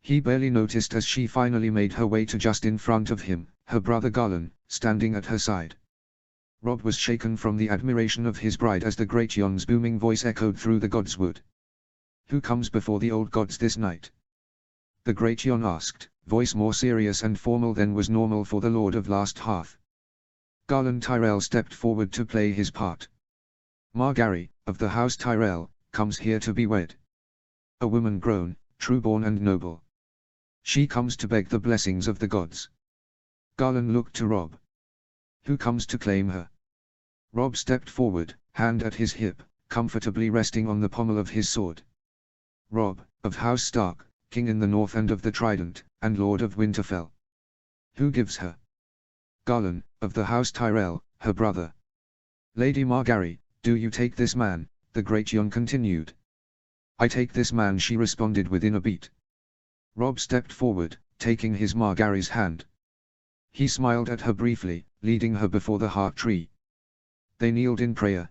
[SPEAKER 1] He barely noticed as she finally made her way to just in front of him, her brother Garlan, standing at her side. Robb was shaken from the admiration of his bride as the great Jon's booming voice echoed through the godswood. "Who comes before the old gods this night?" the great Jon asked, voice more serious and formal than was normal for the Lord of Last Hearth. Garland Tyrell stepped forward to play his part. "Margaery, of the House Tyrell, comes here to be wed. A woman grown, true-born and noble. She comes to beg the blessings of the gods." Garland looked to Robb. "Who comes to claim her?" Robb stepped forward, hand at his hip, comfortably resting on the pommel of his sword. "Robb, of House Stark, King in the North and of the Trident, and Lord of Winterfell." "Who gives her?" "Garland, of the House Tyrell, her brother." "Lady Margaery, do you take this man?" the great Jon continued. "I take this man," she responded within a beat. Robb stepped forward, taking his Margaery's hand. He smiled at her briefly, leading her before the heart tree. They kneeled in prayer,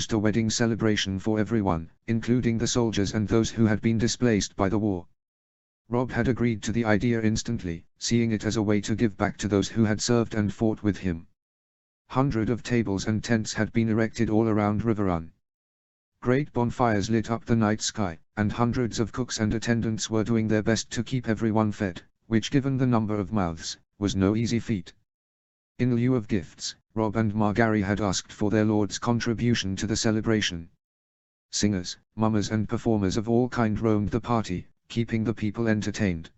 [SPEAKER 1] host a wedding celebration for everyone, including the soldiers and those who had been displaced by the war. Rob had agreed to the idea instantly, seeing it as a way to give back to those who had served and fought with him. Hundreds of tables and tents had been erected all around Riverrun. Great bonfires lit up the night sky, and hundreds of cooks and attendants were doing their best to keep everyone fed, which, given the number of mouths, was no easy feat. In lieu of gifts, Rob and Margaery had asked for their lord's contribution to the celebration. Singers, mummers and performers of all kinds roamed the party, keeping the people entertained.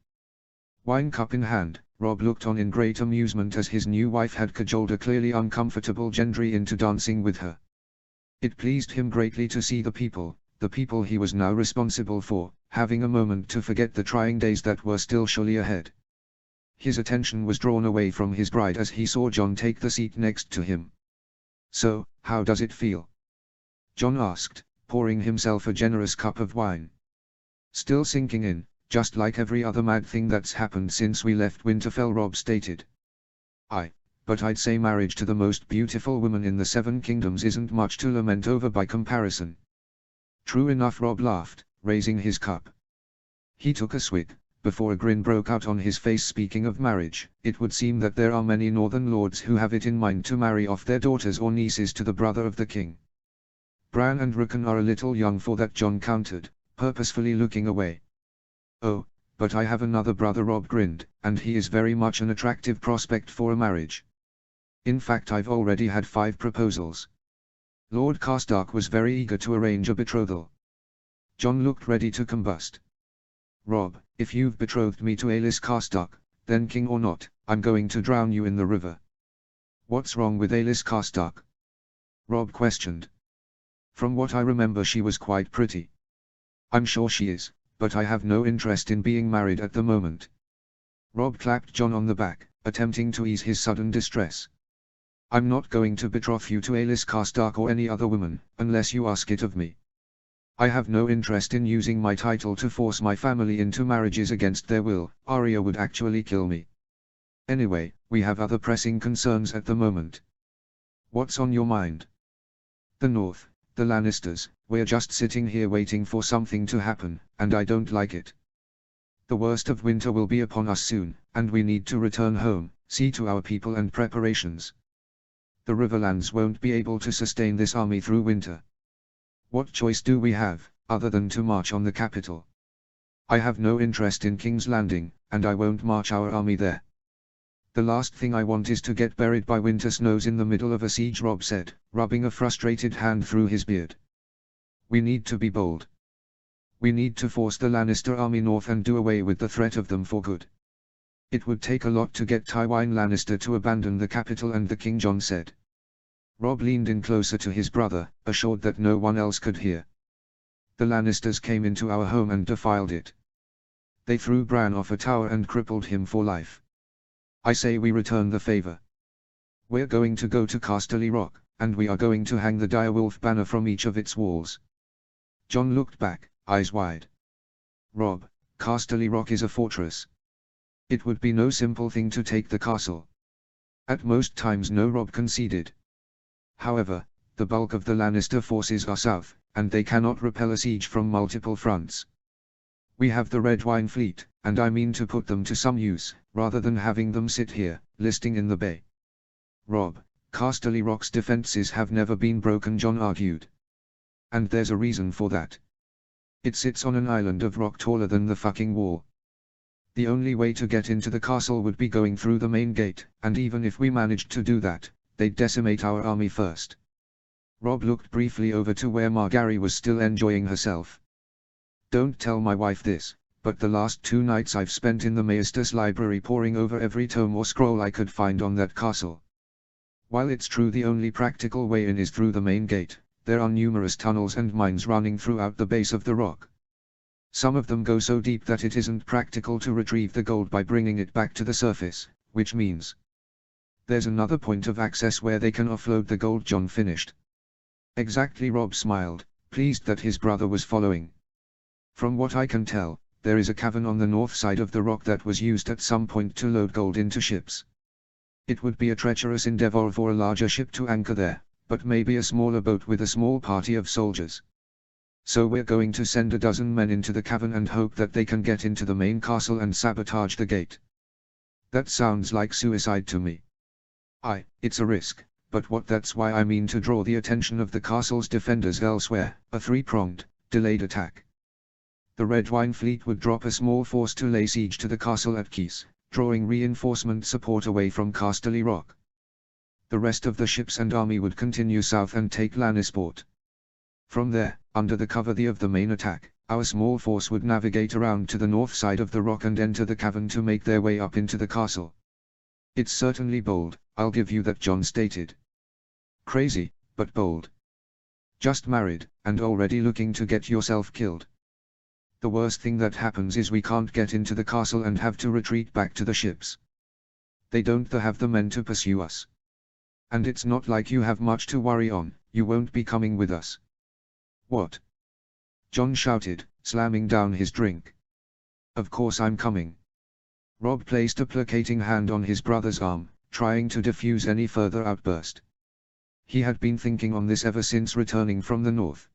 [SPEAKER 1] Wine cup in hand, Rob looked on in great amusement as his new wife had cajoled a clearly uncomfortable Gendry into dancing with her. It pleased him greatly to see the people he was now responsible for, having a moment to forget the trying days that were still surely ahead. His attention was drawn away from his bride as he saw Jon take the seat next to him. "So, how does it feel?" Jon asked, pouring himself a generous cup of wine. "Still sinking in, just like every other mad thing that's happened since we left Winterfell," Rob stated. But I'd say marriage to the most beautiful woman in the Seven Kingdoms isn't much to lament over by comparison." "True enough," Rob laughed, raising his cup. He took a swig, before a grin broke out on his face. "Speaking of marriage, it would seem that there are many northern lords who have it in mind to marry off their daughters or nieces to the brother of the king." "Bran and Rickon are a little young for that," Jon countered, purposefully looking away. "Oh, but I have another brother," Rob grinned, "and he is very much an attractive prospect for a marriage. In fact, I've already had 5 proposals." Lord Karstark was very eager to arrange a betrothal. Jon looked ready to combust. "Rob, if you've betrothed me to Aelys Karstark, then king or not, I'm going to drown you in the river." "What's wrong with Aelys Karstark?" Rob questioned. From what I remember she was quite pretty. I'm sure she is, but I have no interest in being married at the moment. Rob clapped John on the back, attempting to ease his sudden distress. I'm not going to betroth you to Alice Karstark or any other woman, unless you ask it of me. I have no interest in using my title to force my family into marriages against their will. Arya would actually kill me. Anyway, we have other pressing concerns at the moment. What's on your mind? The North, the Lannisters. We're just sitting here waiting for something to happen, and I don't like it. The worst of winter will be upon us soon, and we need to return home, see to our people and preparations. The Riverlands won't be able to sustain this army through winter. What choice do we have, other than to march on the capital? I have no interest in King's Landing, and I won't march our army there. The last thing I want is to get buried by winter snows in the middle of a siege, Rob said, rubbing a frustrated hand through his beard. We need to be bold. We need to force the Lannister army north and do away with the threat of them for good. It would take a lot to get Tywin Lannister to abandon the capital and the king, Jon said. Rob leaned in closer to his brother, assured that no one else could hear. The Lannisters came into our home and defiled it. They threw Bran off a tower and crippled him for life. I say we return the favor. We're going to go to Casterly Rock, and we are going to hang the direwolf banner from each of its walls. Jon looked back, eyes wide. Rob, Casterly Rock is a fortress. It would be no simple thing to take the castle. At most times no, Rob conceded. However, the bulk of the Lannister forces are south, and they cannot repel a siege from multiple fronts. We have the Red Wine Fleet, and I mean to put them to some use, rather than having them sit here, listing in the bay. Rob, Casterly Rock's defenses have never been broken, Jon argued. And there's a reason for that. It sits on an island of rock taller than the fucking wall. The only way to get into the castle would be going through the main gate, and even if we managed to do that, they'd decimate our army first. Rob looked briefly over to where Margaery was still enjoying herself. Don't tell my wife this, but the last 2 nights I've spent in the Maestas library poring over every tome or scroll I could find on that castle. While it's true the only practical way in is through the main gate, there are numerous tunnels and mines running throughout the base of the rock. Some of them go so deep that it isn't practical to retrieve the gold by bringing it back to the surface, which means there's another point of access where they can offload the gold, Jon finished. Exactly, Rob smiled, pleased that his brother was following. From what I can tell, there is a cavern on the north side of the rock that was used at some point to load gold into ships. It would be a treacherous endeavor for a larger ship to anchor there, but maybe a smaller boat with a small party of soldiers. So we're going to send a dozen men into the cavern and hope that they can get into the main castle and sabotage the gate. That sounds like suicide to me. It's a risk, but that's why I mean to draw the attention of the castle's defenders elsewhere, a 3-pronged, delayed attack. The Red Wine Fleet would drop a small force to lay siege to the castle at Keys, drawing reinforcement support away from Casterly Rock. The rest of the ships and army would continue south and take Lannisport. From there, under the cover of the main attack, our small force would navigate around to the north side of the rock and enter the cavern to make their way up into the castle. It's certainly bold, I'll give you that, Jon stated. Crazy, but bold. Just married, and already looking to get yourself killed. The worst thing that happens is we can't get into the castle and have to retreat back to the ships. They don't have the men to pursue us. And it's not like you have much to worry on, you won't be coming with us. What? Jon shouted, slamming down his drink. Of course I'm coming. Rob placed a placating hand on his brother's arm, trying to diffuse any further outburst. He had been thinking on this ever since returning from the north.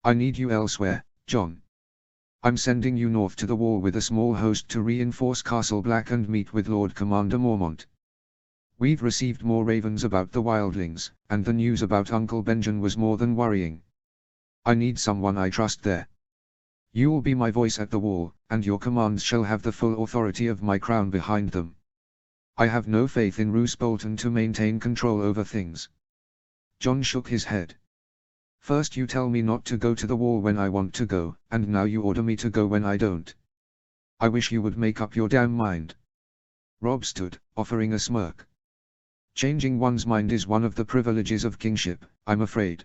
[SPEAKER 1] I need you elsewhere, Jon. I'm sending you north to the wall with a small host to reinforce Castle Black and meet with Lord Commander Mormont. We've received more ravens about the wildlings, and the news about Uncle Benjen was more than worrying. I need someone I trust there. You will be my voice at the wall, and your commands shall have the full authority of my crown behind them. I have no faith in Roose Bolton to maintain control over things. Jon shook his head. First you tell me not to go to the wall when I want to go, and now you order me to go when I don't. I wish you would make up your damn mind. Rob stood, offering a smirk. Changing one's mind is one of the privileges of kingship, I'm afraid.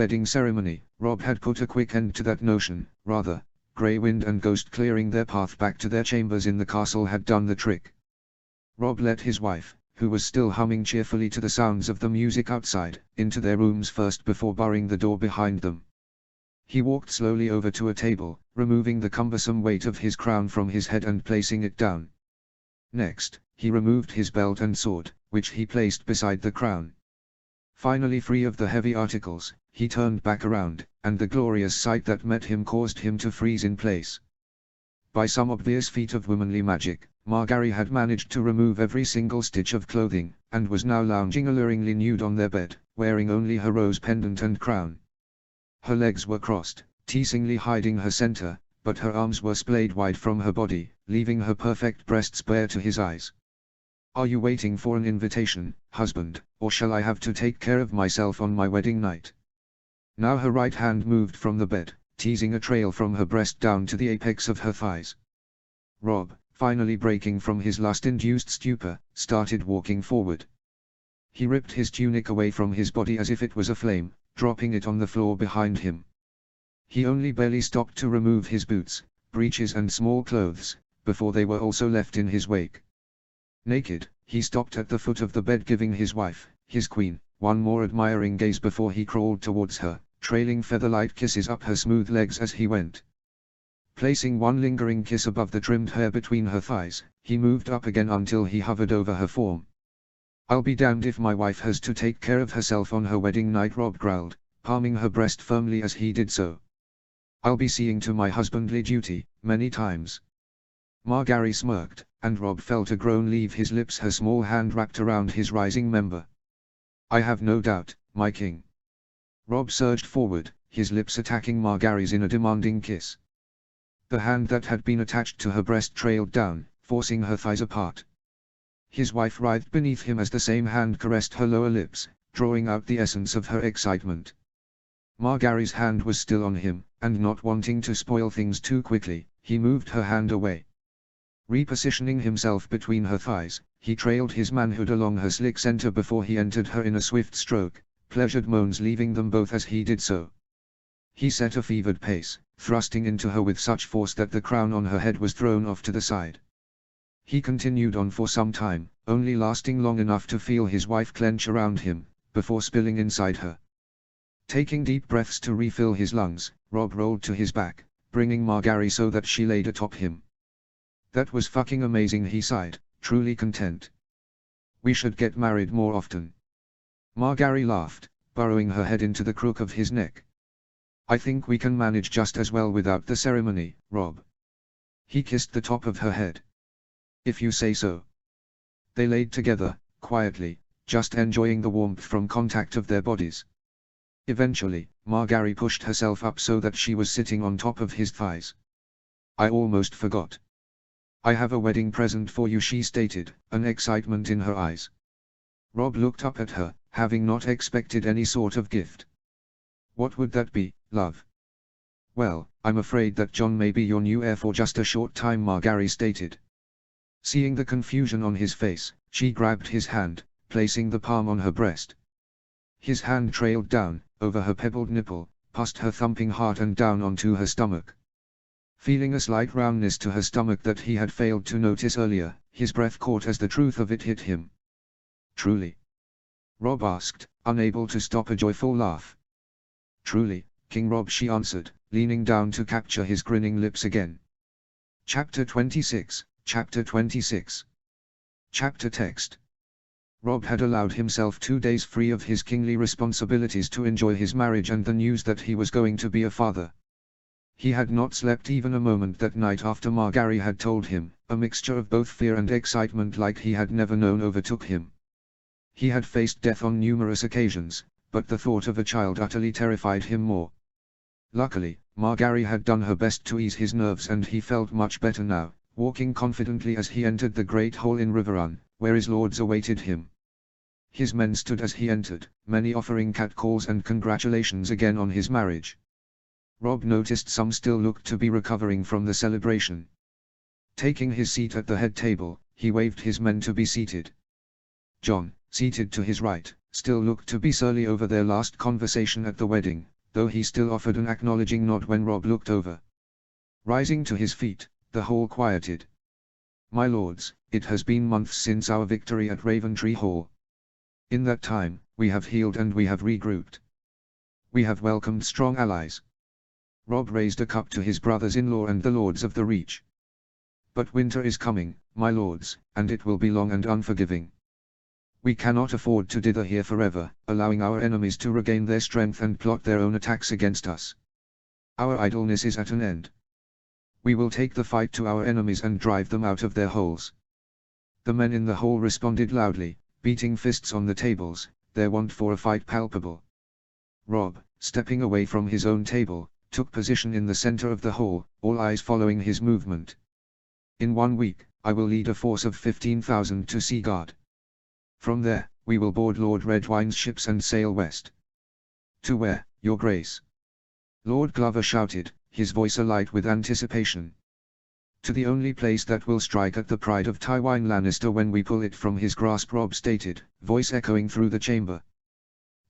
[SPEAKER 1] bedding ceremony, Rob had put a quick end to that notion. Rather, grey wind and ghost clearing their path back to their chambers in the castle had done the trick. Rob let his wife, who was still humming cheerfully to the sounds of the music outside, into their rooms first before barring the door behind them. He walked slowly over to a table, removing the cumbersome weight of his crown from his head and placing it down. Next, he removed his belt and sword, which he placed beside the crown. Finally free of the heavy articles, he turned back around, and the glorious sight that met him caused him to freeze in place. By some obvious feat of womanly magic, Margaery had managed to remove every single stitch of clothing, and was now lounging alluringly nude on their bed, wearing only her rose pendant and crown. Her legs were crossed, teasingly hiding her center, but her arms were splayed wide from her body, leaving her perfect breasts bare to his eyes. "Are you waiting for an invitation, husband, or shall I have to take care of myself on my wedding night?" Now her right hand moved from the bed, teasing a trail from her breast down to the apex of her thighs. Rob, finally breaking from his lust-induced stupor, started walking forward. He ripped his tunic away from his body as if it was aflame, dropping it on the floor behind him. He only barely stopped to remove his boots, breeches and small clothes, before they were also left in his wake. Naked, he stopped at the foot of the bed, giving his wife, his queen, one more admiring gaze before he crawled towards her, trailing feather-light kisses up her smooth legs as he went. Placing one lingering kiss above the trimmed hair between her thighs, he moved up again until he hovered over her form. "I'll be damned if my wife has to take care of herself on her wedding night," Rob growled, palming her breast firmly as he did so. "I'll be seeing to my husbandly duty, many times." Margaery smirked, and Rob felt a groan leave his lips, her small hand wrapped around his rising member. "I have no doubt, my king." Rob surged forward, his lips attacking Margaery's in a demanding kiss. The hand that had been attached to her breast trailed down, forcing her thighs apart. His wife writhed beneath him as the same hand caressed her lower lips, drawing out the essence of her excitement. Margaery's hand was still on him, and not wanting to spoil things too quickly, he moved her hand away. Repositioning himself between her thighs, he trailed his manhood along her slick center before he entered her in a swift stroke, pleasured moans leaving them both as he did so. He set a fevered pace, thrusting into her with such force that the crown on her head was thrown off to the side. He continued on for some time, only lasting long enough to feel his wife clench around him, before spilling inside her. Taking deep breaths to refill his lungs, Rob rolled to his back, bringing Margaery so that she laid atop him. "That was fucking amazing," he sighed, truly content. "We should get married more often." Margaery laughed, burrowing her head into the crook of his neck. "I think we can manage just as well without the ceremony, Rob." He kissed the top of her head. "If you say so." They laid together, quietly, just enjoying the warmth from contact of their bodies. Eventually, Margaery pushed herself up so that she was sitting on top of his thighs. "I almost forgot. I have a wedding present for you," she stated, an excitement in her eyes. Rob looked up at her, having not expected any sort of gift. "What would that be, love?" "Well, I'm afraid that Jon may be your new heir for just a short time," Margaery stated. Seeing the confusion on his face, she grabbed his hand, placing the palm on her breast. His hand trailed down, over her pebbled nipple, past her thumping heart and down onto her stomach. Feeling a slight roundness to her stomach that he had failed to notice earlier, his breath caught as the truth of it hit him. "Truly?" Rob asked, unable to stop a joyful laugh. "Truly, King Rob," she answered, leaning down to capture his grinning lips again. Chapter 26, Chapter 26. Chapter text. Rob had allowed himself 2 days free of his kingly responsibilities to enjoy his marriage and the news that he was going to be a father. He had not slept even a moment that night after Margaery had told him. A mixture of both fear and excitement like he had never known overtook him. He had faced death on numerous occasions, but the thought of a child utterly terrified him more. Luckily, Margaery had done her best to ease his nerves and he felt much better now, walking confidently as he entered the Great Hall in Riverrun, where his lords awaited him. His men stood as he entered, many offering catcalls and congratulations again on his marriage. Robb noticed some still looked to be recovering from the celebration. Taking his seat at the head table, he waved his men to be seated. John, seated to his right, still looked to be surly over their last conversation at the wedding, though he still offered an acknowledging nod when Robb looked over. Rising to his feet, the whole quieted. "My lords, it has been months since our victory at Raventree Hall. In that time, we have healed and we have regrouped. We have welcomed strong allies." Robb raised a cup to his brothers-in-law and the lords of the Reach. "But winter is coming, my lords, and it will be long and unforgiving. We cannot afford to dither here forever, allowing our enemies to regain their strength and plot their own attacks against us. Our idleness is at an end. We will take the fight to our enemies and drive them out of their holes." The men in the hall responded loudly, beating fists on the tables, their want for a fight palpable. Robb, stepping away from his own table, took position in the center of the hall, all eyes following his movement. "In 1 week, I will lead a force of 15,000 to Seaguard. From there, we will board Lord Redwine's ships and sail west." "To where, your grace?" Lord Glover shouted, his voice alight with anticipation. "To the only place that will strike at the pride of Tywin Lannister when we pull it from his grasp," Robb stated, voice echoing through the chamber.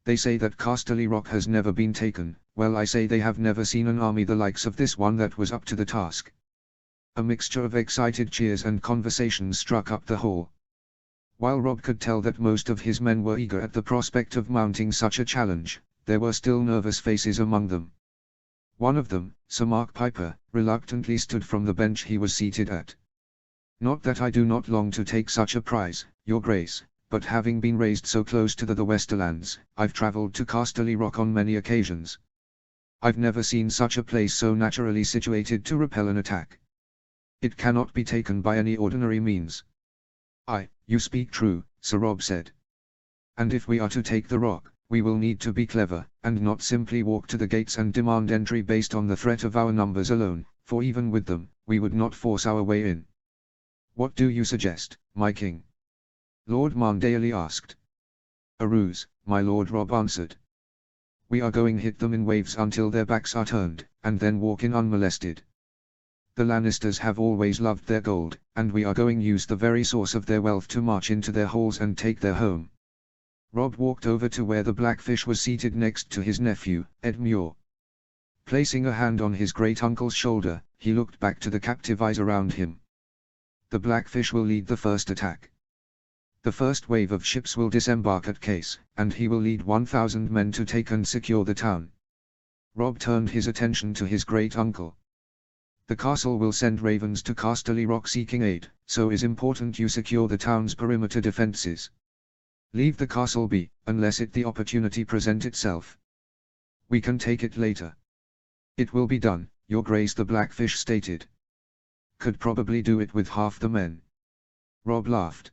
[SPEAKER 1] "They say that Casterly Rock has never been taken, well, I say they have never seen an army the likes of this one that was up to the task." A mixture of excited cheers and conversations struck up the hall. While Robb could tell that most of his men were eager at the prospect of mounting such a challenge, there were still nervous faces among them. One of them, Sir Mark Piper, reluctantly stood from the bench he was seated at. "Not that I do not long to take such a prize, your grace, but having been raised so close to the Westerlands, I've travelled to Casterly Rock on many occasions. I've never seen such a place so naturally situated to repel an attack. It cannot be taken by any ordinary means." "Aye, you speak true," Sir Robb said. "And if we are to take the rock, we will need to be clever, and not simply walk to the gates and demand entry based on the threat of our numbers alone, for even with them, we would not force our way in." "What do you suggest, my king?" Lord Marndale asked. "A ruse, my lord," Robb answered. "We are going hit them in waves until their backs are turned, and then walk in unmolested. The Lannisters have always loved their gold, and we are going use the very source of their wealth to march into their halls and take their home." Robb walked over to where the Blackfish was seated next to his nephew, Ed Muir. Placing a hand on his great-uncle's shoulder, he looked back to the captive eyes around him. "The Blackfish will lead the first attack. The first wave of ships will disembark at Case, and he will lead 1,000 men to take and secure the town." Robb turned his attention to his great-uncle. "The castle will send ravens to Casterly Rock seeking aid, so is important you secure the town's perimeter defenses. Leave the castle be, unless the opportunity present itself. We can take it later." "It will be done, your grace," the Blackfish stated. "Could probably do it with half the men." Robb laughed.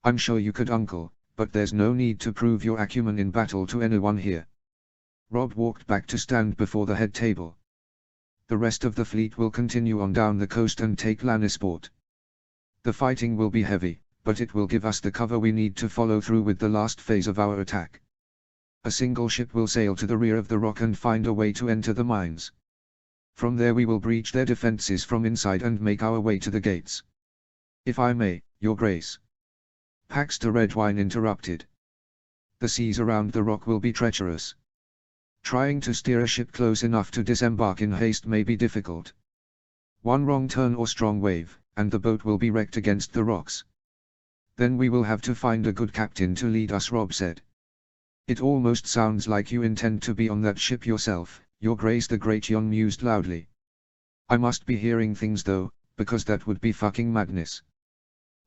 [SPEAKER 1] "I'm sure you could, uncle, but there's no need to prove your acumen in battle to anyone here." Robb walked back to stand before the head table. "The rest of the fleet will continue on down the coast and take Lannisport. The fighting will be heavy, but it will give us the cover we need to follow through with the last phase of our attack. A single ship will sail to the rear of the rock and find a way to enter the mines. From there we will breach their defenses from inside and make our way to the gates." "If I may, your grace." Paxter Redwine interrupted. "The seas around the rock will be treacherous. Trying to steer a ship close enough to disembark in haste may be difficult. One wrong turn or strong wave, and the boat will be wrecked against the rocks. Then we will have to find a good captain to lead us," Robb said. "It almost sounds like you intend to be on that ship yourself, your grace," the Great Jon mused loudly. "I must be hearing things though, because that would be fucking madness."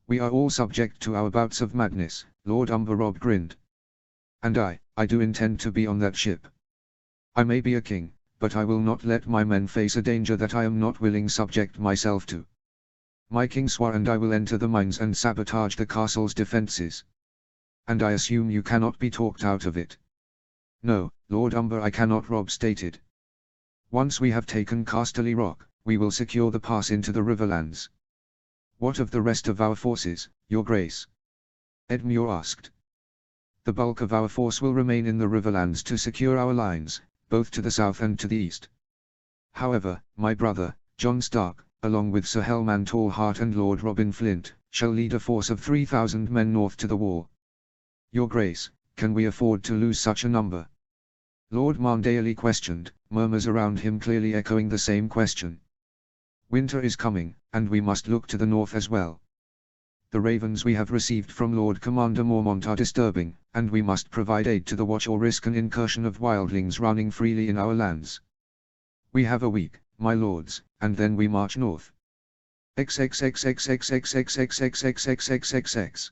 [SPEAKER 1] "We are all subject to our bouts of madness," Lord Umber Robb grinned. "And I do intend to be on that ship. I may be a king, but I will not let my men face a danger that I am not willing subject myself to. My king swore and I will enter the mines and sabotage the castle's defenses. And I assume you cannot be talked out of it." "No, Lord Umber, I cannot," Robb stated. "Once we have taken Casterly Rock, we will secure the pass into the Riverlands." "What of the rest of our forces, your grace?" Edmure asked. The bulk of our force will remain in the Riverlands to secure our lines, both to the south and to the east. However, my brother, John Stark, along with Sir Helman Tallheart and Lord Robin Flint, shall lead a force of 3,000 men north to the wall. Your Grace, can we afford to lose such a number? Lord Marndaly questioned, murmurs around him clearly echoing the same question. Winter is coming, and we must look to the north as well. The ravens we have received from Lord Commander Mormont are disturbing, and we must provide aid to the watch or risk an incursion of wildlings running freely in our lands. We have a week, my lords, and then we march north. XXXXXXXXXXXXXXXXX.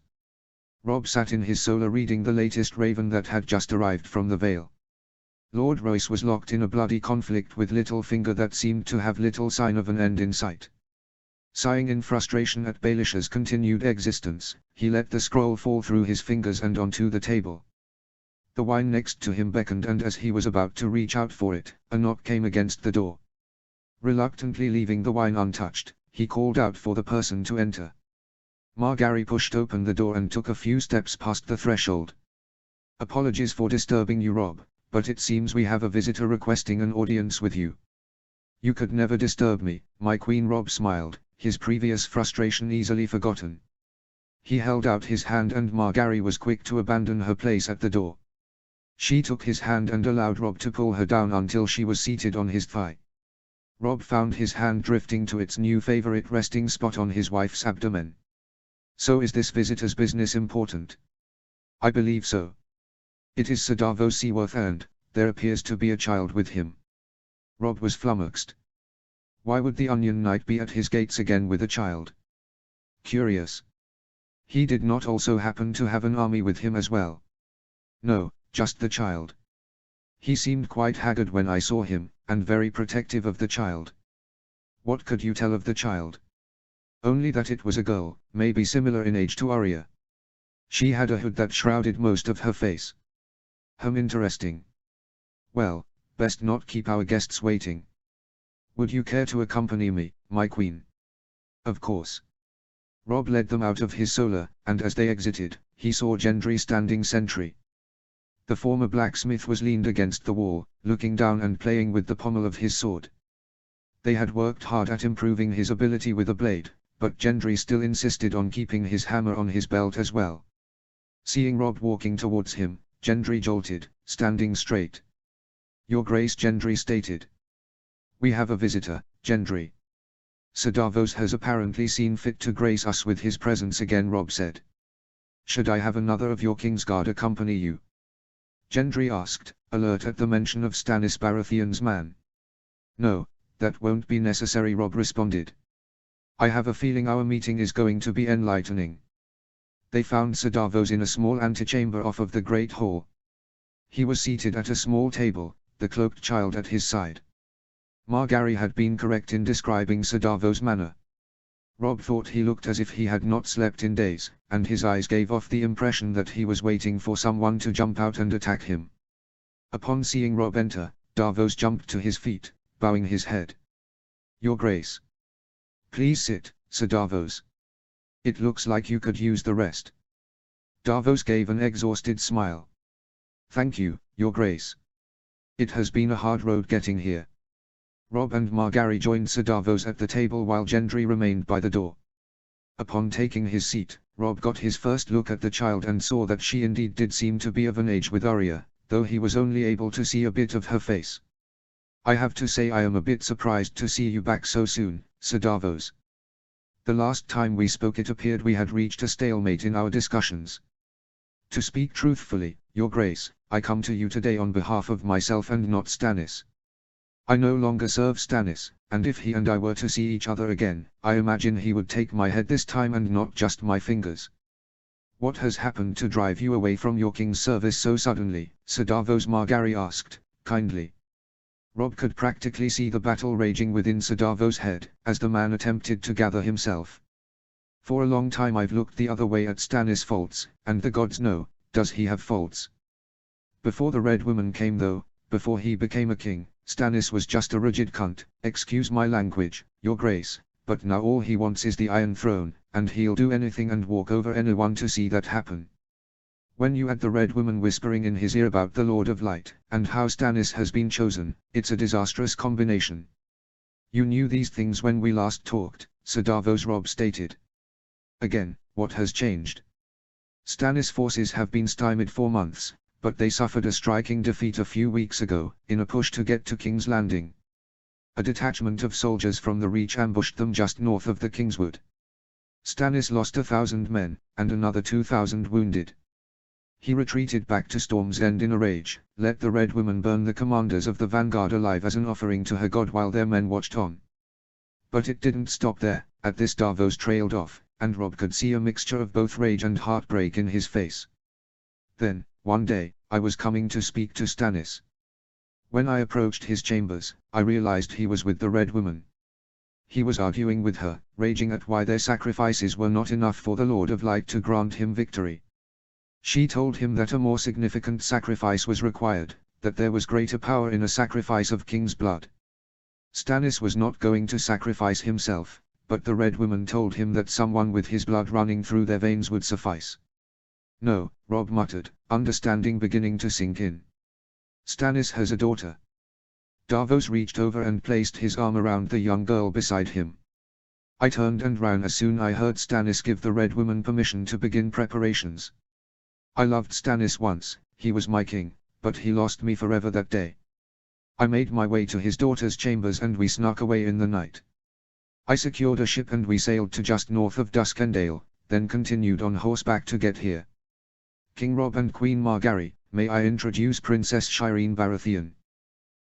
[SPEAKER 1] Robb sat in his solar reading the latest raven that had just arrived from the Vale. Lord Royce was locked in a bloody conflict with Littlefinger that seemed to have little sign of an end in sight. Sighing in frustration at Baelish's continued existence, he let the scroll fall through his fingers and onto the table. The wine next to him beckoned, and as he was about to reach out for it, a knock came against the door. Reluctantly leaving the wine untouched, he called out for the person to enter. Margaery pushed open the door and took a few steps past the threshold. Apologies for disturbing you, Robb, but it seems we have a visitor requesting an audience with you. You could never disturb me, my queen. Robb smiled, his previous frustration easily forgotten. He held out his hand and Margaery was quick to abandon her place at the door. She took his hand and allowed Robb to pull her down until she was seated on his thigh. Robb found his hand drifting to its new favorite resting spot on his wife's abdomen. So is this visitor's business important? I believe so. It is Sir Davos Seaworth and, there appears to be a child with him. Robb was flummoxed. Why would the Onion Knight be at his gates again with a child? Curious. He did not also happen to have an army with him as well? No, just the child. He seemed quite haggard when I saw him, and very protective of the child. What could you tell of the child? Only that it was a girl, maybe similar in age to Arya. She had a hood that shrouded most of her face. Interesting. Well, best not keep our guests waiting. Would you care to accompany me, my queen? Of course. Robb led them out of his solar, and as they exited, he saw Gendry standing sentry. The former blacksmith was leaned against the wall, looking down and playing with the pommel of his sword. They had worked hard at improving his ability with a blade, but Gendry still insisted on keeping his hammer on his belt as well. Seeing Robb walking towards him, Gendry jolted, standing straight. Your Grace, Gendry stated. We have a visitor, Gendry. Sir Davos has apparently seen fit to grace us with his presence again, Robb said. Should I have another of your Kingsguard accompany you? Gendry asked, alert at the mention of Stannis Baratheon's man. No, that won't be necessary, Robb responded. I have a feeling our meeting is going to be enlightening. They found Sir Davos in a small antechamber off of the Great Hall. He was seated at a small table, the cloaked child at his side. Margaery had been correct in describing Sir Davos' manner. Robb thought he looked as if he had not slept in days, and his eyes gave off the impression that he was waiting for someone to jump out and attack him. Upon seeing Robb enter, Davos jumped to his feet, bowing his head. Your Grace. Please sit, Sir Davos. It looks like you could use the rest. Davos gave an exhausted smile. Thank you, Your Grace. It has been a hard road getting here. Robb and Margaery joined Sir Davos at the table while Gendry remained by the door. Upon taking his seat, Robb got his first look at the child and saw that she indeed did seem to be of an age with Arya, though he was only able to see a bit of her face. I have to say I am a bit surprised to see you back so soon, Sir Davos. The last time we spoke it appeared we had reached a stalemate in our discussions. To speak truthfully, Your Grace, I come to you today on behalf of myself and not Stannis. I no longer serve Stannis, and if he and I were to see each other again, I imagine he would take my head this time and not just my fingers. What has happened to drive you away from your king's service so suddenly, Sir Davos? Margaery asked, kindly. Robb could practically see the battle raging within Sir Davos' head, as the man attempted to gather himself. For a long time I've looked the other way at Stannis' faults, and the gods know, does he have faults? Before the Red Woman came though, before he became a king, Stannis was just a rigid cunt, excuse my language, Your Grace, but now all he wants is the Iron Throne, and he'll do anything and walk over anyone to see that happen. When you add the Red Woman whispering in his ear about the Lord of Light, and how Stannis has been chosen, it's a disastrous combination. You knew these things when we last talked, Sir Davos, Robb stated. Again, what has changed? Stannis' forces have been stymied for months, but they suffered a striking defeat a few weeks ago, in a push to get to King's Landing. A detachment of soldiers from the Reach ambushed them just north of the Kingswood. Stannis lost 1,000 men, and another 2,000 wounded. He retreated back to Storm's End in a rage, let the Red Woman burn the commanders of the vanguard alive as an offering to her god while their men watched on. But it didn't stop there. At this Davos trailed off, and Robb could see a mixture of both rage and heartbreak in his face. Then, one day, I was coming to speak to Stannis. When I approached his chambers, I realized he was with the Red Woman. He was arguing with her, raging at why their sacrifices were not enough for the Lord of Light to grant him victory. She told him that a more significant sacrifice was required, that there was greater power in a sacrifice of king's blood. Stannis was not going to sacrifice himself, but the Red Woman told him that someone with his blood running through their veins would suffice. No, Robb muttered, understanding beginning to sink in. Stannis has a daughter. Davos reached over and placed his arm around the young girl beside him. I turned and ran as soon as I heard Stannis give the Red Woman permission to begin preparations. I loved Stannis once, he was my king, but he lost me forever that day. I made my way to his daughter's chambers and we snuck away in the night. I secured a ship and we sailed to just north of Duskendale, then continued on horseback to get here. King Robb and Queen Margaery, may I introduce Princess Shireen Baratheon?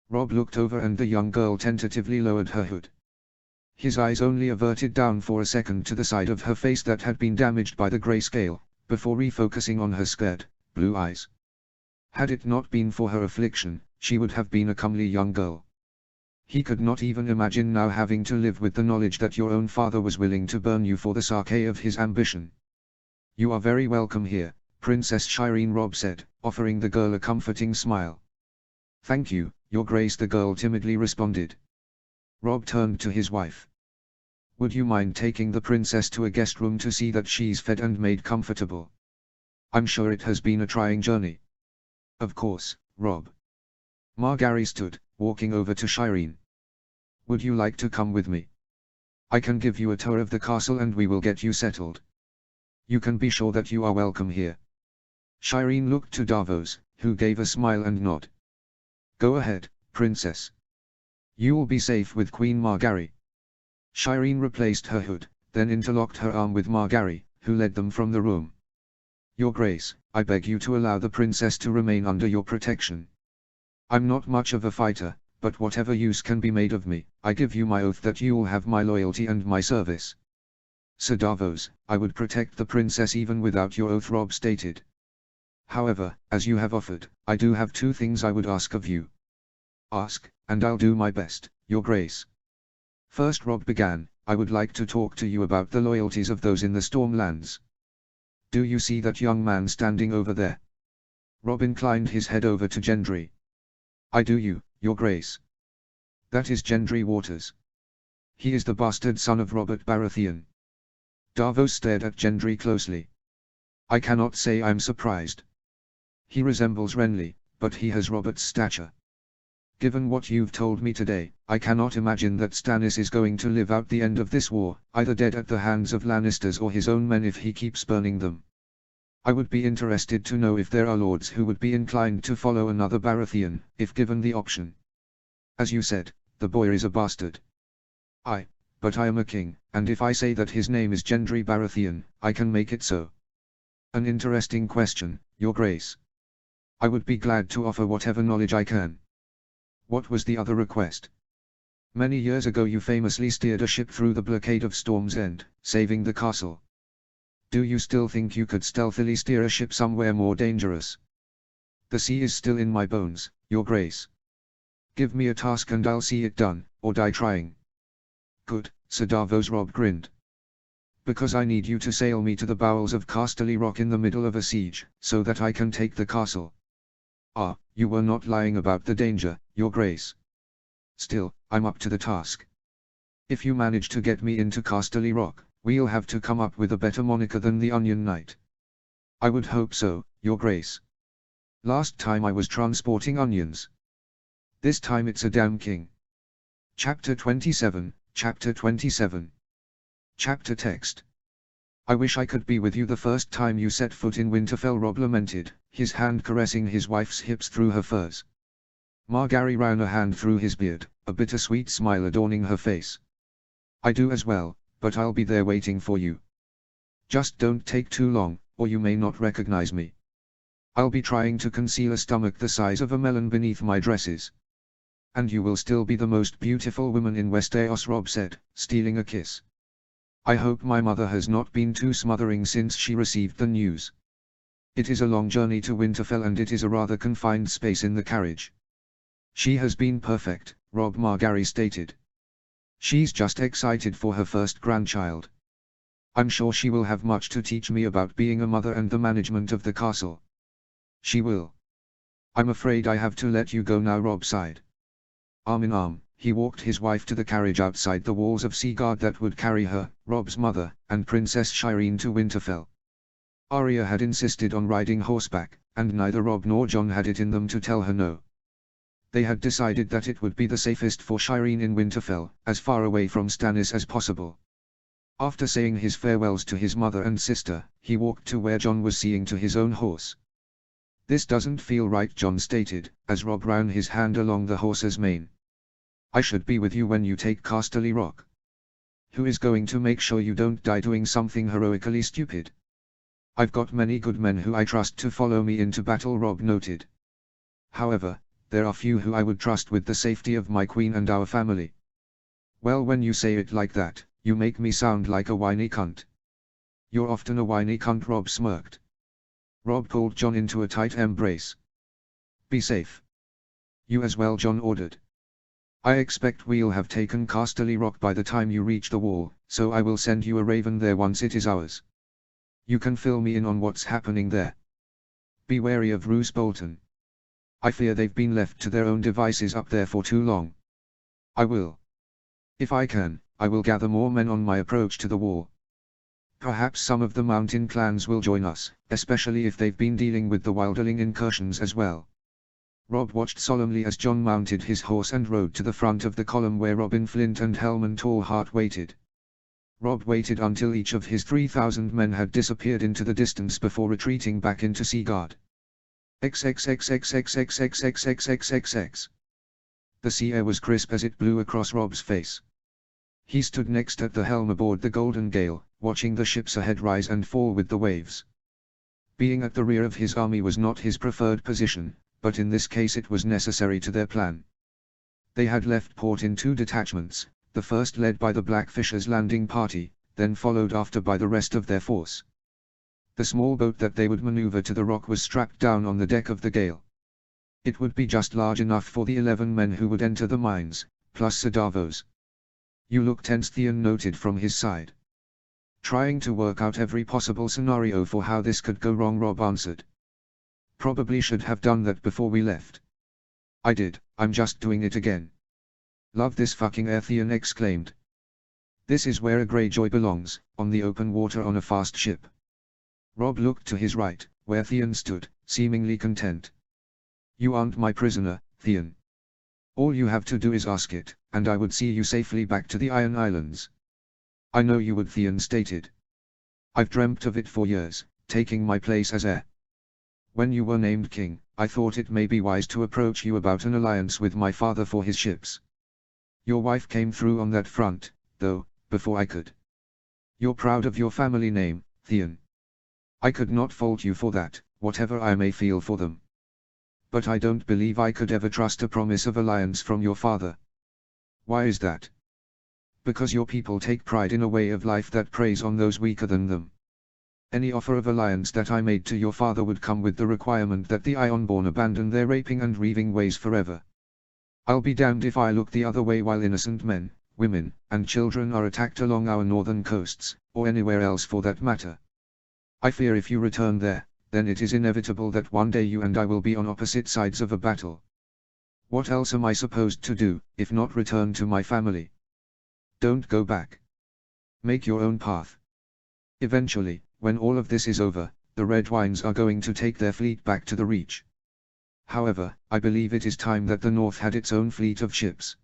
[SPEAKER 1] Robb looked over and the young girl tentatively lowered her hood. His eyes only averted down for a second to the side of her face that had been damaged by the grayscale, before refocusing on her scared, blue eyes. Had it not been for her affliction, she would have been a comely young girl. He could not even imagine now having to live with the knowledge that your own father was willing to burn you for the sake of his ambition. You are very welcome here, Princess Shireen, Robb said, offering the girl a comforting smile. Thank you, Your Grace, the girl timidly responded. Robb turned to his wife. Would you mind taking the princess to a guest room to see that she's fed and made comfortable? I'm sure it has been a trying journey. Of course, Robb. Margaery stood, walking over to Shireen. Would you like to come with me? I can give you a tour of the castle and we will get you settled. You can be sure that you are welcome here. Shireen looked to Davos, who gave a smile and nod. Go ahead, princess. You will be safe with Queen Margaery. Shireen replaced her hood, then interlocked her arm with Margaery, who led them from the room. Your Grace, I beg you to allow the princess to remain under your protection. I'm not much of a fighter, but whatever use can be made of me, I give you my oath that you will have my loyalty and my service. Sir Davos, I would protect the princess even without your oath, Robb stated. However, as you have offered, I do have two things I would ask of you. Ask, and I'll do my best, Your Grace. First, Robb began, I would like to talk to you about the loyalties of those in the Stormlands. Do you see that young man standing over there? Robb inclined his head over to Gendry. I do, Your Grace. That is Gendry Waters. He is the bastard son of Robert Baratheon. Davos stared at Gendry closely. I cannot say I'm surprised. He resembles Renly, but he has Robert's stature. Given what you've told me today, I cannot imagine that Stannis is going to live out the end of this war, either dead at the hands of Lannisters or his own men if he keeps burning them. I would be interested to know if there are lords who would be inclined to follow another Baratheon, if given the option. As you said, the boy is a bastard. But I am a king, and if I say that his name is Gendry Baratheon, I can make it so. An interesting question, Your Grace. I would be glad to offer whatever knowledge I can. What was the other request? Many years ago you famously steered a ship through the blockade of Storm's End, saving the castle. Do you still think you could stealthily steer a ship somewhere more dangerous? The sea is still in my bones, Your Grace. Give me a task and I'll see it done, or die trying. Good, Sir Davos, Robb grinned. Because I need you to sail me to the bowels of Casterly Rock in the middle of a siege, so that I can take the castle. Ah, you were not lying about the danger, Your Grace. Still, I'm up to the task. If you manage to get me into Casterly Rock, We'll have to come up with a better moniker than the Onion Knight. I would hope so, Your Grace. Last time I was transporting onions. This time it's a damn king. Chapter 27, Chapter 27. Chapter text. I wish I could be with you the first time you set foot in Winterfell, Robb lamented, his hand caressing his wife's hips through her furs. Margaery ran a hand through his beard, a bittersweet smile adorning her face. I do as well, but I'll be there waiting for you. Just don't take too long, or you may not recognize me. I'll be trying to conceal a stomach the size of a melon beneath my dresses. And you will still be the most beautiful woman in Westeros, Robb said, stealing a kiss. I hope my mother has not been too smothering since she received the news. It is a long journey to Winterfell and it is a rather confined space in the carriage. She has been perfect, Robb Margaery stated. She's just excited for her first grandchild. I'm sure she will have much to teach me about being a mother and the management of the castle. She will. I'm afraid I have to let you go now, Robb sighed. Arm in arm, he walked his wife to the carriage outside the walls of Seaguard that would carry her, Robb's mother, and Princess Shireen to Winterfell. Arya had insisted on riding horseback, and neither Robb nor Jon had it in them to tell her no. They had decided that it would be the safest for Shireen in Winterfell, as far away from Stannis as possible. After saying his farewells to his mother and sister, he walked to where Jon was seeing to his own horse. This doesn't feel right, Jon stated, as Robb ran his hand along the horse's mane. I should be with you when you take Casterly Rock. Who is going to make sure you don't die doing something heroically stupid? I've got many good men who I trust to follow me into battle, Robb noted. However, there are few who I would trust with the safety of my queen and our family. Well, when you say it like that, you make me sound like a whiny cunt. You're often a whiny cunt, Robb smirked. Robb pulled Jon into a tight embrace. Be safe. You as well, Jon ordered. I expect we'll have taken Casterly Rock by the time you reach the wall, so I will send you a raven there once it is ours. You can fill me in on what's happening there. Be wary of Roose Bolton. I fear they've been left to their own devices up there for too long. I will. If I can, I will gather more men on my approach to the wall. Perhaps some of the mountain clans will join us, especially if they've been dealing with the Wilderling incursions as well. Robb watched solemnly as Jon mounted his horse and rode to the front of the column where Robin Flint and Helman Tallheart waited. Robb waited until each of his 3,000 men had disappeared into the distance before retreating back into Seaguard. XXXXXXXXXXXXX. The sea air was crisp as it blew across Robb's face. He stood next at the helm aboard the Golden Gale, watching the ships ahead rise and fall with the waves. Being at the rear of his army was not his preferred position, but in this case it was necessary to their plan. They had left port in 2 detachments, the first led by the Blackfishers landing party, then followed after by the rest of their force. The small boat that they would maneuver to the rock was strapped down on the deck of the Gale. It would be just large enough for the 11 men who would enter the mines, plus Sir Davos. You look tense, Theon noted from his side. Trying to work out every possible scenario for how this could go wrong, Robb answered. Probably should have done that before we left. I did, I'm just doing it again. Love this fucking air, Theon exclaimed. This is where a Greyjoy belongs, on the open water on a fast ship. Robb looked to his right, where Theon stood, seemingly content. You aren't my prisoner, Theon. All you have to do is ask it, and I would see you safely back to the Iron Islands. I know you would, Theon stated. I've dreamt of it for years, taking my place as heir. When you were named king, I thought it may be wise to approach you about an alliance with my father for his ships. Your wife came through on that front, though, before I could. You're proud of your family name, Theon. I could not fault you for that, whatever I may feel for them. But I don't believe I could ever trust a promise of alliance from your father. Why is that? Because your people take pride in a way of life that preys on those weaker than them. Any offer of alliance that I made to your father would come with the requirement that the Ironborn abandon their raping and reaving ways forever. I'll be damned if I look the other way while innocent men, women, and children are attacked along our northern coasts, or anywhere else for that matter. I fear if you return there, then it is inevitable that one day you and I will be on opposite sides of a battle. What else am I supposed to do, if not return to my family? Don't go back. Make your own path. Eventually, when all of this is over, the Red Wines are going to take their fleet back to the Reach. However, I believe it is time that the North had its own fleet of ships.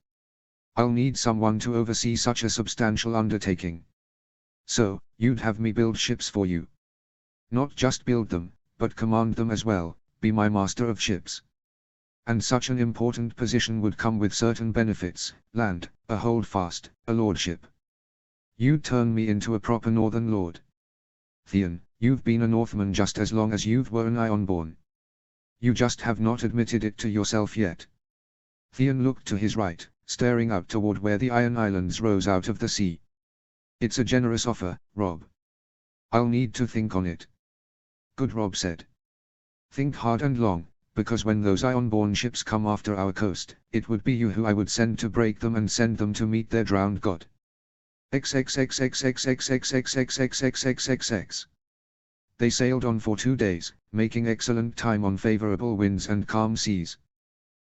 [SPEAKER 1] I'll need someone to oversee such a substantial undertaking. So, you'd have me build ships for you. Not just build them, but command them as well, be my master of ships. And such an important position would come with certain benefits, land, a holdfast, a lordship. You'd turn me into a proper northern lord. Theon, you've been a Northman just as long as you were an Ironborn. You just have not admitted it to yourself yet. Theon looked to his right, staring out toward where the Iron Islands rose out of the sea. It's a generous offer, Robb. I'll need to think on it. Good, Robb said. Think hard and long, because when those Ironborn ships come after our coast, it would be you who I would send to break them and send them to meet their drowned god. XXXXXXXXXXXXXXXX. They sailed on for 2 days, making excellent time on favorable winds and calm seas.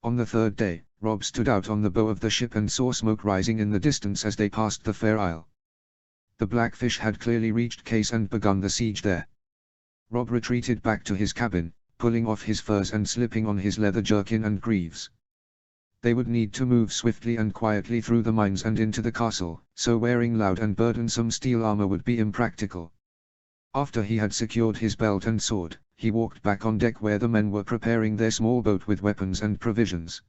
[SPEAKER 1] On the third day, Robb stood out on the bow of the ship and saw smoke rising in the distance as they passed the Fair Isle. The Blackfish had clearly reached Case and begun the siege there. Robb retreated back to his cabin, pulling off his furs and slipping on his leather jerkin and greaves. They would need to move swiftly and quietly through the mines and into the castle, so wearing loud and burdensome steel armor would be impractical. After he had secured his belt and sword, he walked back on deck where the men were preparing their small boat with weapons and provisions.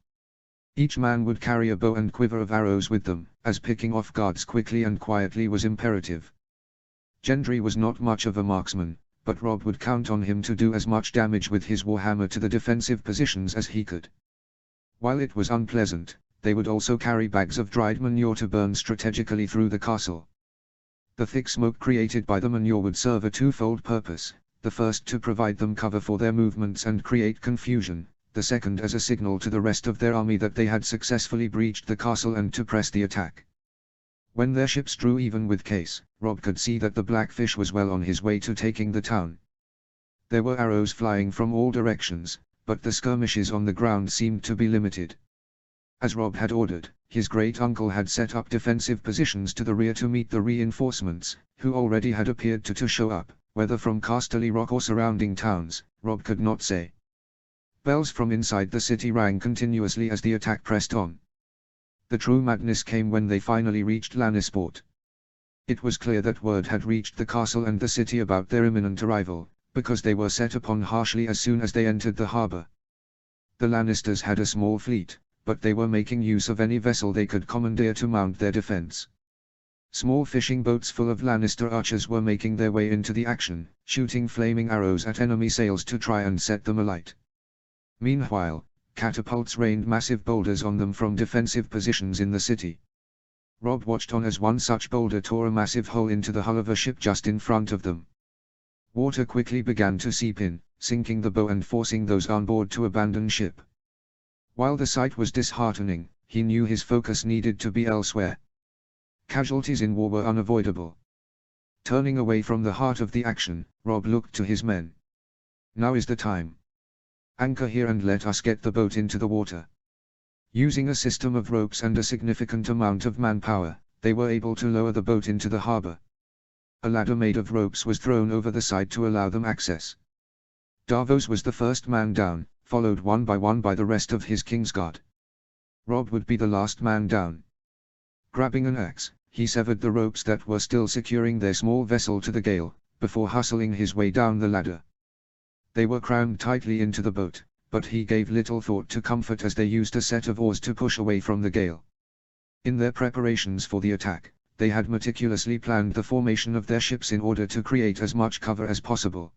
[SPEAKER 1] Each man would carry a bow and quiver of arrows with them, as picking off guards quickly and quietly was imperative. Gendry was not much of a marksman, but Robb would count on him to do as much damage with his warhammer to the defensive positions as he could. While it was unpleasant, they would also carry bags of dried manure to burn strategically through the castle. The thick smoke created by the manure would serve a twofold purpose, the first to provide them cover for their movements and create confusion, the second as a signal to the rest of their army that they had successfully breached the castle and to press the attack. When their ships drew even with Case, Robb could see that the Blackfish was well on his way to taking the town. There were arrows flying from all directions, but the skirmishes on the ground seemed to be limited. As Robb had ordered, his great-uncle had set up defensive positions to the rear to meet the reinforcements, who already had appeared to show up, whether from Casterly Rock or surrounding towns, Robb could not say. Bells from inside the city rang continuously as the attack pressed on. The true madness came when they finally reached Lannisport. It was clear that word had reached the castle and the city about their imminent arrival, because they were set upon harshly as soon as they entered the harbor. The Lannisters had a small fleet, but they were making use of any vessel they could commandeer to mount their defense. Small fishing boats full of Lannister archers were making their way into the action, shooting flaming arrows at enemy sails to try and set them alight. Meanwhile, catapults rained massive boulders on them from defensive positions in the city. Robb watched on as one such boulder tore a massive hole into the hull of a ship just in front of them. Water quickly began to seep in, sinking the bow and forcing those on board to abandon ship. While the sight was disheartening, he knew his focus needed to be elsewhere. Casualties in war were unavoidable. Turning away from the heart of the action, Robb looked to his men. Now is the time. Anchor here and let us get the boat into the water. Using a system of ropes and a significant amount of manpower, they were able to lower the boat into the harbor. A ladder made of ropes was thrown over the side to allow them access. Davos was the first man down, followed one by the rest of his Kingsguard. Robb would be the last man down. Grabbing an axe, he severed the ropes that were still securing their small vessel to the gale, before hustling his way down the ladder. They were crammed tightly into the boat, but he gave little thought to comfort as they used a set of oars to push away from the gale. In their preparations for the attack, they had meticulously planned the formation of their ships in order to create as much cover as possible.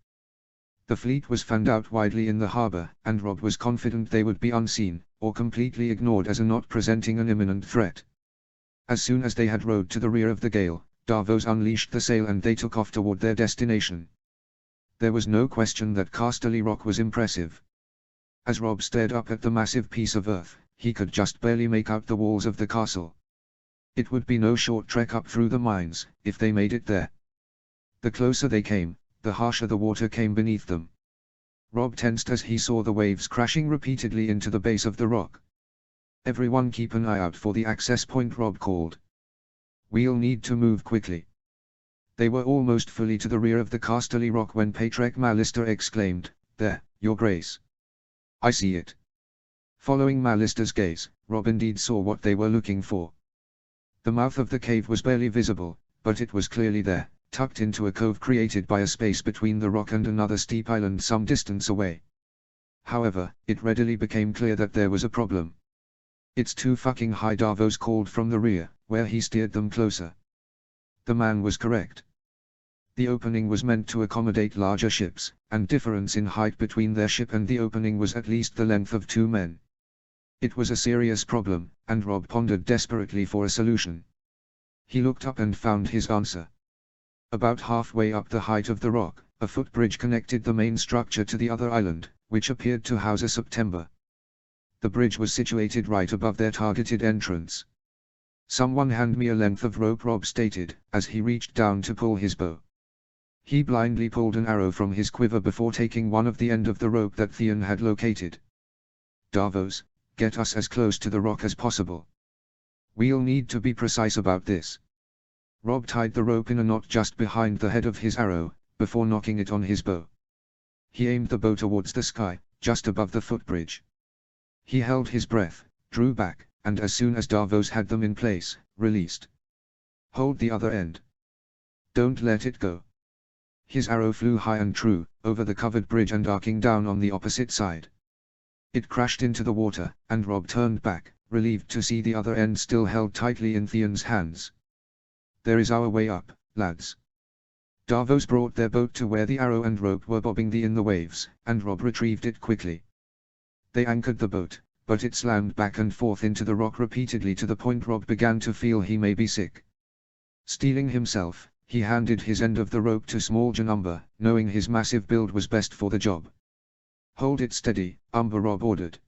[SPEAKER 1] The fleet was fanned out widely in the harbor, and Robb was confident they would be unseen, or completely ignored as not presenting an imminent threat. As soon as they had rowed to the rear of the gale, Davos unleashed the sail and they took off toward their destination. There was no question that Casterly Rock was impressive. As Robb stared up at the massive piece of earth, he could just barely make out the walls of the castle. It would be no short trek up through the mines, if they made it there. The closer they came, the harsher the water came beneath them. Robb tensed as he saw the waves crashing repeatedly into the base of the rock. Everyone keep an eye out for the access point, Robb called. We'll need to move quickly. They were almost fully to the rear of the Casterly rock when Patrick Mallister exclaimed, "There, Your Grace. I see it." Following Mallister's gaze, Rob indeed saw what they were looking for. The mouth of the cave was barely visible, but it was clearly there, tucked into a cove created by a space between the rock and another steep island some distance away. However, it readily became clear that there was a problem. "It's too fucking high," Davos called from the rear, where he steered them closer. The man was correct. The opening was meant to accommodate larger ships, and difference in height between their ship and the opening was at least the length of 2 men. It was a serious problem, and Rob pondered desperately for a solution. He looked up and found his answer. About halfway up the height of the rock, a footbridge connected the main structure to the other island, which appeared to house a September. The bridge was situated right above their targeted entrance. "Someone hand me a length of rope," Rob stated, as he reached down to pull his bow. He blindly pulled an arrow from his quiver before taking one of the end of the rope that Theon had located. "Davos, get us as close to the rock as possible. We'll need to be precise about this." Rob tied the rope in a knot just behind the head of his arrow, before nocking it on his bow. He aimed the bow towards the sky, just above the footbridge. He held his breath, drew back, and as soon as Davos had them in place, released. "Hold the other end. Don't let it go." His arrow flew high and true, over the covered bridge and arcing down on the opposite side. It crashed into the water, and Rob turned back, relieved to see the other end still held tightly in Theon's hands. "There is our way up, lads." Davos brought their boat to where the arrow and rope were bobbing in the waves, and Rob retrieved it quickly. They anchored the boat, but it slammed back and forth into the rock repeatedly to the point Rob began to feel he may be sick. Steeling himself, he handed his end of the rope to Smalljan Umber, knowing his massive build was best for the job. "Hold it steady," Umber Rob ordered.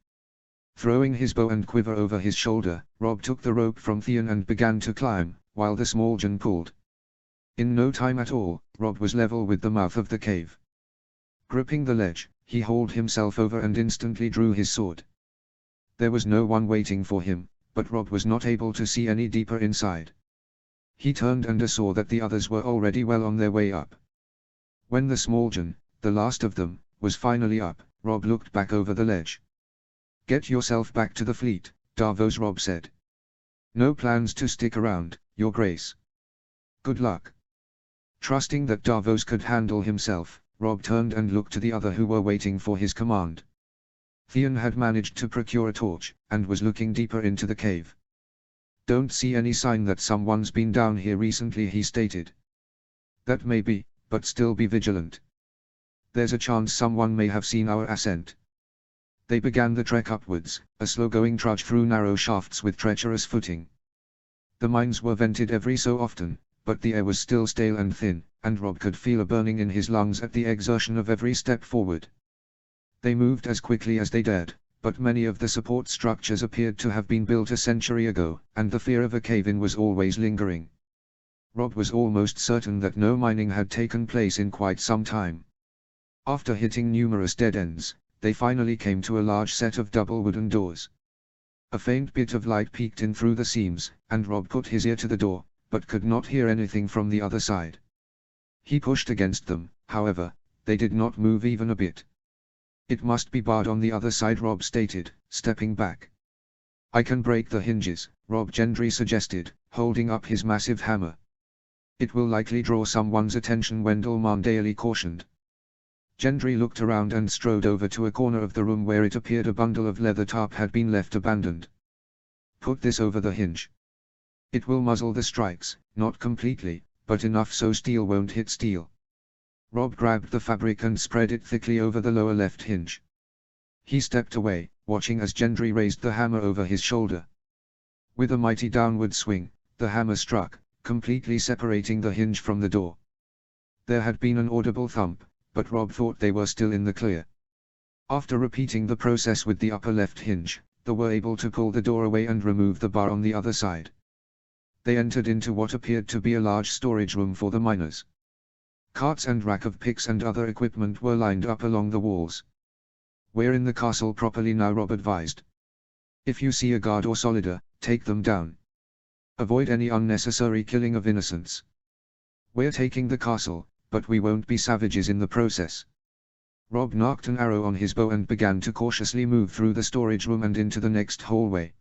[SPEAKER 1] Throwing his bow and quiver over his shoulder, Rob took the rope from Theon and began to climb, while the Smalljan pulled. In no time at all, Rob was level with the mouth of the cave. Gripping the ledge, he hauled himself over and instantly drew his sword. There was no one waiting for him, but Rob was not able to see any deeper inside. He turned and saw that the others were already well on their way up. When the Smalljan, the last of them, was finally up, Rob looked back over the ledge. "Get yourself back to the fleet," Davos Rob said. "No plans to stick around, Your Grace. Good luck." Trusting that Davos could handle himself, Rob turned and looked to the other who were waiting for his command. Theon had managed to procure a torch, and was looking deeper into the cave. "Don't see any sign that someone's been down here recently," he stated. "That may be, but still be vigilant. There's a chance someone may have seen our ascent." They began the trek upwards, a slow-going trudge through narrow shafts with treacherous footing. The mines were vented every so often, but the air was still stale and thin, and Rob could feel a burning in his lungs at the exertion of every step forward. They moved as quickly as they dared, but many of the support structures appeared to have been built a century ago, and the fear of a cave-in was always lingering. Rob was almost certain that no mining had taken place in quite some time. After hitting numerous dead ends, they finally came to a large set of double wooden doors. A faint bit of light peeked in through the seams, and Rob put his ear to the door, but could not hear anything from the other side. He pushed against them, however, they did not move even a bit. "It must be barred on the other side," Rob stated, stepping back. "I can break the hinges," Rob Gendry suggested, holding up his massive hammer. "It will likely draw someone's attention," Wendell Marndaly cautioned. Gendry looked around and strode over to a corner of the room where it appeared a bundle of leather tarp had been left abandoned. "Put this over the hinge. It will muzzle the strikes, not completely, but enough so steel won't hit steel." Rob grabbed the fabric and spread it thickly over the lower left hinge. He stepped away, watching as Gendry raised the hammer over his shoulder. With a mighty downward swing, the hammer struck, completely separating the hinge from the door. There had been an audible thump, but Rob thought they were still in the clear. After repeating the process with the upper left hinge, they were able to pull the door away and remove the bar on the other side. They entered into what appeared to be a large storage room for the miners. Carts and rack of picks and other equipment were lined up along the walls. "We're in the castle properly now," Rob advised. "If you see a guard or soldier, take them down. Avoid any unnecessary killing of innocents. "We're taking the castle, but we won't be savages in the process." Rob knocked an arrow on his bow and began to cautiously move through the storage room and into the next hallway.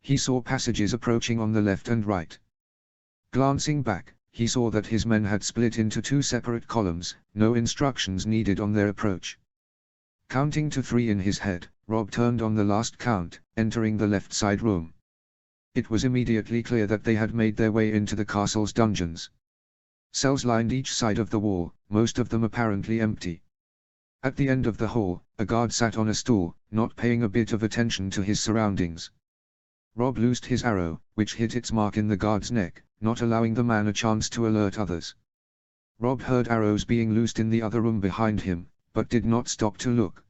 [SPEAKER 1] He saw passages approaching on the left and right. Glancing back, he saw that his men had split into two separate columns, no instructions needed on their approach. Counting to 3 in his head, Rob turned on the last count, entering the left side room. It was immediately clear that they had made their way into the castle's dungeons. Cells lined each side of the wall, most of them apparently empty. At the end of the hall, a guard sat on a stool, not paying a bit of attention to his surroundings. Rob loosed his arrow, which hit its mark in the guard's neck, not allowing the man a chance to alert others. Rob heard arrows being loosed in the other room behind him, but did not stop to look.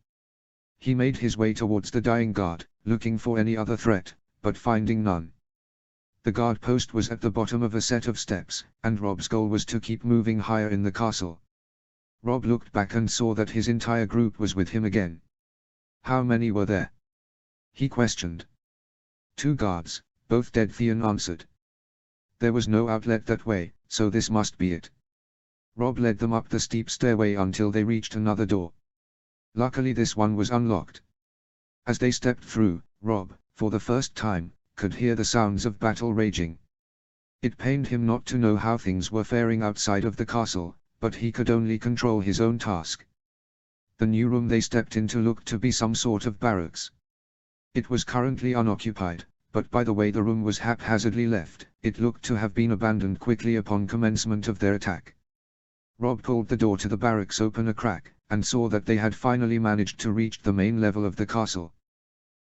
[SPEAKER 1] He made his way towards the dying guard, looking for any other threat, but finding none. The guard post was at the bottom of a set of steps, and Rob's goal was to keep moving higher in the castle. Rob looked back and saw that his entire group was with him again. "How many were there?" he questioned. "2 guards, both dead," Theon answered. "There was no outlet that way, so this must be it." Rob led them up the steep stairway until they reached another door. Luckily this one was unlocked. As they stepped through, Rob, for the first time, could hear the sounds of battle raging. It pained him not to know how things were faring outside of the castle, but he could only control his own task. The new room they stepped into looked to be some sort of barracks. It was currently unoccupied, but by the way the room was haphazardly left, it looked to have been abandoned quickly upon commencement of their attack. Rob pulled the door to the barracks open a crack, and saw that they had finally managed to reach the main level of the castle.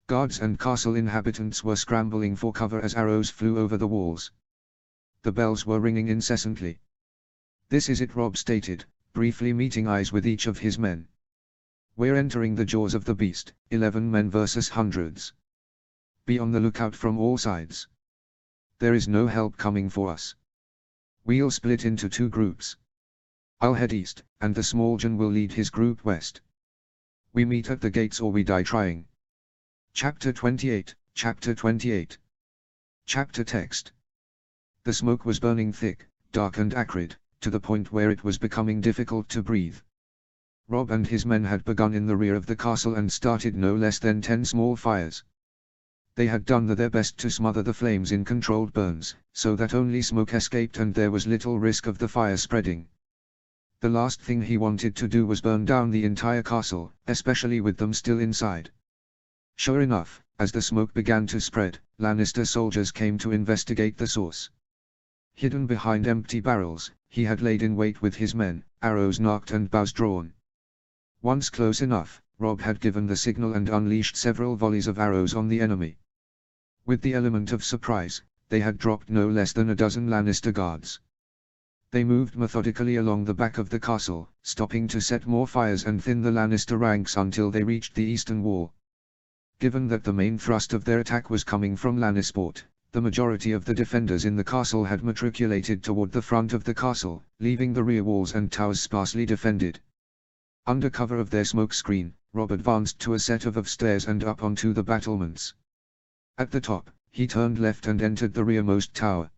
[SPEAKER 1] Guards and castle inhabitants were scrambling for cover as arrows flew over the walls. The bells were ringing incessantly. "This is it," Rob stated, briefly meeting eyes with each of his men. "We're entering the jaws of the beast, 11 men versus hundreds. Be on the lookout from all sides. There is no help coming for us. We'll split into 2 groups. I'll head east, and the small John will lead his group west. We meet at the gates or we die trying." Chapter 28, Chapter 28. Chapter text. The smoke was burning thick, dark and acrid, to the point where it was becoming difficult to breathe. Rob and his men had begun in the rear of the castle and started no less than 10 small fires. They had done their best to smother the flames in controlled burns, so that only smoke escaped and there was little risk of the fire spreading. The last thing he wanted to do was burn down the entire castle, especially with them still inside. Sure enough, as the smoke began to spread, Lannister soldiers came to investigate the source. Hidden behind empty barrels, he had laid in wait with his men, arrows nocked and bows drawn. Once close enough, Rob had given the signal and unleashed several volleys of arrows on the enemy. With the element of surprise, they had dropped no less than a dozen Lannister guards. They moved methodically along the back of the castle, stopping to set more fires and thin the Lannister ranks until they reached the eastern wall. Given that the main thrust of their attack was coming from Lannisport, the majority of the defenders in the castle had matriculated toward the front of the castle, leaving the rear walls and towers sparsely defended. Under cover of their smoke screen, Rob advanced to a set of stairs and up onto the battlements. At the top, he turned left and entered the rearmost tower.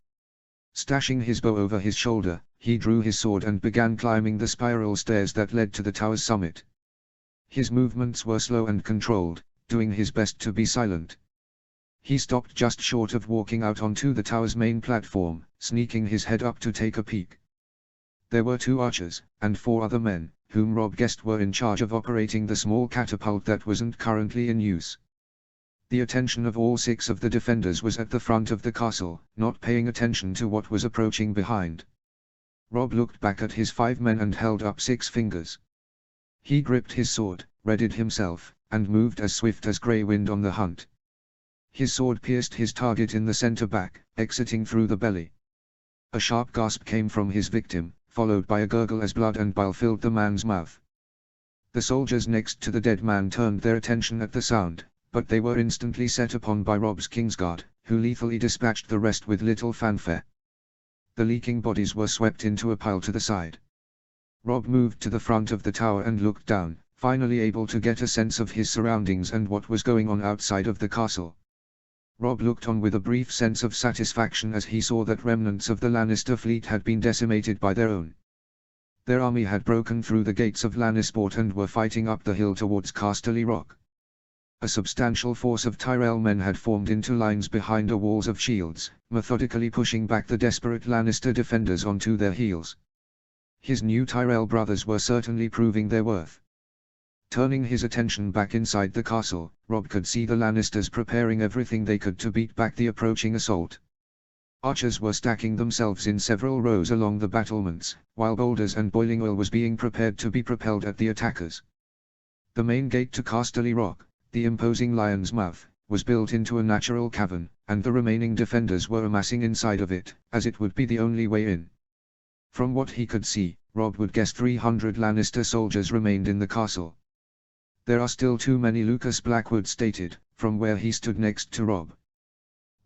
[SPEAKER 1] Stashing his bow over his shoulder, he drew his sword and began climbing the spiral stairs that led to the tower's summit. His movements were slow and controlled, doing his best to be silent. He stopped just short of walking out onto the tower's main platform, sneaking his head up to take a peek. There were 2 archers, and 4 other men, whom Rob guessed were in charge of operating the small catapult that wasn't currently in use. The attention of all 6 of the defenders was at the front of the castle, not paying attention to what was approaching behind. Rob looked back at his 5 men and held up 6 fingers. He gripped his sword, readied himself, and moved as swift as Grey Wind on the hunt. His sword pierced his target in the center back, exiting through the belly. A sharp gasp came from his victim, followed by a gurgle as blood and bile filled the man's mouth. The soldiers next to the dead man turned their attention at the sound, but they were instantly set upon by Rob's Kingsguard, who lethally dispatched the rest with little fanfare. The leaking bodies were swept into a pile to the side. Rob moved to the front of the tower and looked down, finally able to get a sense of his surroundings and what was going on outside of the castle. Robb looked on with a brief sense of satisfaction as he saw that remnants of the Lannister fleet had been decimated by their own. Their army had broken through the gates of Lannisport and were fighting up the hill towards Casterly Rock. A substantial force of Tyrell men had formed into lines behind the walls of shields, methodically pushing back the desperate Lannister defenders onto their heels. His new Tyrell brothers were certainly proving their worth. Turning his attention back inside the castle, Robb could see the Lannisters preparing everything they could to beat back the approaching assault. Archers were stacking themselves in several rows along the battlements, while boulders and boiling oil was being prepared to be propelled at the attackers. The main gate to Casterly Rock, the imposing Lion's Mouth, was built into a natural cavern, and the remaining defenders were amassing inside of it, as it would be the only way in. From what he could see, Robb would guess 300 Lannister soldiers remained in the castle. "There are still too many," Lucas Blackwood stated, from where he stood next to Robb.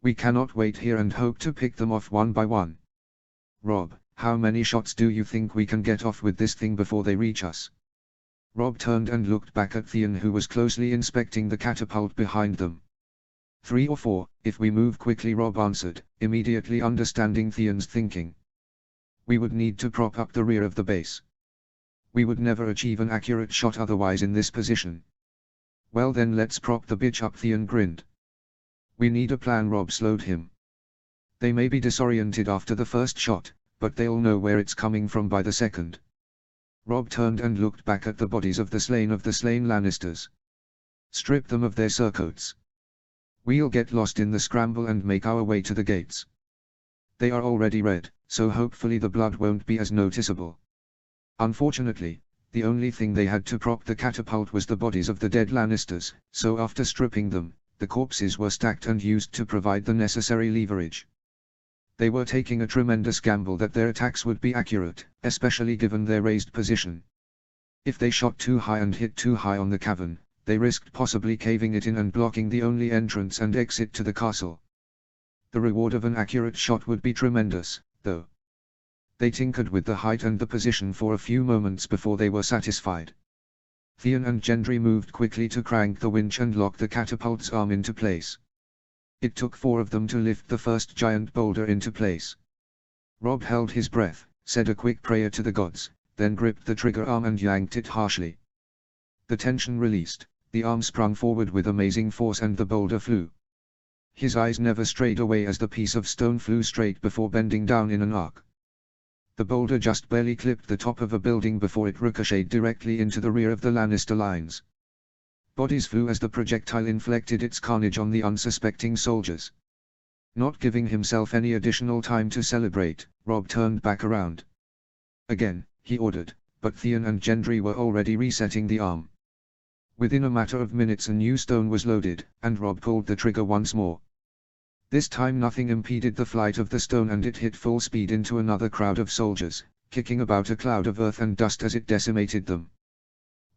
[SPEAKER 1] "We cannot wait here and hope to pick them off one by one. Robb, how many shots do you think we can get off with this thing before they reach us?" Robb turned and looked back at Theon, who was closely inspecting the catapult behind them. 3 or 4, if we move quickly," Robb answered, immediately understanding Theon's thinking. "We would need to prop up the rear of the base. We would never achieve an accurate shot otherwise in this position." "Well then, let's prop the bitch up," Theon grinned. "We need a plan," Robb slowed him. "They may be disoriented after the first shot, but they'll know where it's coming from by the second." Robb turned and looked back at the bodies of the slain Lannisters. "Strip them of their surcoats. We'll get lost in the scramble and make our way to the gates. They are already red, so hopefully the blood won't be as noticeable." Unfortunately, the only thing they had to prop the catapult was the bodies of the dead Lannisters, so after stripping them, the corpses were stacked and used to provide the necessary leverage. They were taking a tremendous gamble that their attacks would be accurate, especially given their raised position. If they shot too high and hit too high on the cavern, they risked possibly caving it in and blocking the only entrance and exit to the castle. The reward of an accurate shot would be tremendous, though. They tinkered with the height and the position for a few moments before they were satisfied. Theon and Gendry moved quickly to crank the winch and lock the catapult's arm into place. It took 4 of them to lift the first giant boulder into place. Robb held his breath, said a quick prayer to the gods, then gripped the trigger arm and yanked it harshly. The tension released, the arm sprung forward with amazing force and the boulder flew. His eyes never strayed away as the piece of stone flew straight before bending down in an arc. The boulder just barely clipped the top of a building before it ricocheted directly into the rear of the Lannister lines. Bodies flew as the projectile inflicted its carnage on the unsuspecting soldiers. Not giving himself any additional time to celebrate, Robb turned back around. "Again," he ordered, but Theon and Gendry were already resetting the arm. Within a matter of minutes a new stone was loaded, and Robb pulled the trigger once more. This time nothing impeded the flight of the stone and it hit full speed into another crowd of soldiers, kicking about a cloud of earth and dust as it decimated them.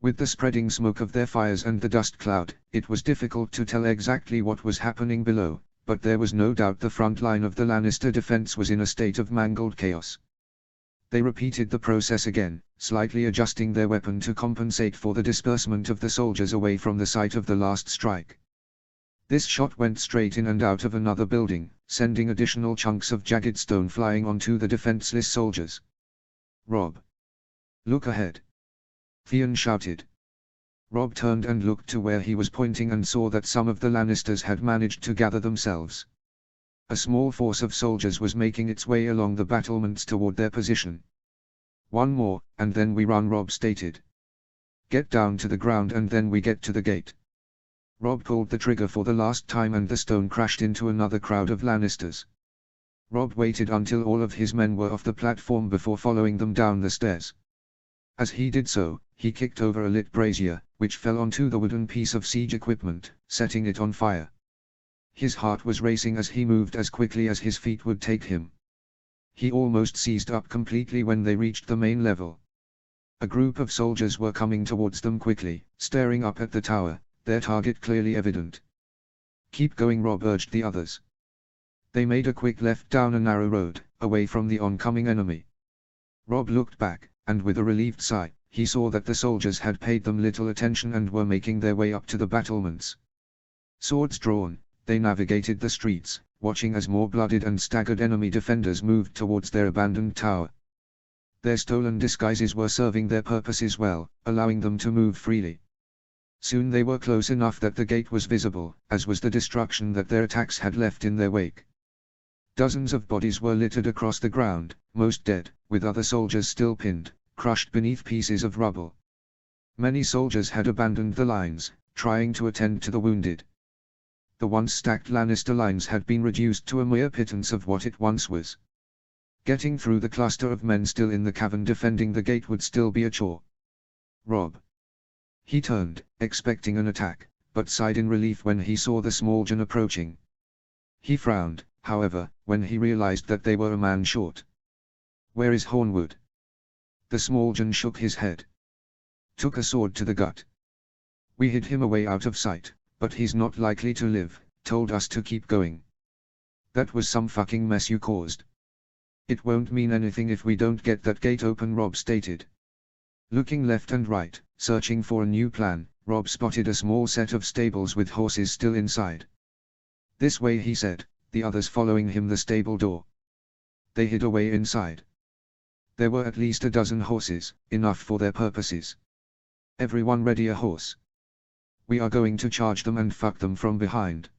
[SPEAKER 1] With the spreading smoke of their fires and the dust cloud, it was difficult to tell exactly what was happening below, but there was no doubt the front line of the Lannister defense was in a state of mangled chaos. They repeated the process again, slightly adjusting their weapon to compensate for the disbursement of the soldiers away from the site of the last strike. This shot went straight in and out of another building, sending additional chunks of jagged stone flying onto the defenseless soldiers. "Robb! Look ahead!" Theon shouted. Robb turned and looked to where he was pointing and saw that some of the Lannisters had managed to gather themselves. A small force of soldiers was making its way along the battlements toward their position. "One more, and then we run," Robb stated. "Get down to the ground and then we get to the gate." Robb pulled the trigger for the last time and the stone crashed into another crowd of Lannisters. Robb waited until all of his men were off the platform before following them down the stairs. As he did so, he kicked over a lit brazier, which fell onto the wooden piece of siege equipment, setting it on fire. His heart was racing as he moved as quickly as his feet would take him. He almost seized up completely when they reached the main level. A group of soldiers were coming towards them quickly, staring up at the tower, their target clearly evident. "Keep going," Robb urged the others. They made a quick left down a narrow road, away from the oncoming enemy. Robb looked back, and with a relieved sigh, he saw that the soldiers had paid them little attention and were making their way up to the battlements. Swords drawn, They navigated the streets, watching as more bloodied and staggered enemy defenders moved towards their abandoned tower. Their stolen disguises were serving their purposes well, allowing them to move freely. Soon they were close enough that the gate was visible, as was the destruction that their attacks had left in their wake. Dozens of bodies were littered across the ground, most dead, with other soldiers still pinned, crushed beneath pieces of rubble. Many soldiers had abandoned the lines, trying to attend to the wounded. The once stacked Lannister lines had been reduced to a mere pittance of what it once was. Getting through the cluster of men still in the cavern defending the gate would still be a chore. Robb. He turned, expecting an attack, but sighed in relief when he saw the Smaljun approaching. He frowned, however, when he realized that they were a man short. "Where is Hornwood?" The Smaljun shook his head. "Took a sword to the gut. We hid him away out of sight, but he's not likely to live, told us to keep going." "That was some fucking mess you caused." "It won't mean anything if we don't get that gate open," Robb stated. Looking left and right, searching for a new plan, Robb spotted a small set of stables with horses still inside. "This way," he said, the others following him the stable door. They hid away inside. There were at least a dozen horses, enough for their purposes. "Everyone ready a horse? We are going to charge them and fuck them from behind.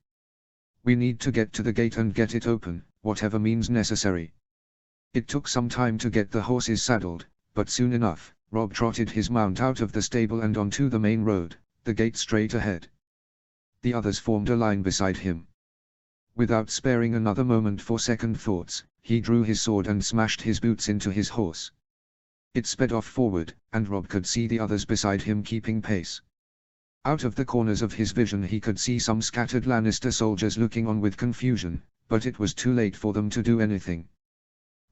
[SPEAKER 1] We need to get to the gate and get it open, whatever means necessary." It took some time to get the horses saddled, but soon enough, Robb trotted his mount out of the stable and onto the main road, the gate straight ahead. The others formed a line beside him. Without sparing another moment for second thoughts, he drew his sword and smashed his boots into his horse. It sped off forward, and Robb could see the others beside him keeping pace. Out of the corners of his vision he could see some scattered Lannister soldiers looking on with confusion, but it was too late for them to do anything.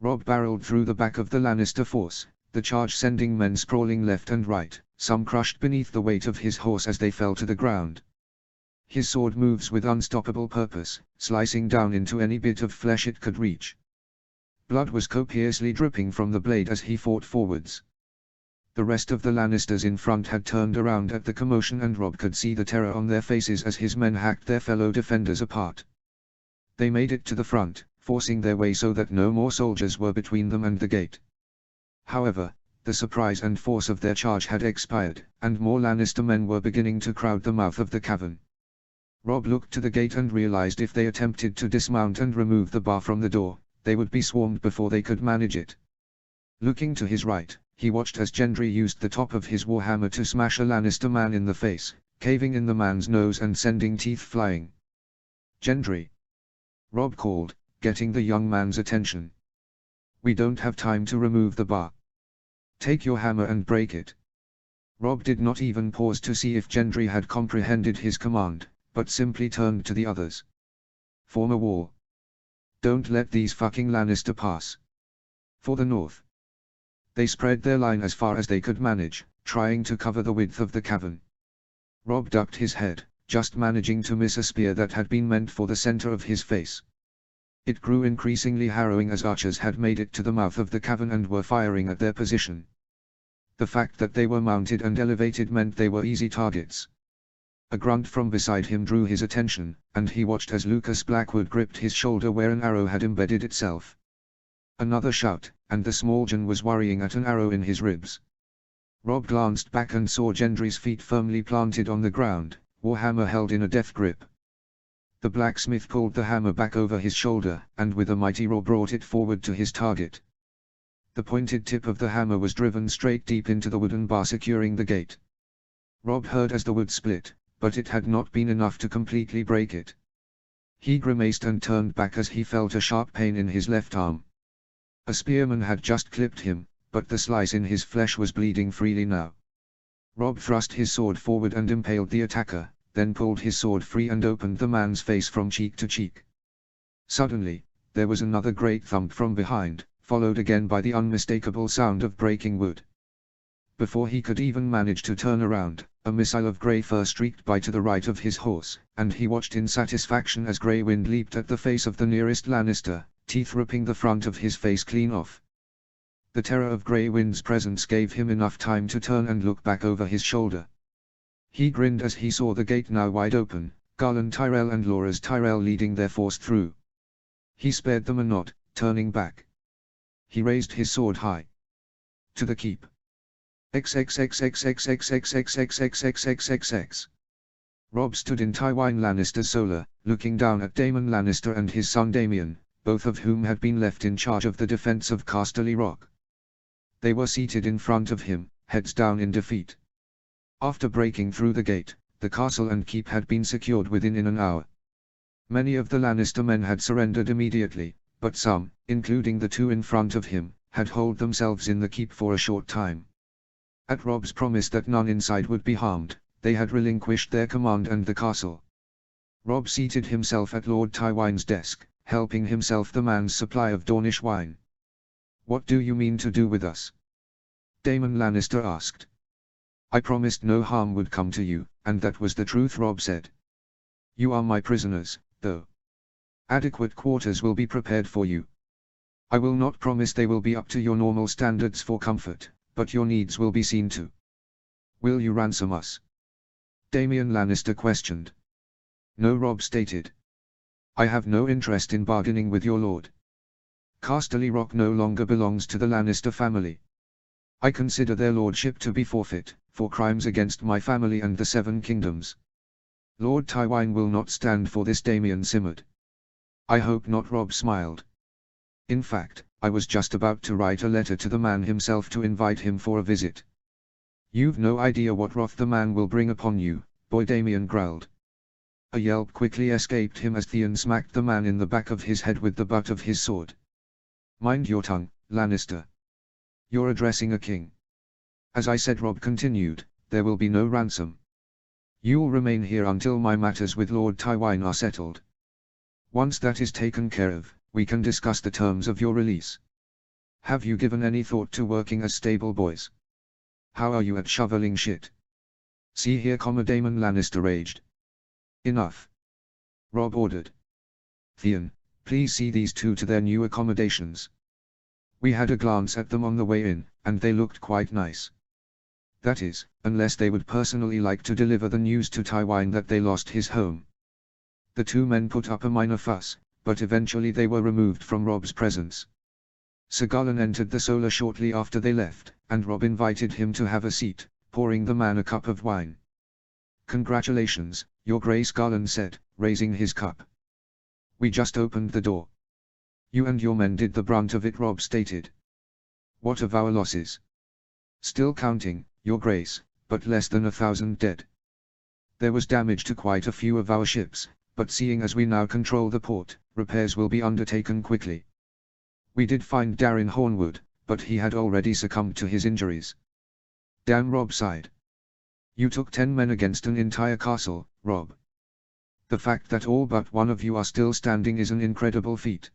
[SPEAKER 1] Robb barreled through the back of the Lannister force, the charge sending men sprawling left and right, some crushed beneath the weight of his horse as they fell to the ground. His sword moves with unstoppable purpose, slicing down into any bit of flesh it could reach. Blood was copiously dripping from the blade as he fought forwards. The rest of the Lannisters in front had turned around at the commotion and Robb could see the terror on their faces as his men hacked their fellow defenders apart. They made it to the front, forcing their way so that no more soldiers were between them and the gate. However, the surprise and force of their charge had expired, and more Lannister men were beginning to crowd the mouth of the cavern. Robb looked to the gate and realized if they attempted to dismount and remove the bar from the door, they would be swarmed before they could manage it. Looking to his right, he watched as Gendry used the top of his warhammer to smash a Lannister man in the face, caving in the man's nose and sending teeth flying. "Gendry!" Robb called, getting the young man's attention. "We don't have time to remove the bar. Take your hammer and break it." Robb did not even pause to see if Gendry had comprehended his command, but simply turned to the others. "Form a wall. Don't let these fucking Lannister pass." For the north. They spread their line as far as they could manage, trying to cover the width of the cavern. Robb ducked his head, just managing to miss a spear that had been meant for the center of his face. It grew increasingly harrowing as archers had made it to the mouth of the cavern and were firing at their position. The fact that they were mounted and elevated meant they were easy targets. A grunt from beside him drew his attention, and he watched as Lucas Blackwood gripped his shoulder where an arrow had embedded itself. Another shout, and the Smaljun was worrying at an arrow in his ribs. Robb glanced back and saw Gendry's feet firmly planted on the ground, warhammer held in a death grip. The blacksmith pulled the hammer back over his shoulder, and with a mighty roar brought it forward to his target. The pointed tip of the hammer was driven straight deep into the wooden bar securing the gate. Robb heard as the wood split, but it had not been enough to completely break it. He grimaced and turned back as he felt a sharp pain in his left arm. A spearman had just clipped him, but the slice in his flesh was bleeding freely now. Robb thrust his sword forward and impaled the attacker, then pulled his sword free and opened the man's face from cheek to cheek. Suddenly, there was another great thump from behind, followed again by the unmistakable sound of breaking wood. Before he could even manage to turn around, a missile of grey fur streaked by to the right of his horse, and he watched in satisfaction as Grey Wind leaped at the face of the nearest Lannister, teeth ripping the front of his face clean off. The terror of Grey Wind's presence gave him enough time to turn and look back over his shoulder. He grinned as he saw the gate now wide open, Garland Tyrell and Loras Tyrell leading their force through. He spared them a not, turning back. He raised his sword high. To the keep. XXXXXXXXXXXXXXXX. Robb stood in Tywin Lannister's solar, looking down at Daemon Lannister and his son Damian, both of whom had been left in charge of the defense of Casterly Rock. They were seated in front of him, heads down in defeat. After breaking through the gate, the castle and keep had been secured within an hour. Many of the Lannister men had surrendered immediately, but some, including the two in front of him, had holed themselves in the keep for a short time. At Robb's promise that none inside would be harmed, they had relinquished their command and the castle. Robb seated himself at Lord Tywin's desk, helping himself the man's supply of Dornish wine. "What do you mean to do with us?" Daemon Lannister asked. "I promised no harm would come to you, and that was the truth," Robb said. "You are my prisoners, though. Adequate quarters will be prepared for you. I will not promise they will be up to your normal standards for comfort, but your needs will be seen to." "Will you ransom us?" Daemon Lannister questioned. "No," Robb stated. "I have no interest in bargaining with your lord. Casterly Rock no longer belongs to the Lannister family. I consider their lordship to be forfeit, for crimes against my family and the Seven Kingdoms. Lord Tywin will not stand for this," Daemon simmered. "I hope not," Robb smiled. "In fact, I was just about to write a letter to the man himself to invite him for a visit." "You've no idea what wrath the man will bring upon you," boy, Daemon growled. A yelp quickly escaped him as Theon smacked the man in the back of his head with the butt of his sword. "Mind your tongue, Lannister. You're addressing a king." "As I said," Robb continued, "there will be no ransom. You'll remain here until my matters with Lord Tywin are settled. Once that is taken care of, we can discuss the terms of your release. Have you given any thought to working as stable boys? How are you at shoveling shit?" "See here, Daemon Lannister raged. "Enough," Robb ordered. "Theon, please see these two to their new accommodations. We had a glance at them on the way in, and they looked quite nice. That is, unless they would personally like to deliver the news to Tywin that they lost his home." The two men put up a minor fuss, but eventually they were removed from Robb's presence. Sir Garland entered the solar shortly after they left, and Robb invited him to have a seat, pouring the man a cup of wine. "Congratulations, Your Grace," Garland said, raising his cup. "We just opened the door." "You and your men did the brunt of it," Robb stated. "What of our losses?" "Still counting, Your Grace, but less than 1,000 dead. There was damage to quite a few of our ships, but seeing as we now control the port, repairs will be undertaken quickly. We did find Darren Hornwood, but he had already succumbed to his injuries." "Damn," Robb sighed. "You took 10 men against an entire castle, Robb. The fact that all but one of you are still standing is an incredible feat.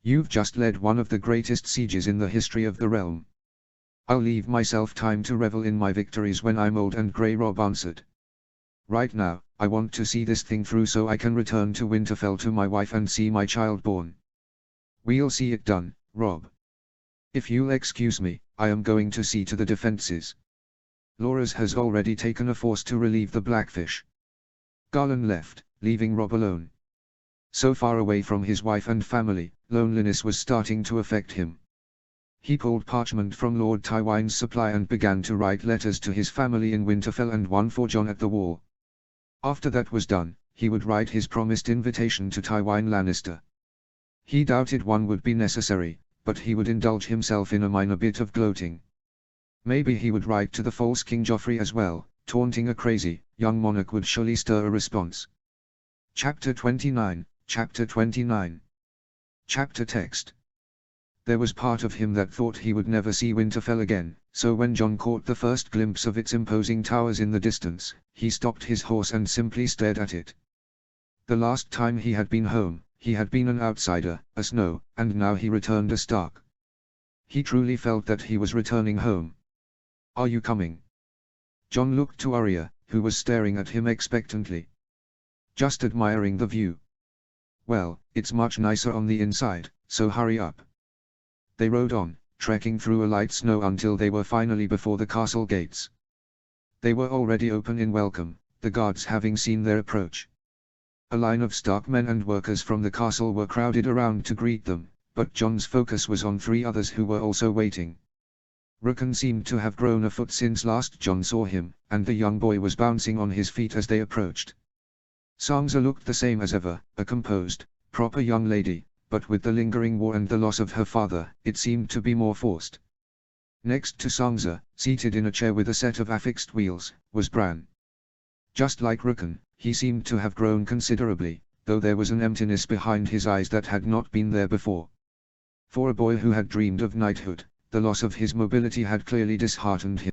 [SPEAKER 1] You've just led one of the greatest sieges in the history of the realm." "I'll leave myself time to revel in my victories when I'm old and grey," Robb answered. "Right now, I want to see this thing through so I can return to Winterfell to my wife and see my child born." "We'll see it done, Robb. If you'll excuse me, I am going to see to the defenses. Loras has already taken a force to relieve the Blackfish." Garland left, leaving Robb alone. So far away from his wife and family, loneliness was starting to affect him. He pulled parchment from Lord Tywin's supply and began to write letters to his family in Winterfell and one for Jon at the Wall. After that was done, he would write his promised invitation to Tywin Lannister. He doubted one would be necessary, but he would indulge himself in a minor bit of gloating. Maybe he would write to the false King Joffrey as well, taunting a crazy, young monarch would surely stir a response. Chapter 29, Chapter 29. Chapter text. There was part of him that thought he would never see Winterfell again, so when Jon caught the first glimpse of its imposing towers in the distance, he stopped his horse and simply stared at it. The last time he had been home, he had been an outsider, a Snow, and now he returned a Stark. He truly felt that he was returning home. "Are you coming?" Jon looked to Arya, who was staring at him expectantly. "Just admiring the view." "Well, it's much nicer on the inside, so hurry up." They rode on, trekking through a light snow until they were finally before the castle gates. They were already open in welcome, the guards having seen their approach. A line of Stark men and workers from the castle were crowded around to greet them, but Jon's focus was on 3 others who were also waiting. Rukan seemed to have grown a foot since last Jon saw him, and the young boy was bouncing on his feet as they approached. Sansa looked the same as ever, a composed, proper young lady, but with the lingering war and the loss of her father, it seemed to be more forced. Next to Sansa, seated in a chair with a set of affixed wheels, was Bran. Just like Rukan, he seemed to have grown considerably, though there was an emptiness behind his eyes that had not been there before. For a boy who had dreamed of knighthood, the loss of his mobility had clearly disheartened him.